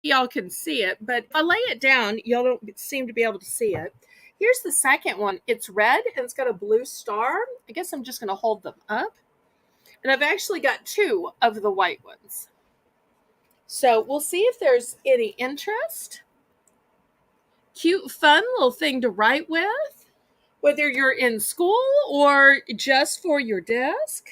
y'all can see it, but if I lay it down, y'all don't seem to be able to see it. Here's the second one. It's red and it's got a blue star. I guess I'm just going to hold them up. And I've actually got 2 of the white ones. So we'll see if there's any interest. Cute, fun little thing to write with, whether you're in school or just for your desk.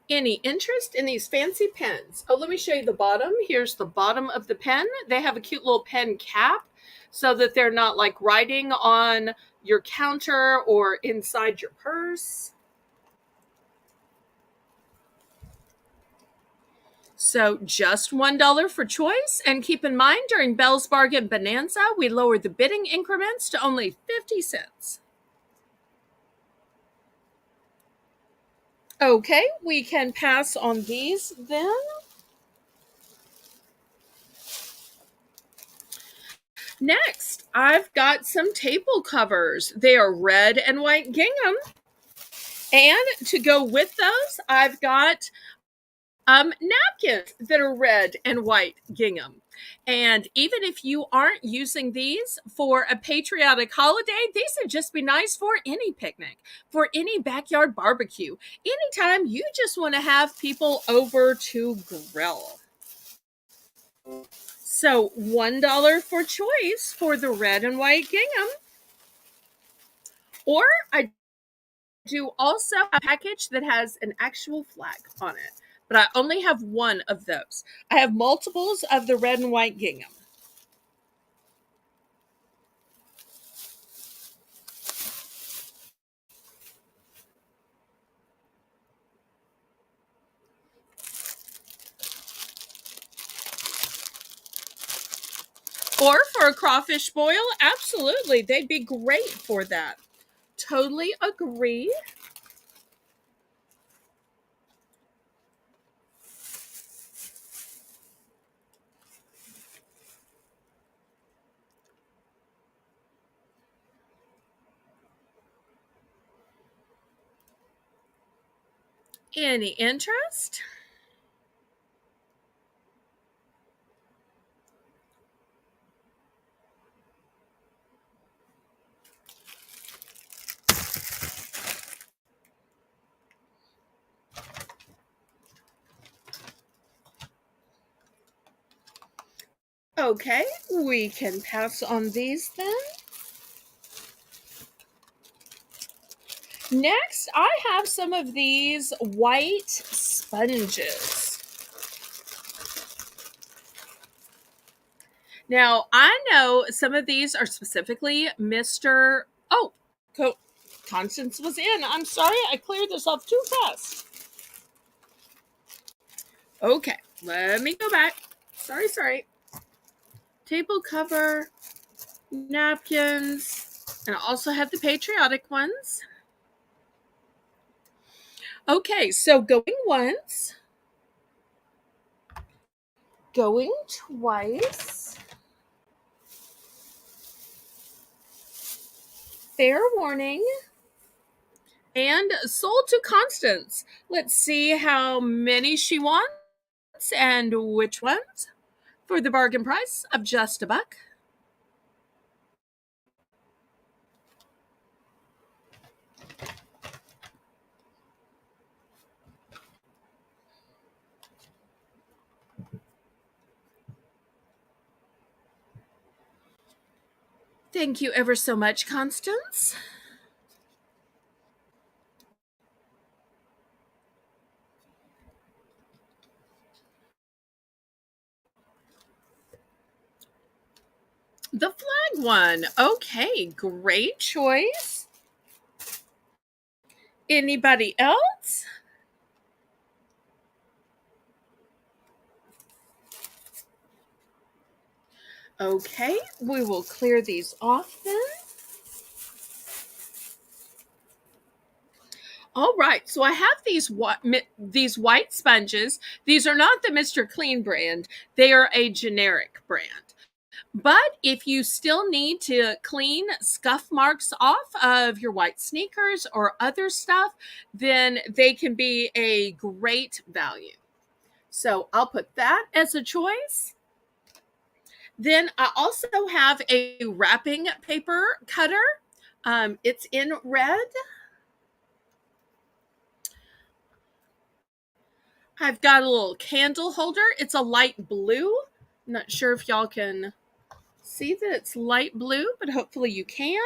Any interest in these fancy pens? Oh, let me show you the bottom. Here's the bottom of the pen. They have a cute little pen cap so that they're not like writing on your counter or inside your purse. So just $1 for choice. And keep in mind, during Belle's Bargain Bonanza, we lowered the bidding increments to only 50 cents. Okay, we can pass on these then. Next, I've got some table covers. They are red and white gingham. And to go with those, I've got napkins that are red and white gingham. And even if you aren't using these for a patriotic holiday, these would just be nice for any picnic, for any backyard barbecue, anytime you just want to have people over to grill. So $1 for choice for the red and white gingham. Or I do also a package that has an actual flag on it, but I only have one of those. I have multiples of the red and white gingham. Or for a crawfish boil, absolutely. They'd be great for that. Totally agree. Any interest? Okay, we can pass on these then. Next, I have some of these white sponges. Now, I know some of these are specifically Mr. Oh, Constance was in. I'm sorry, I cleared this off too fast. Okay, let me go back. Sorry. Table cover, napkins, and I also have the patriotic ones. Okay, so going once, going twice. Fair warning. And sold to Constance. Let's see how many she wants and which ones for the bargain price of just a buck. Thank you ever so much, Constance. The flag one. Okay, great choice. Anybody else? Okay, we will clear these off then. All right, so I have these white sponges. These are not the Mr. Clean brand. They are a generic brand. But if you still need to clean scuff marks off of your white sneakers or other stuff, then they can be a great value. So I'll put that as a choice. Then I also have a wrapping paper cutter. It's in red. I've got a little candle holder. It's a light blue. I'm not sure if y'all can see that it's light blue, but hopefully you can.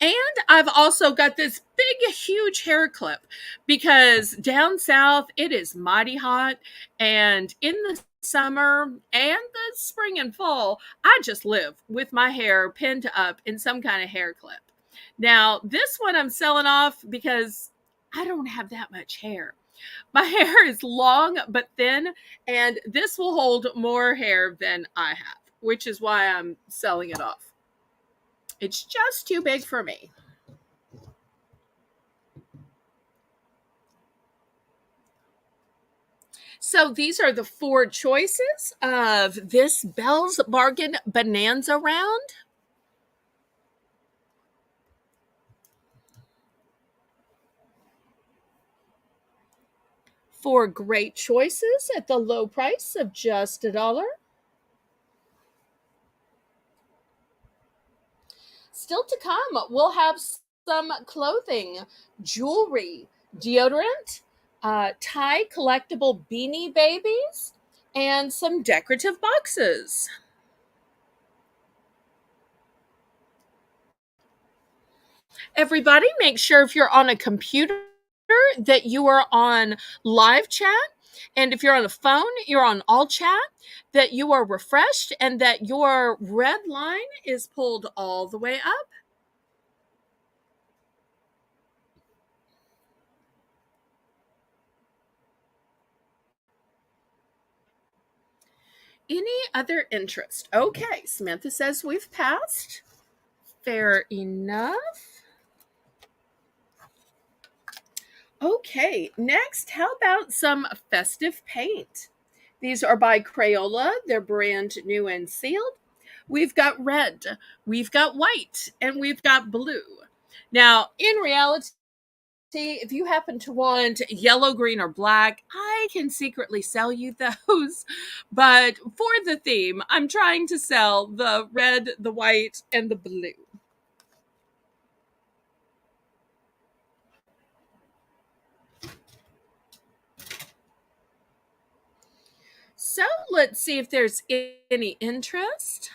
And I've also got this big, huge hair clip because down south it is mighty hot. And in the summer and the spring and fall, I just live with my hair pinned up in some kind of hair clip. Now, this one I'm selling off because I don't have that much hair. My hair is long but thin, and this will hold more hair than I have, which is why I'm selling it off. It's just too big for me. So these are the four choices of this Belle's Bargain Bonanza round. Four great choices at the low price of just $1. Still to come, we'll have some clothing, jewelry, deodorant, Thai collectible beanie babies, and some decorative boxes. Everybody, make sure if you're on a computer that you are on live chat. And if you're on a phone, you're on all chat, that you are refreshed and that your red line is pulled all the way up. Any other interest? Okay, Samantha says we've passed. Fair enough. Okay, next, how about some festive paint? These are by Crayola. They're brand new and sealed. We've got red, we've got white, and we've got blue. Now, in reality, if you happen to want yellow, green, or black, I can secretly sell you those. But for the theme, I'm trying to sell the red, the white, and the blue. So let's see if there's any interest.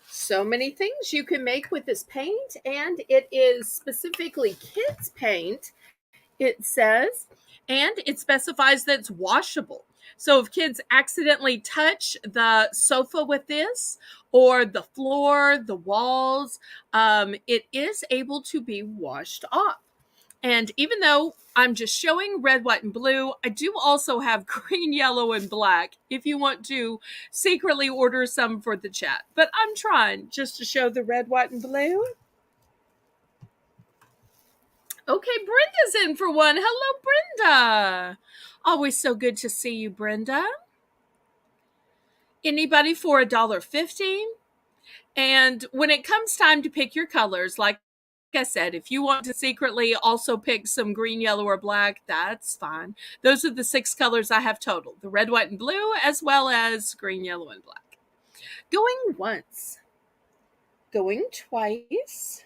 So many things you can make with this paint, and it is specifically kids paint, it says, and it specifies that it's washable. So if kids accidentally touch the sofa with this, or the floor, the walls, it is able to be washed off. And even though I'm just showing red, white, and blue, I do also have green, yellow, and black if you want to secretly order some for the chat. But I'm trying just to show the red, white, and blue. Okay, Brenda's in for one. Hello, Brenda. Always so good to see you, Brenda. Anybody for $1.50? And when it comes time to pick your colors, like I said, if you want to secretly also pick some green, yellow, or black, that's fine. Those are the 6 colors I have total: the red, white, and blue, as well as green, yellow, and black. Going once, going twice.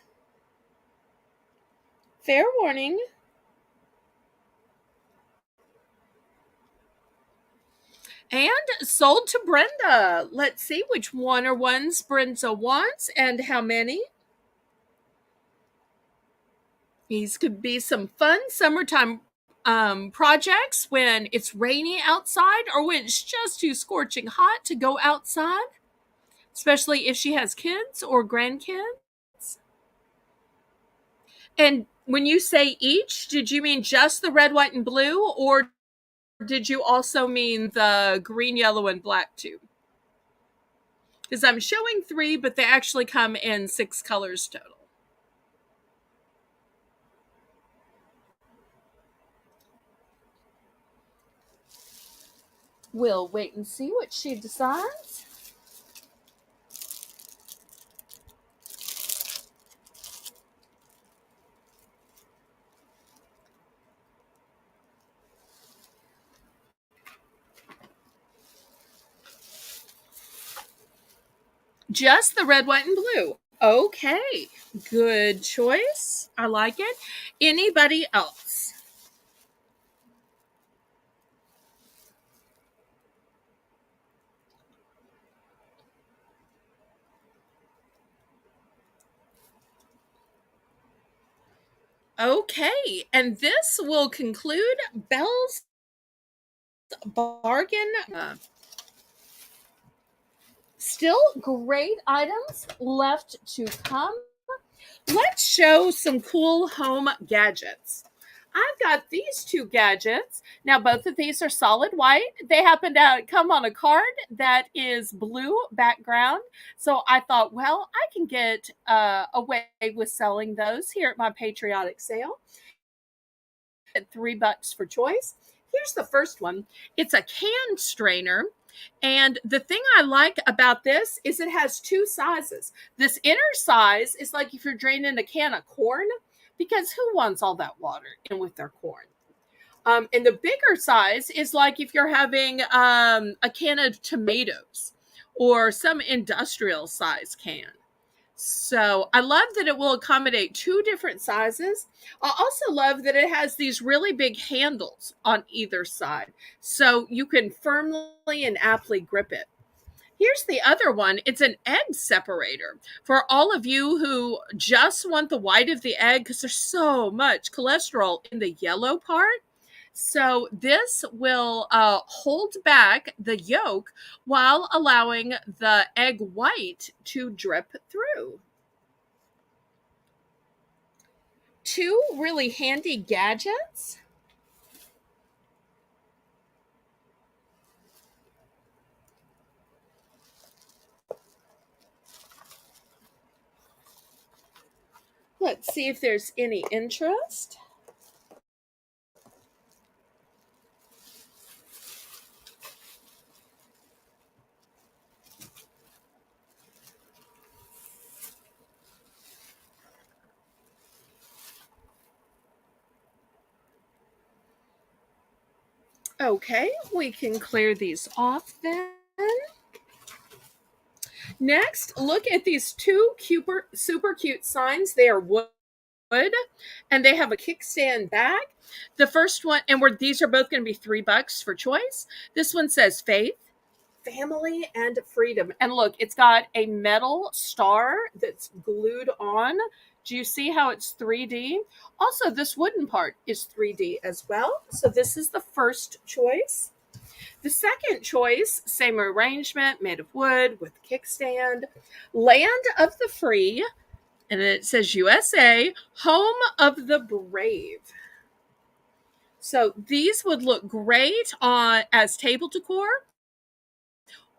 Fair warning. And sold to Brenda. Let's see which one or ones Brenda wants and how many. These could be some fun summertime projects when it's rainy outside or when it's just too scorching hot to go outside, especially if she has kids or grandkids. And when you say each, did you mean just the red, white, and blue, or did you also mean the green, yellow, and black too? Because I'm showing 3, but they actually come in 6 colors total. We'll wait and see what she decides. Just the red, white, and blue. Okay, good choice. I like it. Anybody else? Okay, and this will conclude Belle's bargain. Still great items left to come. Let's show some cool home gadgets. I've got these two gadgets. Now, both of these are solid white. They happen to come on a card that is blue background. So I thought, well, I can get away with selling those here at my patriotic sale at $3 for choice. Here's the first one. It's a can strainer. And the thing I like about this is it has two sizes. This inner size is like if you're draining a can of corn, because who wants all that water in with their corn? And the bigger size is like if you're having a can of tomatoes or some industrial size can. So I love that it will accommodate two different sizes. I also love that it has these really big handles on either side, so you can firmly and aptly grip it. Here's the other one. It's an egg separator for all of you who just want the white of the egg because there's so much cholesterol in the yellow part. So this will hold back the yolk while allowing the egg white to drip through. Two really handy gadgets. Let's see if there's any interest. Okay, we can clear these off then. Next, look at these two super cute signs. They are wood and they have a kickstand bag. The first one, and these are both going to be $3 for choice. This one says faith, family, and freedom. And look, it's got a metal star that's glued on. Do you see how it's 3D? Also, this wooden part is 3D as well. So this is the first choice. The second choice, same arrangement, made of wood with kickstand. Land of the free, and it says USA, home of the brave. So these would look great on as table decor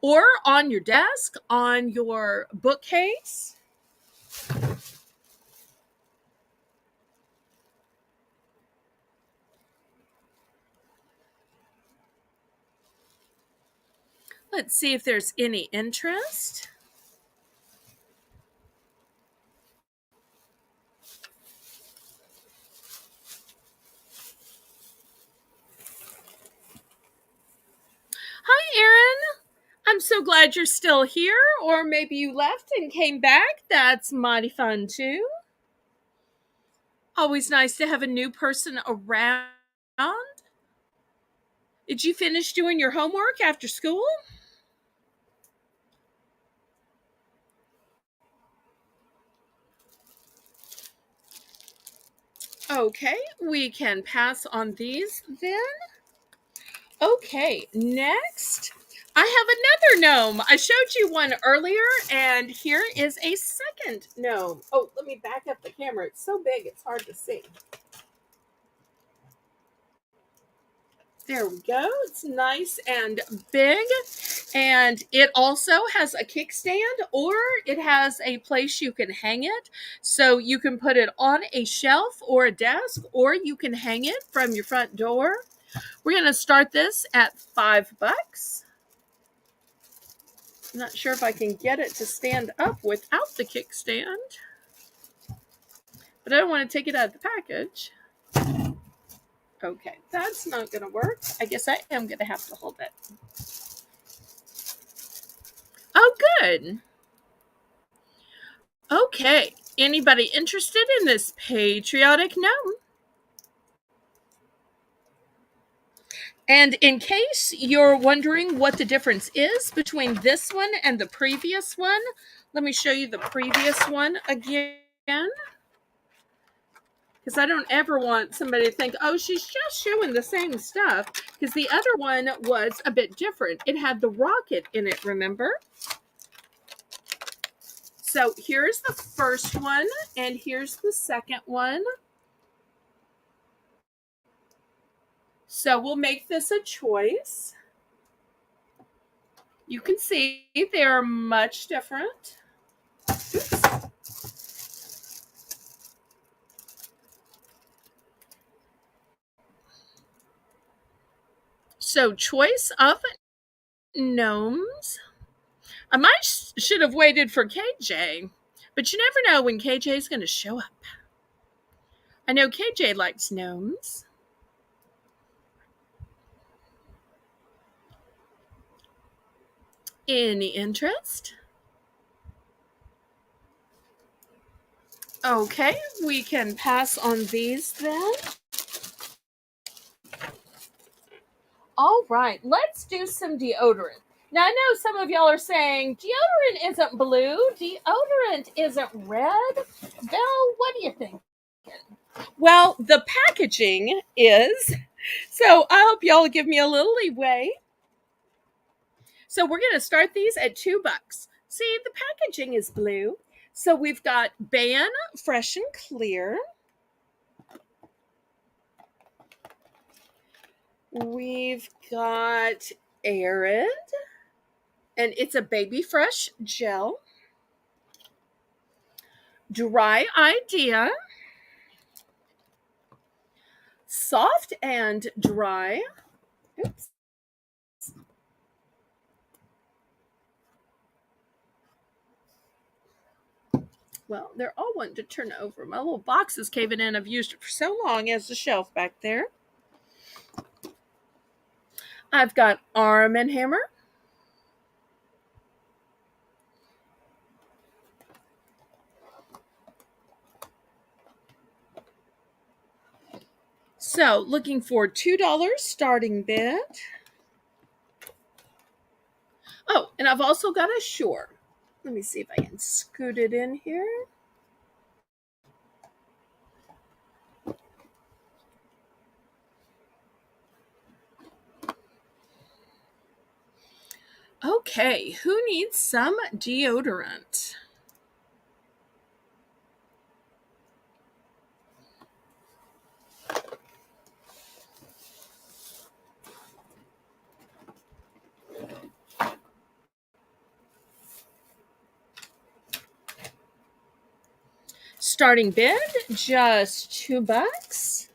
or on your desk, on your bookcase. Let's see if there's any interest. Hi, Erin. I'm so glad you're still here, or maybe you left and came back. That's mighty fun, too. Always nice to have a new person around. Did you finish doing your homework after school? Okay, we can pass on these then. Okay, next, I have another gnome. I showed you one earlier, and here is a second gnome. Oh, let me back up the camera. It's so big, it's hard to see. There we go. It's nice and big. And it also has a kickstand, or it has a place you can hang it. So you can put it on a shelf or a desk, or you can hang it from your front door. We're going to start this at $5. I'm not sure if I can get it to stand up without the kickstand, but I don't want to take it out of the package. Okay, that's not going to work. I guess I am going to have to hold it. Oh, good. Okay, anybody interested in this patriotic gnome? And in case you're wondering what the difference is between this one and the previous one, let me show you the previous one again. because I don't ever want somebody to think, oh, she's just showing the same stuff, because the other one was a bit different. It had the rocket in it, remember? So here's the first one, and here's the second one. So we'll make this a choice. You can see they're much different. Oops. So choice of gnomes. I should have waited for KJ, but you never know when KJ is going to show up. I know KJ likes gnomes. Any interest? Okay, we can pass on these then. All right, let's do some deodorant. Now, I know some of y'all are saying, deodorant isn't blue, deodorant isn't red. Belle, what do you think? Well, the packaging is, so I hope y'all give me a little leeway. So we're going to start these at $2. See, the packaging is blue. So we've got Ban Fresh and Clear. We've got Arid, and it's a baby fresh gel. Dry Idea, soft and dry. Oops. Well, they're all wanting to turn over. My little box is caving in. I've used it for so long as the shelf back there. I've got Arm & Hammer. So, looking for $2 starting bid. Oh, and I've also got a Sure. Let me see if I can scoot it in here. Okay, who needs some deodorant? Starting bid, just $2.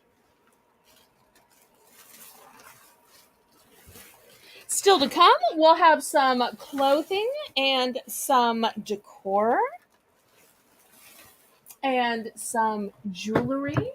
Still to come, we'll have some clothing and some decor and some jewelry.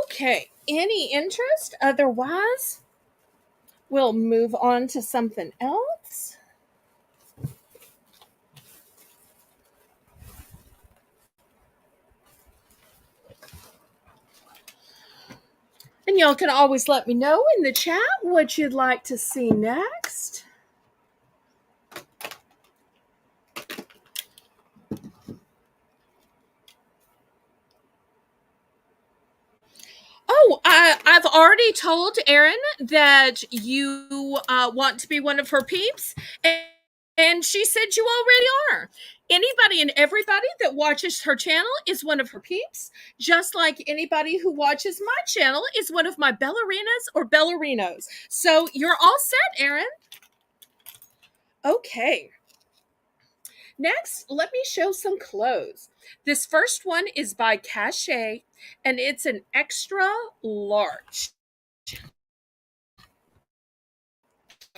Okay, any interest? Otherwise, we'll move on to something else. And y'all can always let me know in the chat what you'd like to see next. Oh, I've already told Erin that you want to be one of her peeps, and she said you already are. Anybody and everybody that watches her channel is one of her peeps, just like anybody who watches my channel is one of my ballerinas or ballerinos. So you're all set, Erin. Okay. Next, let me show some clothes. This first one is by Cachet, and it's an extra large.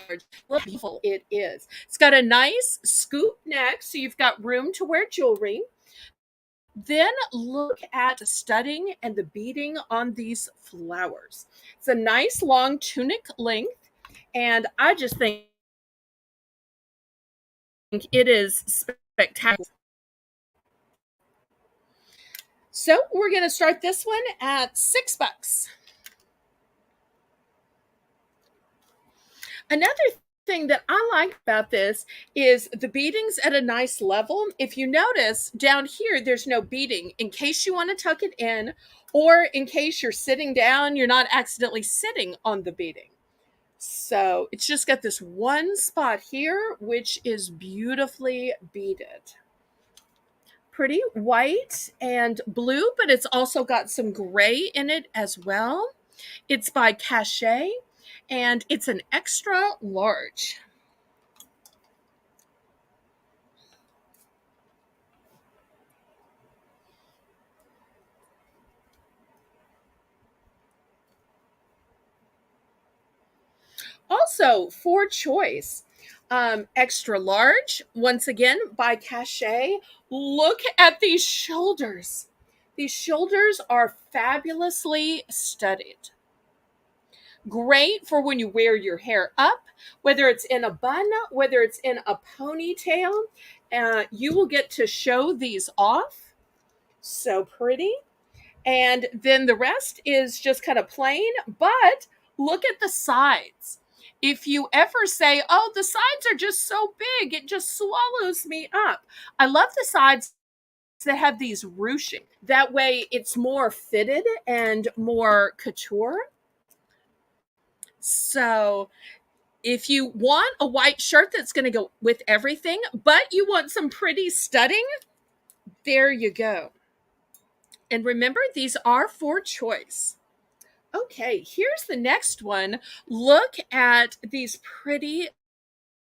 Look how beautiful it is. It's got a nice scoop neck, so you've got room to wear jewelry. Then look at the studding and the beading on these flowers. It's a nice long tunic length, and I just think it is spectacular. So we're going to start this one at $6. Another thing that I like about this is the beading's at a nice level. If you notice down here, there's no beading in case you want to tuck it in, or in case you're sitting down, you're not accidentally sitting on the beading. So it's just got this one spot here, which is beautifully beaded. Pretty white and blue, but it's also got some gray in it as well. It's by Cachet, and it's an extra large. Also, for choice, extra large, once again by Cachet. Look at these shoulders. These shoulders are fabulously studied. Great for when you wear your hair up, whether it's in a bun, whether it's in a ponytail. You will get to show these off. So pretty. And then the rest is just kind of plain, but look at the sides. If you ever say, oh, the sides are just so big, it just swallows me up. I love the sides that have these ruching. That way it's more fitted and more couture. So if you want a white shirt that's going to go with everything, but you want some pretty studding, there you go. And remember, these are for choice. Okay, here's the next one. Look at these pretty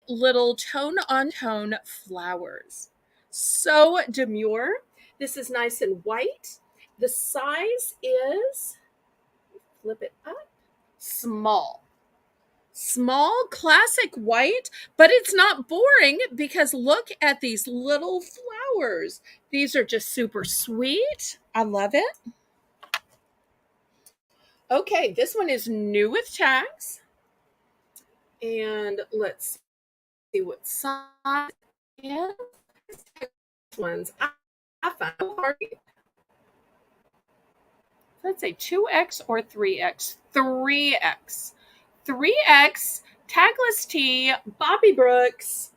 little tone-on-tone flowers. So demure. This is nice and white. The size is, flip it up, small. Small, classic white, but it's not boring because look at these little flowers. These are just super sweet. I love it. Okay, this one is new with tags. And let's see what size it is. These ones I found hard. Let's say 2X or 3X. 3X. 3X, tagless tee, Bobby Brooks.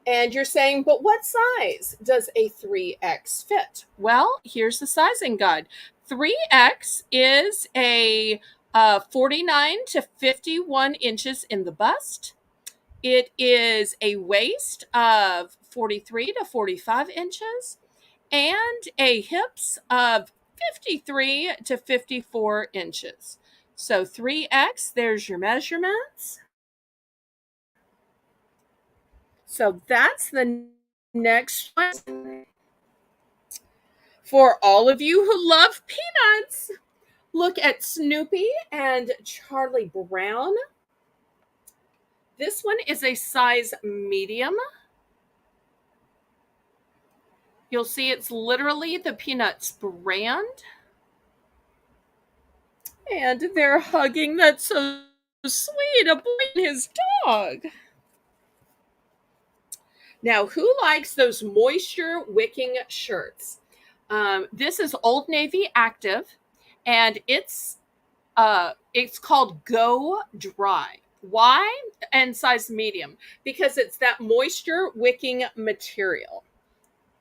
And you're saying, but what size does a 3X fit? Well, here's the sizing guide. 3X is a 49 to 51 inches in the bust. It is a waist of 43 to 45 inches and a hips of 53 to 54 inches. So 3X, there's your measurements. So that's the next one. For all of you who love peanuts, look at Snoopy and Charlie Brown. This one is a size medium. You'll see it's literally the Peanuts brand. And they're hugging. That's so sweet. A boy and his dog. Now, who likes those moisture wicking shirts? This is Old Navy Active, and it's called Go Dry. Why? And size medium, because it's that moisture wicking material.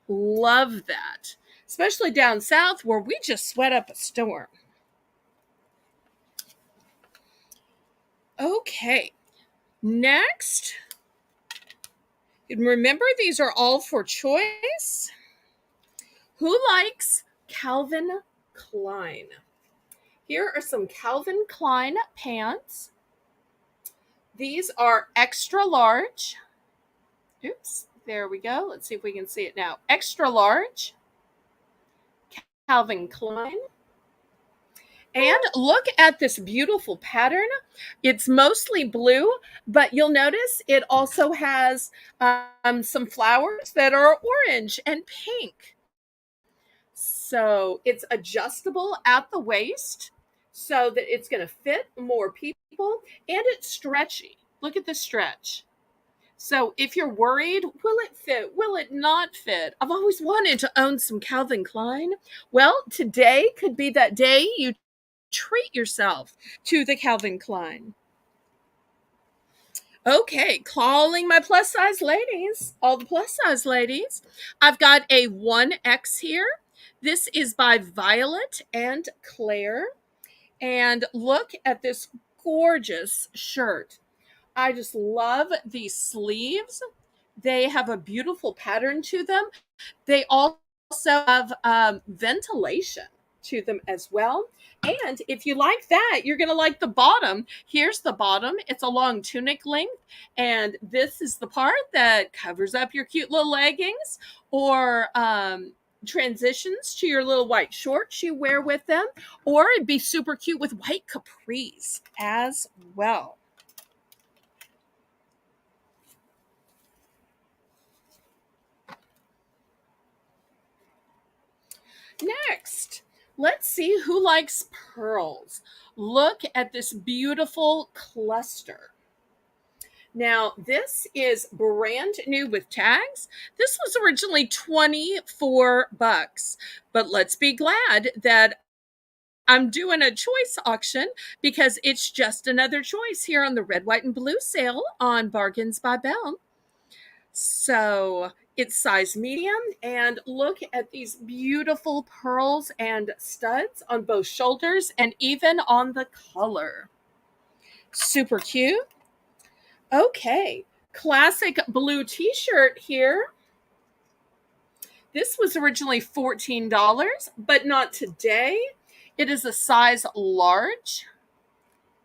Love that, especially down south where we just sweat up a storm. Okay, next, and remember these are all for choice. Who likes Calvin Klein? Here are some Calvin Klein pants. These are extra large. Oops, there we go. Let's see if we can see it now. Extra large. Calvin Klein. And look at this beautiful pattern. It's mostly blue, but you'll notice it also has some flowers that are orange and pink. So it's adjustable at the waist so that it's going to fit more people, and it's stretchy. Look at the stretch. So if you're worried, will it fit? Will it not fit? I've always wanted to own some Calvin Klein. Well, today could be that day you treat yourself to the Calvin Klein. Okay, calling my plus size ladies, all the plus size ladies. I've got a 1X here. This is by Violet and Claire. And look at this gorgeous shirt. I just love these sleeves. They have a beautiful pattern to them. They also have ventilation to them as well. And if you like that, you're going to like the bottom. Here's the bottom. It's a long tunic length. And this is the part that covers up your cute little leggings or transitions to your little white shorts you wear with them. Or it'd be super cute with white capris as well. Next, let's see who likes pearls. Look at this beautiful cluster. Now, this is brand new with tags. This was originally $24, but let's be glad that I'm doing a choice auction because it's just another choice here on the red, white, and blue sale on Bargains by Belle. So it's size medium, and look at these beautiful pearls and studs on both shoulders and even on the collar. Super cute. Okay, classic blue t-shirt here. This was originally $14, but not today. It is a size large,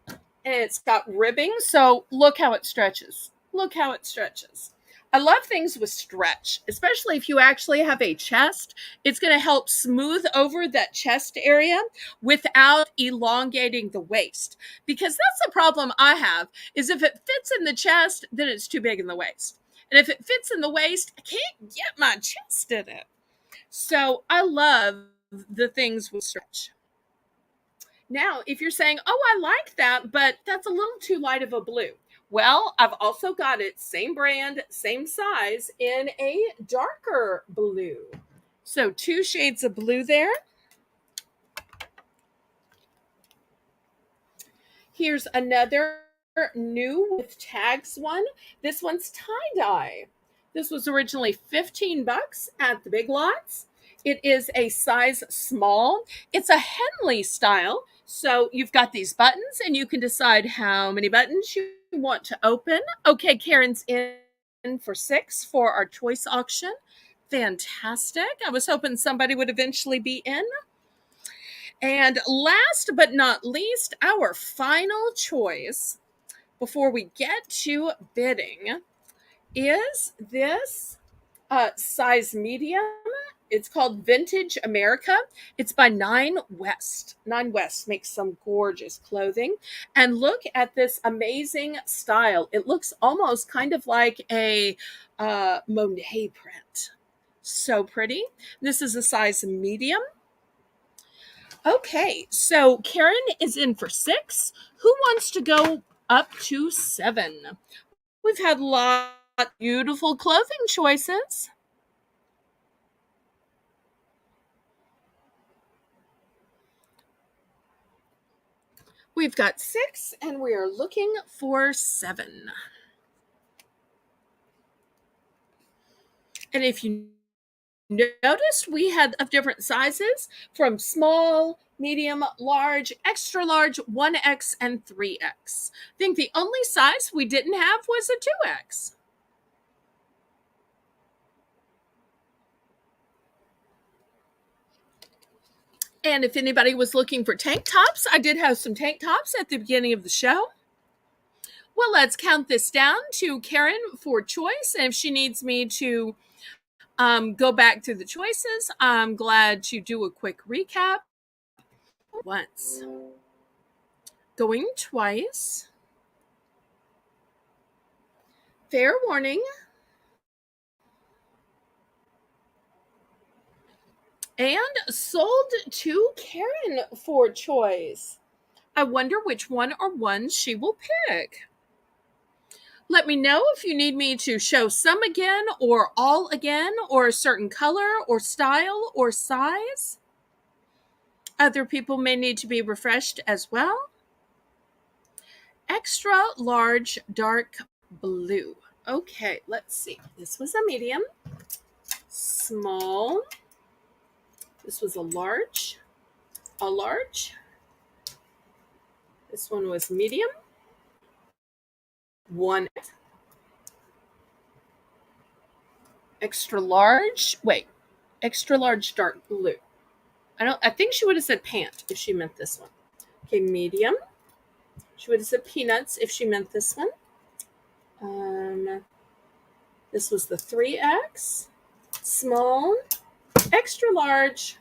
and it's got ribbing, so look how it stretches. Look how it stretches. I love things with stretch, especially if you actually have a chest. It's going to help smooth over that chest area without elongating the waist. Because that's the problem I have, is if it fits in the chest, then it's too big in the waist. And if it fits in the waist, I can't get my chest in it. So I love the things with stretch. Now, if you're saying, oh, I like that, but that's a little too light of a blue. Well, I've also got it, same brand, same size, in a darker blue. So 2 shades of blue there. Here's another new with tags one. This one's tie-dye. This was originally $15 at the Big Lots. It is a size small. It's a Henley style. So you've got these buttons and you can decide how many buttons you want to open. Okay, Karen's in for 6 for our choice auction. Fantastic. I was hoping somebody would eventually be in. And last but not least, our final choice before we get to bidding is this size medium. It's called Vintage America. It's by Nine West. Nine West makes some gorgeous clothing. And look at this amazing style. It looks almost kind of like a Monet print. So pretty. This is a size medium. Okay, so Karen is in for 6. Who wants to go up to 7? We've had a lot of beautiful clothing choices. We've got 6, and we are looking for 7. And if you noticed, we had of different sizes from small, medium, large, extra large, 1X, and 3X. I think the only size we didn't have was a 2X. And if anybody was looking for tank tops, I did have some tank tops at the beginning of the show. Well, let's count this down to Karen for choice. And if she needs me to go back through the choices, I'm glad to do a quick recap. Once. Going twice. Fair warning. And sold to Karen for choice. I wonder which one or ones she will pick. Let me know if you need me to show some again or all again or a certain color or style or size. Other people may need to be refreshed as well. Extra large dark blue. Okay, let's see. This was a medium, small. This was a large. This one was medium. One extra large. Wait, extra large dark blue. I think she would have said pant if she meant this one. Okay, medium. She would have said peanuts if she meant this one. This was the 3X, small, extra large,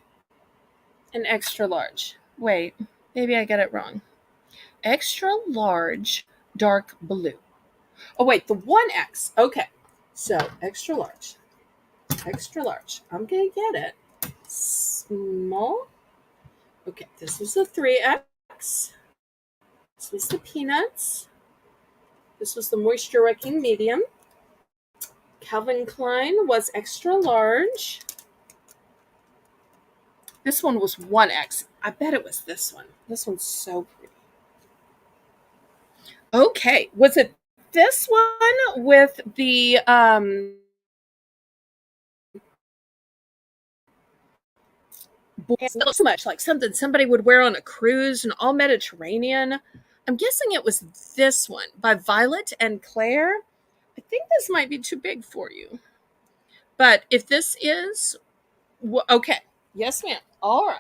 and extra large. Wait, maybe I got it wrong. Extra large, dark blue. Oh, wait, the 1X. Okay, so extra large. I'm going to get it. Small. Okay, this was the 3X. This was the peanuts. This was the moisture wicking medium. Calvin Klein was extra large. This one was 1X. I bet it was this one. This one's so pretty. Okay, was it this one with the it looks so much like something somebody would wear on a cruise and all Mediterranean? I'm guessing it was this one by Violet and Claire. I think this might be too big for you. But if this is okay, yes, ma'am. All right.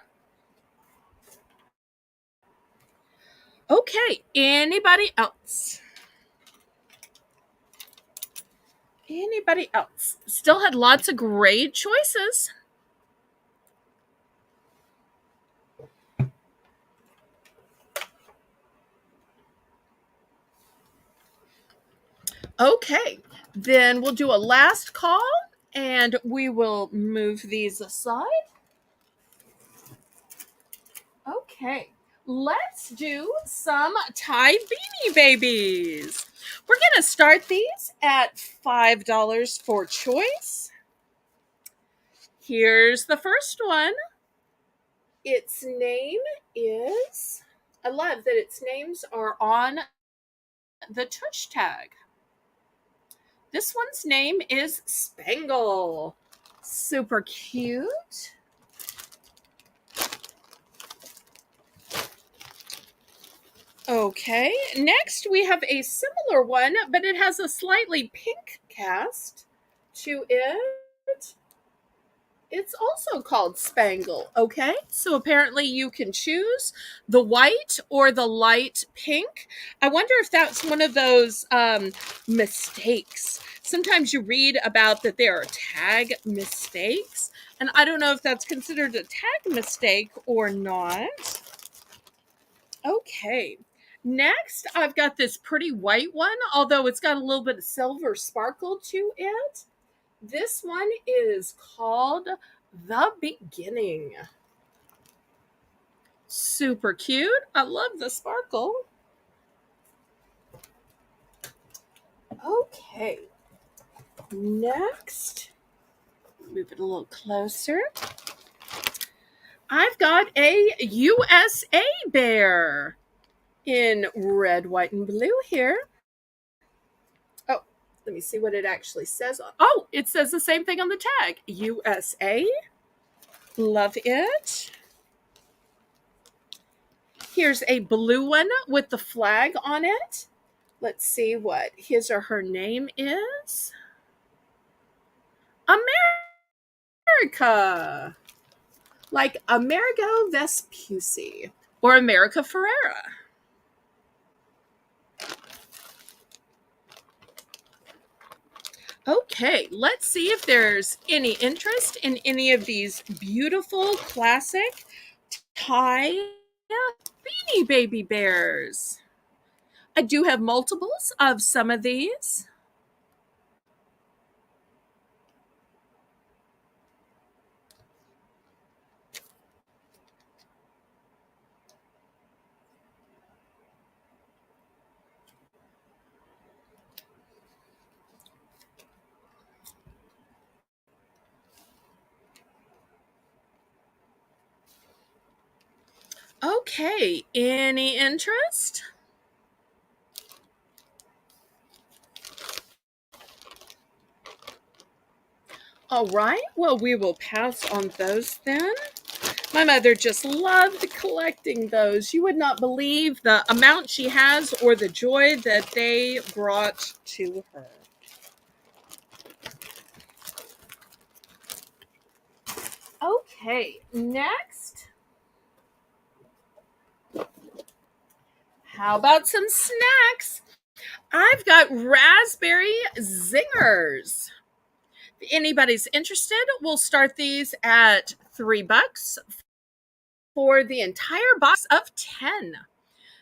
Okay, anybody else? Anybody else? Still had lots of great choices. Okay, then we'll do a last call and we will move these aside. Okay, let's do some tie beanie babies. We're going to start these at $5 for choice. Here's the first one. Its name is, I love that its names are on the touch tag. This one's name is Spangle. Super cute. Okay, next we have a similar one, but it has a slightly pink cast to it. It's also called Spangle, okay? So apparently you can choose the white or the light pink. I wonder if that's one of those mistakes. Sometimes you read about that there are tag mistakes, and I don't know if that's considered a tag mistake or not. Okay. Next, I've got this pretty white one, although it's got a little bit of silver sparkle to it. This one is called The Beginning. Super cute. I love the sparkle. Okay. Next, move it a little closer. I've got a USA bear in red, white, and blue here. Oh, let me see what it actually says. Oh, it says the same thing on the tag. USA. Love it. Here's a blue one with the flag on it. Let's see what his or her name is. America. Like Amerigo Vespucci or America Ferrera. Okay, let's see if there's any interest in any of these beautiful classic tie beanie baby bears. I do have multiples of some of these. Okay, any interest? All right, well, we will pass on those then. My mother just loved collecting those. You would not believe the amount she has or the joy that they brought to her. Okay, next. How about some snacks? I've got raspberry zingers. If anybody's interested, we'll start these at $3 for the entire box of 10.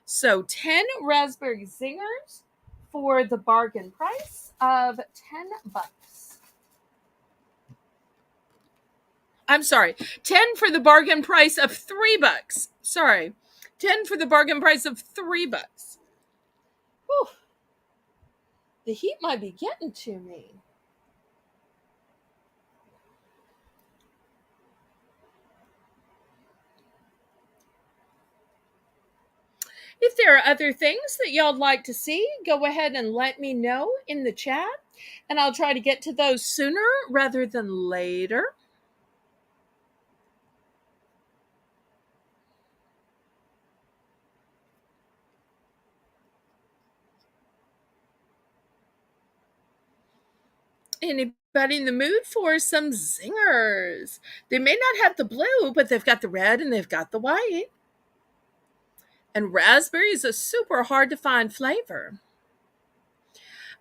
So 10 raspberry zingers for the bargain price of $10. I'm sorry, 10 for the bargain price of $3. Sorry, 10 for the bargain price of $3. Whew, the heat might be getting to me. If there are other things that y'all'd like to see, go ahead and let me know in the chat, and I'll try to get to those sooner rather than later. Anybody in the mood for some zingers? They may not have the blue, but they've got the red and they've got the white. And raspberry is a super hard to find flavor.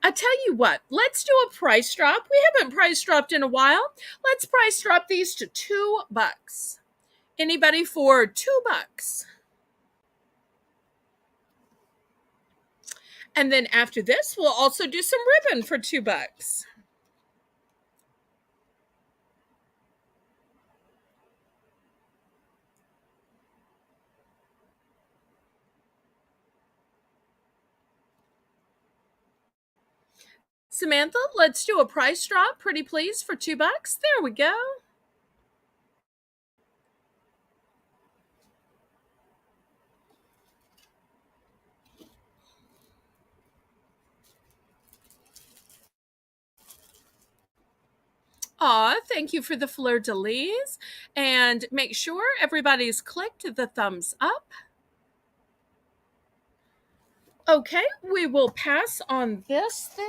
I tell you what, let's do a price drop. We haven't price dropped in a while. Let's price drop these to $2. Anybody for $2? And then after this, we'll also do some ribbon for $2. Samantha, let's do a price drop, pretty please, for $2. There we go. Aw, thank you for the fleur-de-lis. And make sure everybody's clicked the thumbs up. Okay, we will pass on this then.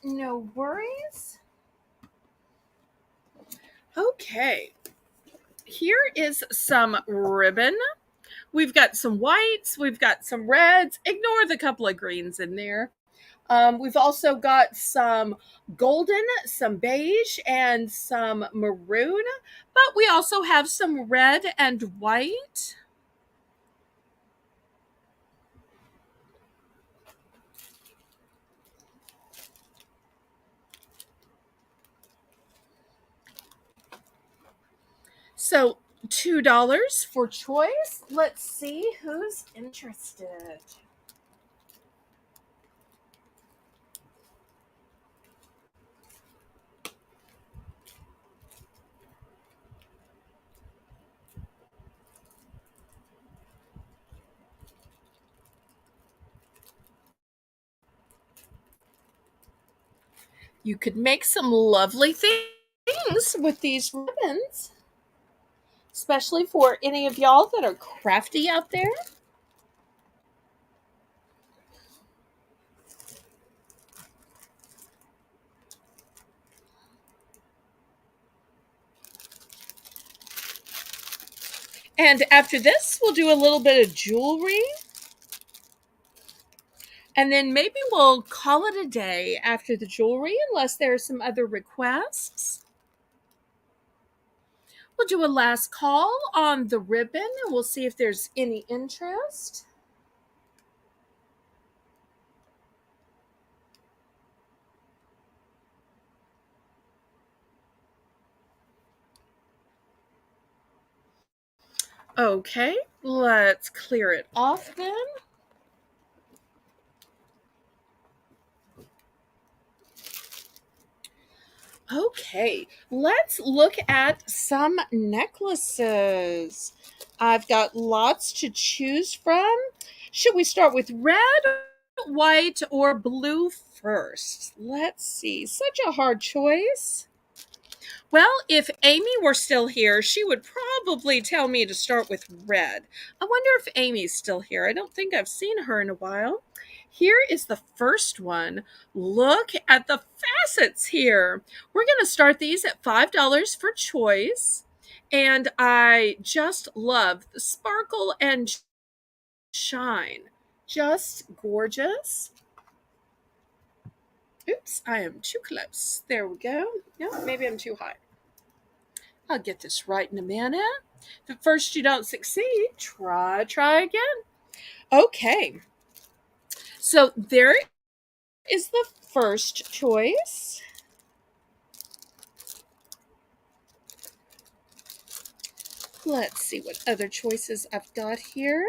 No worries. Okay, here is some ribbon. We've got some whites, we've got some reds. Ignore the couple of greens in there. We've also got some golden, some beige, and some maroon, but we also have some red and white. So $2 for choice. Let's see who's interested. You could make some lovely things with these ribbons, especially for any of y'all that are crafty out there. And after this, we'll do a little bit of jewelry. And then maybe we'll call it a day after the jewelry, unless there are some other requests. We'll do a last call on the ribbon, and we'll see if there's any interest. Okay, let's clear it off then. Okay, let's look at some necklaces. I've got lots to choose from. Should we start with red, white, or blue first? Let's see. Such a hard choice. Well, if Amy were still here, she would probably tell me to start with red. I wonder if Amy's still here. I don't think I've seen her in a while. Here is the first one. Look at the facets here. We're going to start these at $5 for choice. And I just love the sparkle and shine. Just gorgeous. Oops, I am too close. There we go. No, maybe I'm too high. I'll get this right in a minute. If at first you don't succeed, try again. Okay. So there is the first choice. Let's see what other choices I've got here.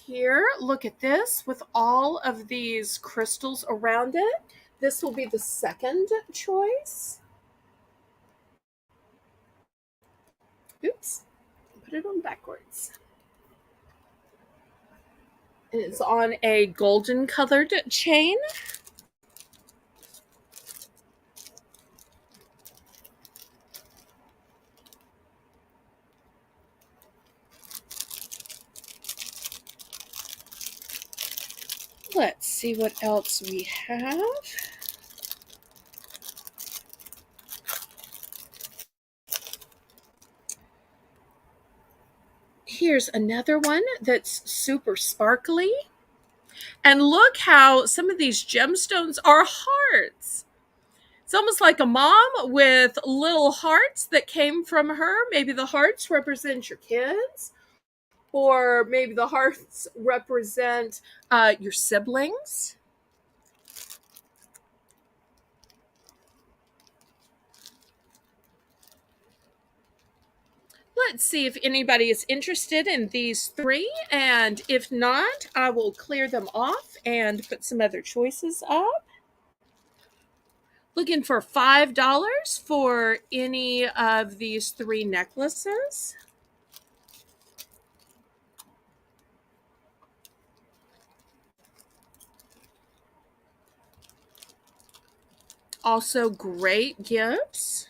Here, look at this with all of these crystals around it. This will be the second choice. Oops, put it on backwards. And it's on a golden colored chain. Let's see what else we have. Here's another one that's super sparkly. And look how some of these gemstones are hearts. It's almost like a mom with little hearts that came from her. Maybe the hearts represent your kids, or maybe the hearts represent your siblings. Let's see if anybody is interested in these three, and if not, I will clear them off and put some other choices up. Looking for $5 for any of these three necklaces. Also great gifts.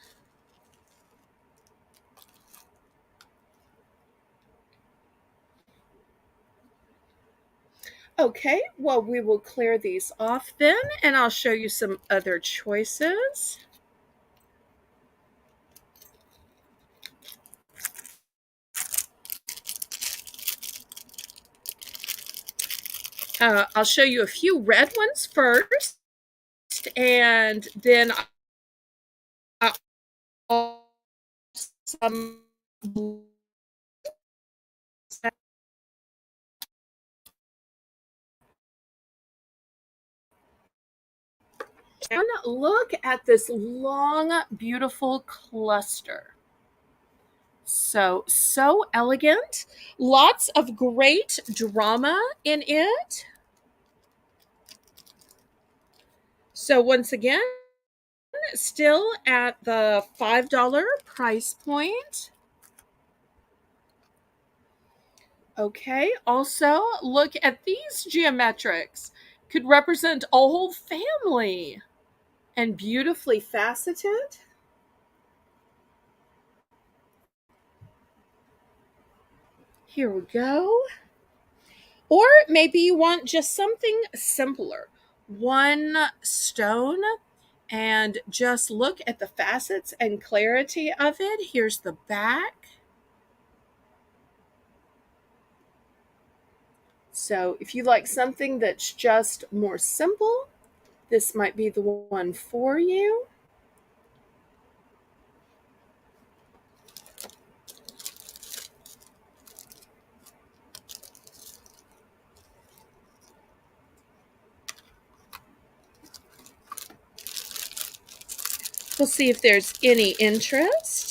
Okay, well, we will clear these off then, and I'll show you some other choices. I'll show you a few red ones first, and then I'll some blue. And look at this long, beautiful cluster. So elegant. Lots of great drama in it. So once again, still at the $5 price point. Okay, also look at these geometrics. Could represent a whole family and beautifully faceted. Here we go. Or maybe you want just something simpler. One stone, and just look at the facets and clarity of it. Here's the back. So if you like something that's just more simple, this might be the one for you. We'll see if there's any interest.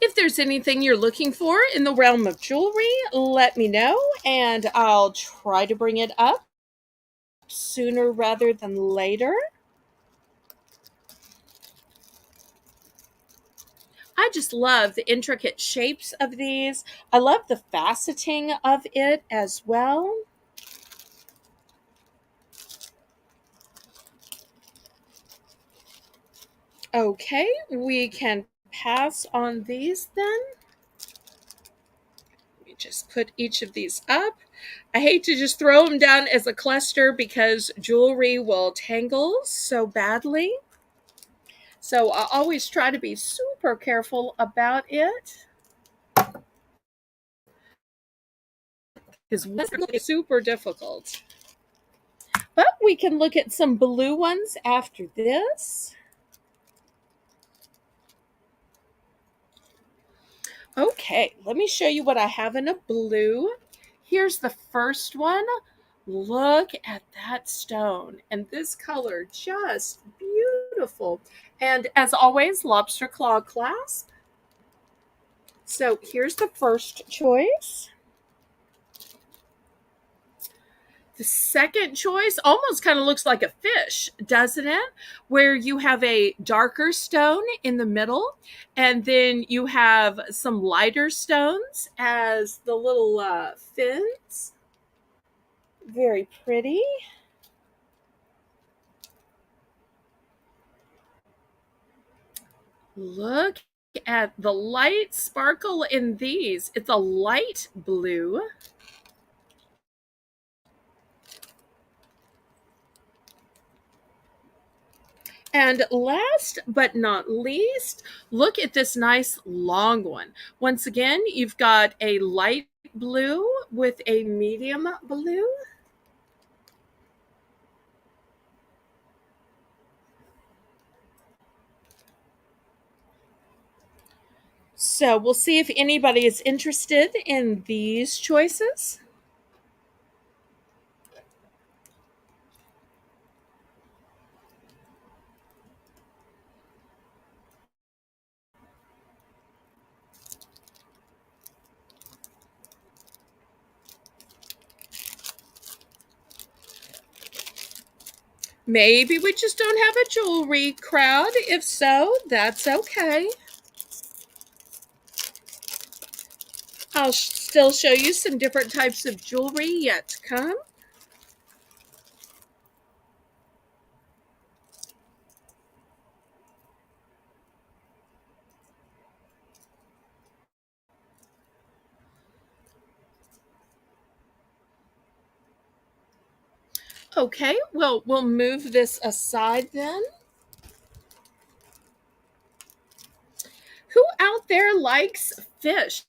If there's anything you're looking for in the realm of jewelry, let me know and I'll try to bring it up sooner rather than later. I just love the intricate shapes of these. I love the faceting of it as well. Okay, we can pass on these then. Let me just put each of these up. I hate to just throw them down as a cluster because jewelry will tangle so badly. So I always try to be super careful about it. Because it's super difficult. But we can look at some blue ones after this. Okay, let me show you what I have in a blue. Here's the first one. Look at that stone. And this color, just beautiful. And as always, lobster claw clasp. So here's the first choice. The second choice almost kind of looks like a fish, doesn't it? Where you have a darker stone in the middle, and then you have some lighter stones as the little fins. Very pretty. Look at the light sparkle in these. It's a light blue. And last but not least, look at this nice long one. Once again, you've got a light blue with a medium blue. So we'll see if anybody is interested in these choices. Maybe we just don't have a jewelry crowd. If so, that's okay. I'll still show you some different types of jewelry yet to come. Okay, well, we'll move this aside then. Who out there likes fish?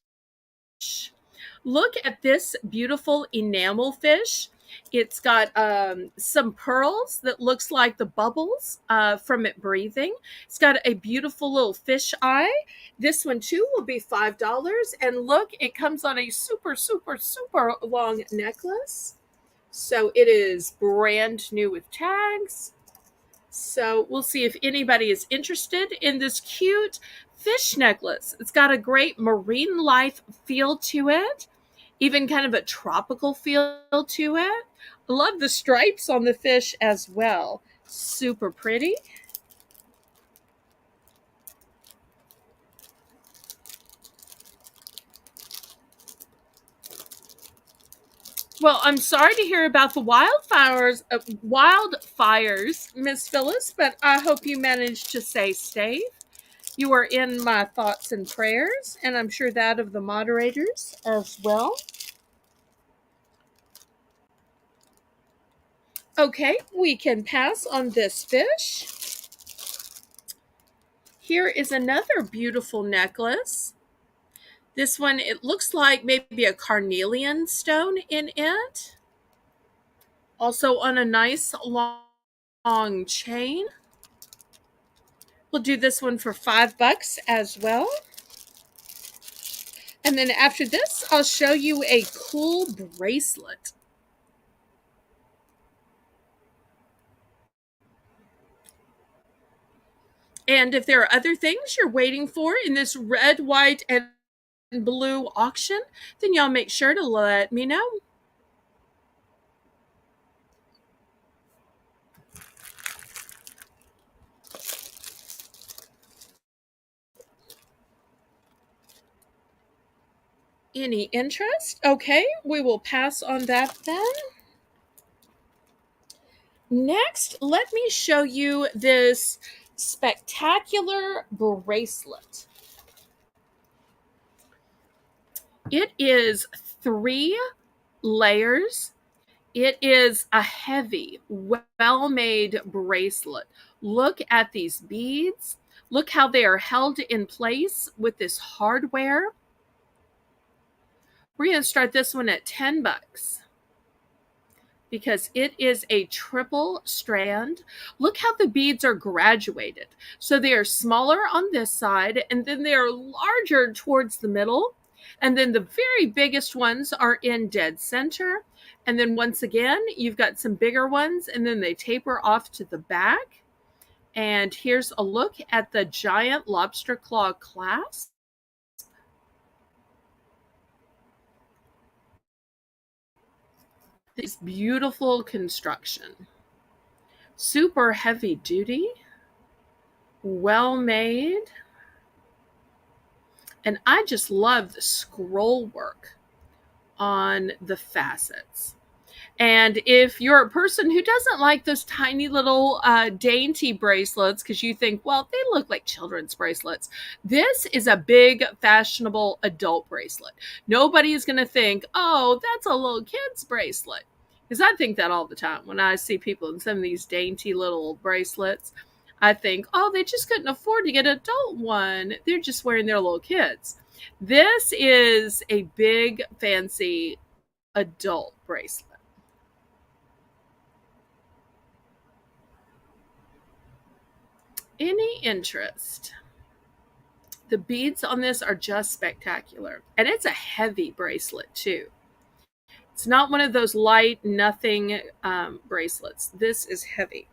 Look at this beautiful enamel fish. It's got some pearls that looks like the bubbles from it breathing. It's got a beautiful little fish eye. This one too will be $5. And look, it comes on a super, super, super long necklace. So it is brand new with tags. So we'll see if anybody is interested in this cute fish necklace. It's got a great marine life feel to it, even kind of a tropical feel to it. I love the stripes on the fish as well. Super pretty. Well, I'm sorry to hear about the wildfires, Miss Phyllis, but I hope you managed to stay safe. You are in my thoughts and prayers, and I'm sure that of the moderators as well. Okay, we can pass on this fish. Here is another beautiful necklace. This one, it looks like maybe a carnelian stone in it. Also on a nice long chain. We'll do this one for $5 as well. And then after this, I'll show you a cool bracelet. And if there are other things you're waiting for in this red, white, and blue auction, then y'all make sure to let me know. Any interest? Okay, we will pass on that then. Next, let me show you this spectacular bracelet. It is 3 layers. It is a heavy, well-made bracelet. Look at these beads. Look how they are held in place with this hardware. We're going to start this one at $10 because it is a triple strand. Look how the beads are graduated. So they are smaller on this side, and then they are larger towards the middle. And then the very biggest ones are in dead center. And then once again, you've got some bigger ones, and then they taper off to the back. And here's a look at the giant lobster claw clasp. This beautiful construction. Super heavy duty, well made. And I just love the scroll work on the facets. And if you're a person who doesn't like those tiny little dainty bracelets because you think, well, they look like children's bracelets, this is a big, fashionable adult bracelet. Nobody is going to think, oh, that's a little kid's bracelet. Because I think that all the time when I see people in some of these dainty little bracelets. I think, oh, they just couldn't afford to get an adult one. They're just wearing their little kids. This is a big, fancy adult bracelet. Any interest? The beads on this are just spectacular. And it's a heavy bracelet, too. It's not one of those light, nothing bracelets. This is heavy.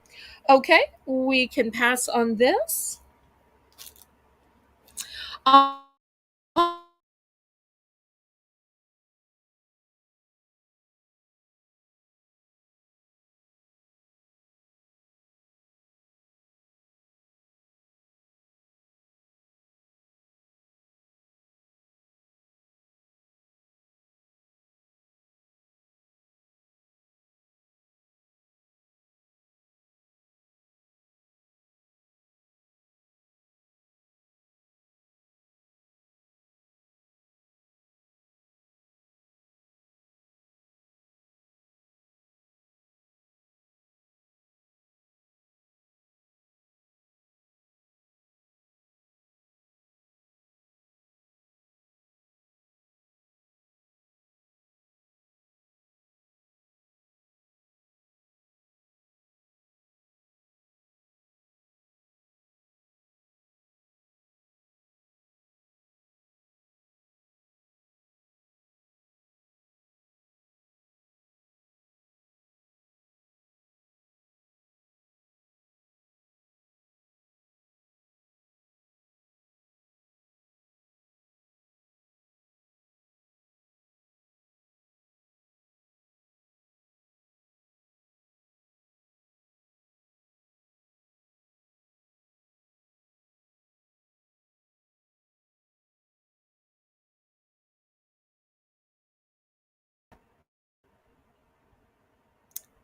Okay, we can pass on this. Um,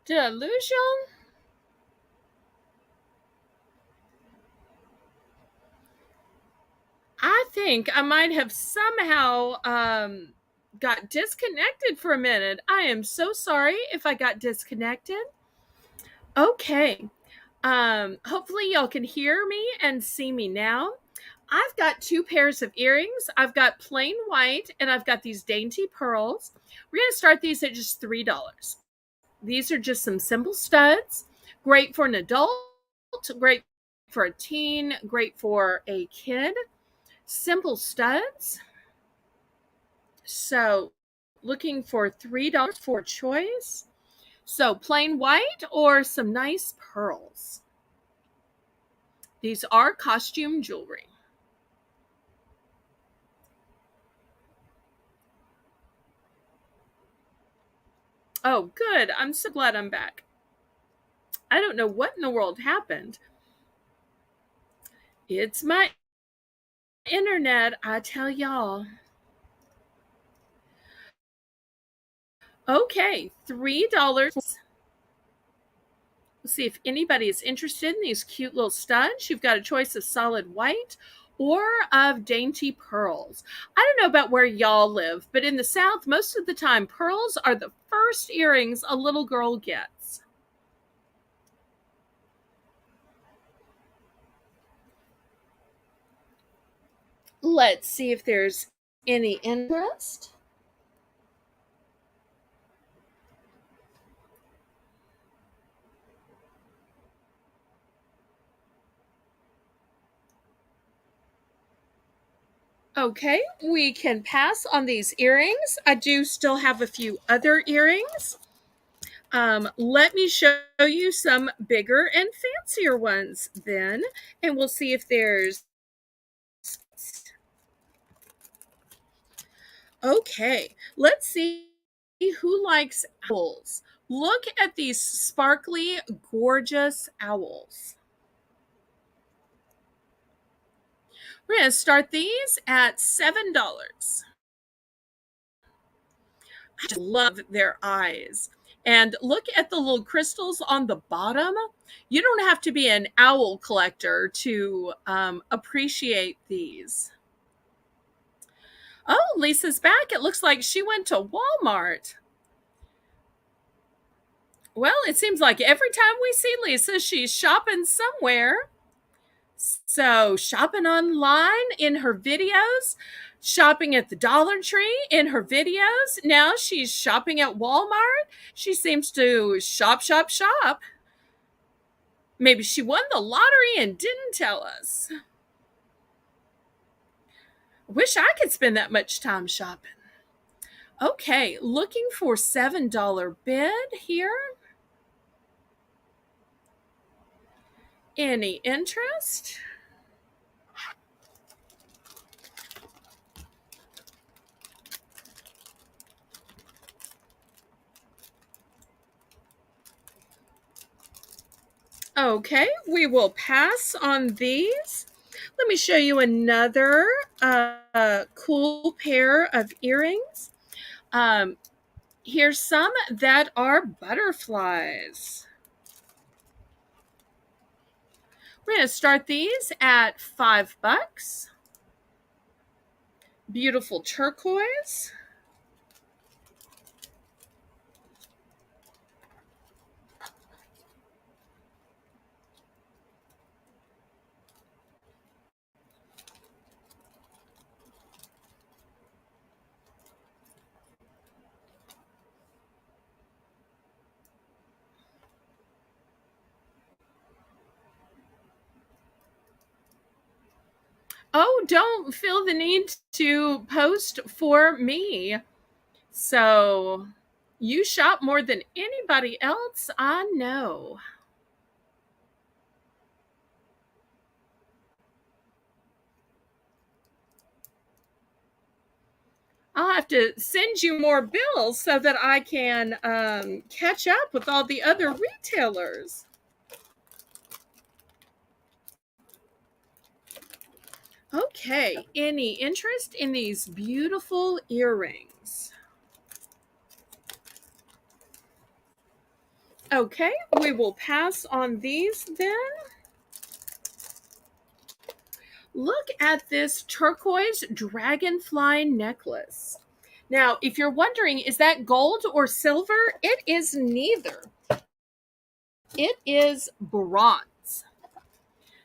Delusion? I think I might have somehow got disconnected for a minute. I am so sorry if I got disconnected. Okay. Hopefully y'all can hear me and see me now. I've got 2 pairs of earrings. I've got plain white and I've got these dainty pearls. We're going to start these at just $3. These are just some simple studs. Great for an adult, great for a teen, great for a kid. Simple studs. So looking for $3 for choice. So plain white or some nice pearls. These are costume jewelry. Oh, good. I'm so glad I'm back. I don't know what in the world happened. It's my internet, I tell y'all. Okay, $3. Let's see if anybody is interested in these cute little studs. You've got a choice of solid white or of dainty pearls. I don't know about where y'all live, but in the South, most of the time, pearls are the first earrings a little girl gets. Let's see if there's any interest. Okay, we can pass on these earrings. I do still have a few other earrings. Let me show you some bigger and fancier ones then, and we'll see if there's. Okay, let's see who likes owls. Look at these sparkly, gorgeous owls. We're going to start these at $7. I just love their eyes. And look at the little crystals on the bottom. You don't have to be an owl collector to appreciate these. Oh, Lisa's back. It looks like she went to Walmart. Well, it seems like every time we see Lisa, she's shopping somewhere. So, shopping online in her videos, shopping at the Dollar Tree in her videos. Now she's shopping at Walmart. She seems to shop, shop, shop. Maybe she won the lottery and didn't tell us. Wish I could spend that much time shopping. Okay, looking for $7 bid here. Any interest? Okay, we will pass on these. Let me show you another cool pair of earrings. Here's some that are butterflies. We're going to start these at $5. Beautiful turquoise. Oh, don't feel the need to post for me. So, you shop more than anybody else I know. I'll have to send you more bills so that I can catch up with all the other retailers. Okay, any interest in these beautiful earrings? Okay, we will pass on these then. Look at this turquoise dragonfly necklace. Now, if you're wondering, is that gold or silver? It is neither. It is bronze.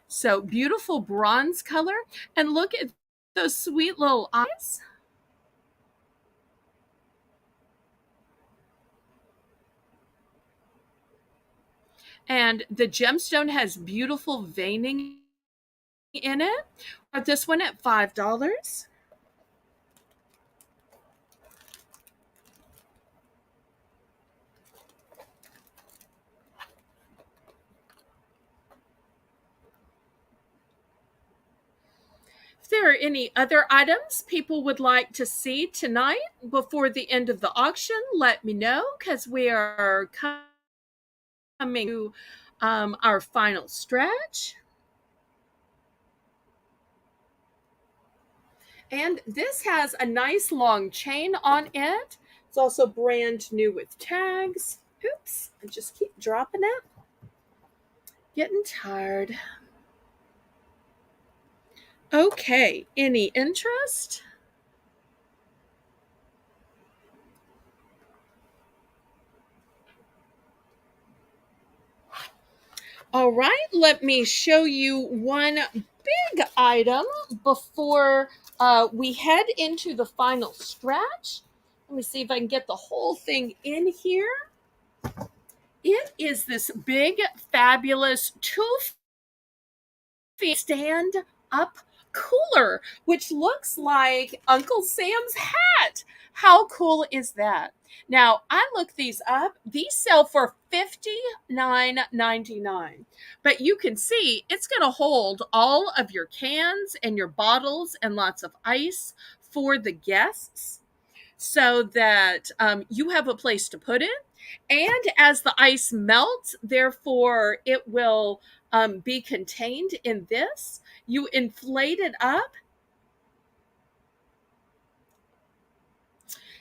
So beautiful bronze color. And look at those sweet little eyes. And the gemstone has beautiful veining in it. This one at $5. If there are any other items people would like to see tonight before the end of the auction, let me know because we are coming to our final stretch. And this has a nice long chain on it. It's also brand new with tags. Oops, I just keep dropping it. Getting tired. Okay, any interest? All right, let me show you one big item before we head into the final stretch. Let me see if I can get the whole thing in here. It is this big, fabulous stand up cooler, which looks like Uncle Sam's hat. How cool is that? Now, I looked these up. These sell for $59.99. But you can see it's going to hold all of your cans and your bottles and lots of ice for the guests so that you have a place to put it. And as the ice melts, therefore, it will be contained in this. You inflate it up.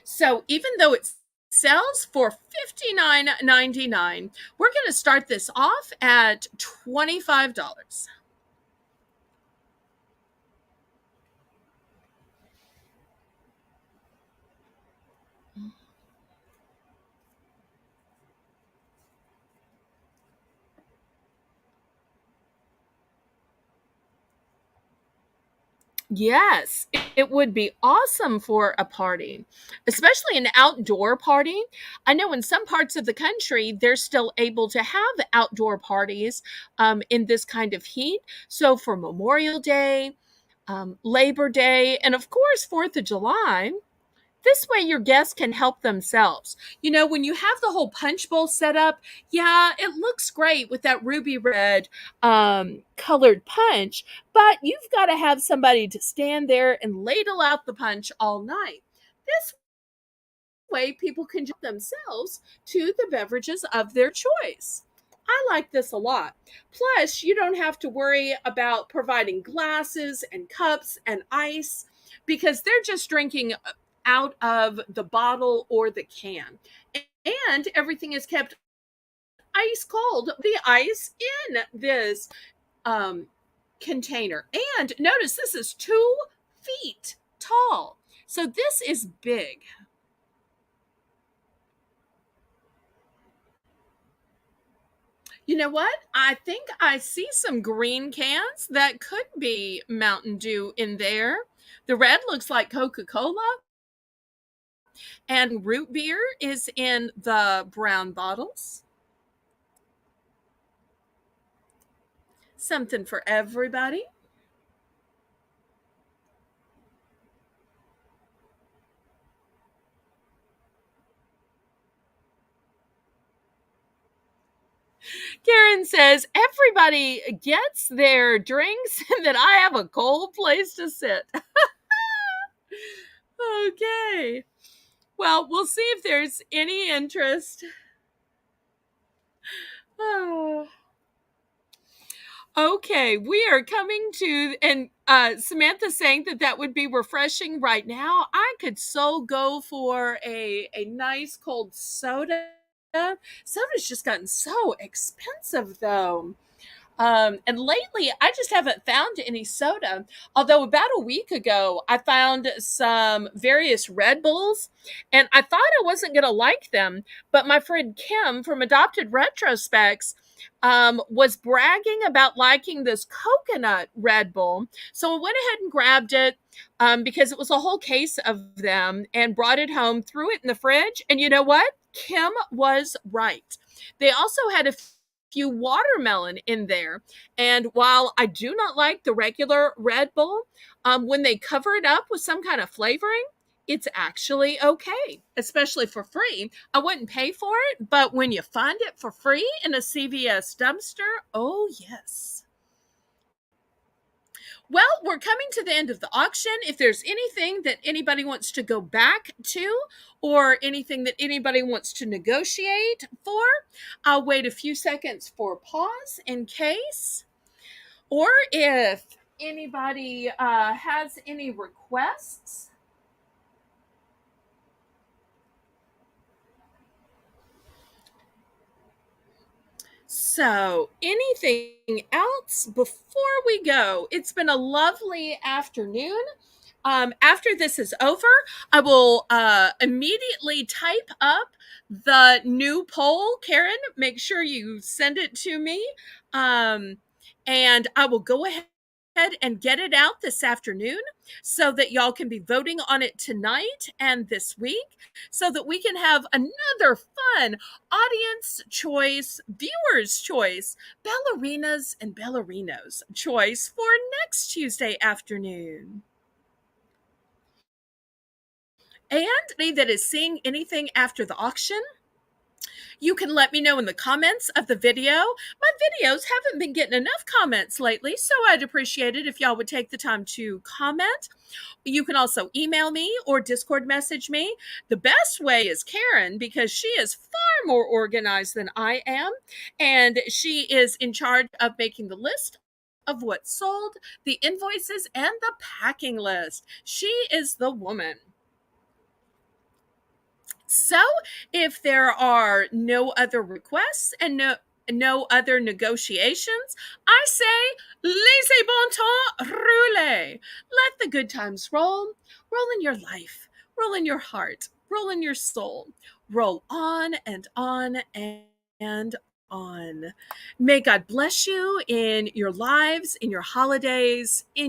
So even though it sells for $59.99, we're going to start this off at $25. Yes, it would be awesome for a party, especially an outdoor party. I know in some parts of the country, they're still able to have outdoor parties in this kind of heat. So for Memorial Day, Labor Day, and of course, 4th of July, this way your guests can help themselves. You know, when you have the whole punch bowl set up, yeah, it looks great with that ruby red colored punch, but you've got to have somebody to stand there and ladle out the punch all night. This way people can help themselves to the beverages of their choice. I like this a lot. Plus, you don't have to worry about providing glasses and cups and ice because they're just drinking out of the bottle or the can. And everything is kept ice cold, the ice in this um, container. And notice this is 2 feet tall. So this is big. You know what? I think I see some green cans that could be Mountain Dew in there. The red looks like Coca Cola, and root beer is in the brown bottles. Something for everybody. Karen says everybody gets their drinks and that I have a cold place to sit. Okay. Well, we'll see if there's any interest. Oh. Okay, we are coming to, and Samantha saying that that would be refreshing right now. I could so go for a nice cold soda. Soda's just gotten so expensive though. And lately, I just haven't found any soda. Although about a week ago, I found some various Red Bulls, and I thought I wasn't going to like them. But my friend Kim from Adopted Retrospects was bragging about liking this coconut Red Bull. So I went ahead and grabbed it because it was a whole case of them and brought it home, threw it in the fridge. And you know what? Kim was right. They also had a few watermelon in there. And while I do not like the regular Red Bull, when they cover it up with some kind of flavoring, it's actually okay, especially for free. I wouldn't pay for it, but when you find it for free in a CVS dumpster, oh yes. Well, we're coming to the end of the auction. If there's anything that anybody wants to go back to or anything that anybody wants to negotiate for, I'll wait a few seconds for pause in case. Or if anybody has any requests. So, anything else before we go? It's been a lovely afternoon. After this is over, I will immediately type up the new poll. Karen, make sure you send it to me. And I will go ahead and get it out this afternoon so that y'all can be voting on it tonight and this week so that we can have another fun audience choice, viewers choice, ballerinas and ballerinos choice for next Tuesday afternoon. And anybody that is seeing anything after the auction, you can let me know in the comments of the video. My videos haven't been getting enough comments lately, so I'd appreciate it if y'all would take the time to comment. You can also email me or Discord message me. The best way is Karen because she is far more organized than I am, and she is in charge of making the list of what's sold, the invoices, and the packing list. She is the woman. So, if there are no other requests and no other negotiations, I say, laissez bon temps rouler. Let the good times roll. Roll in your life, roll in your heart, roll in your soul. Roll on and on and on. May God bless you in your lives, in your holidays, in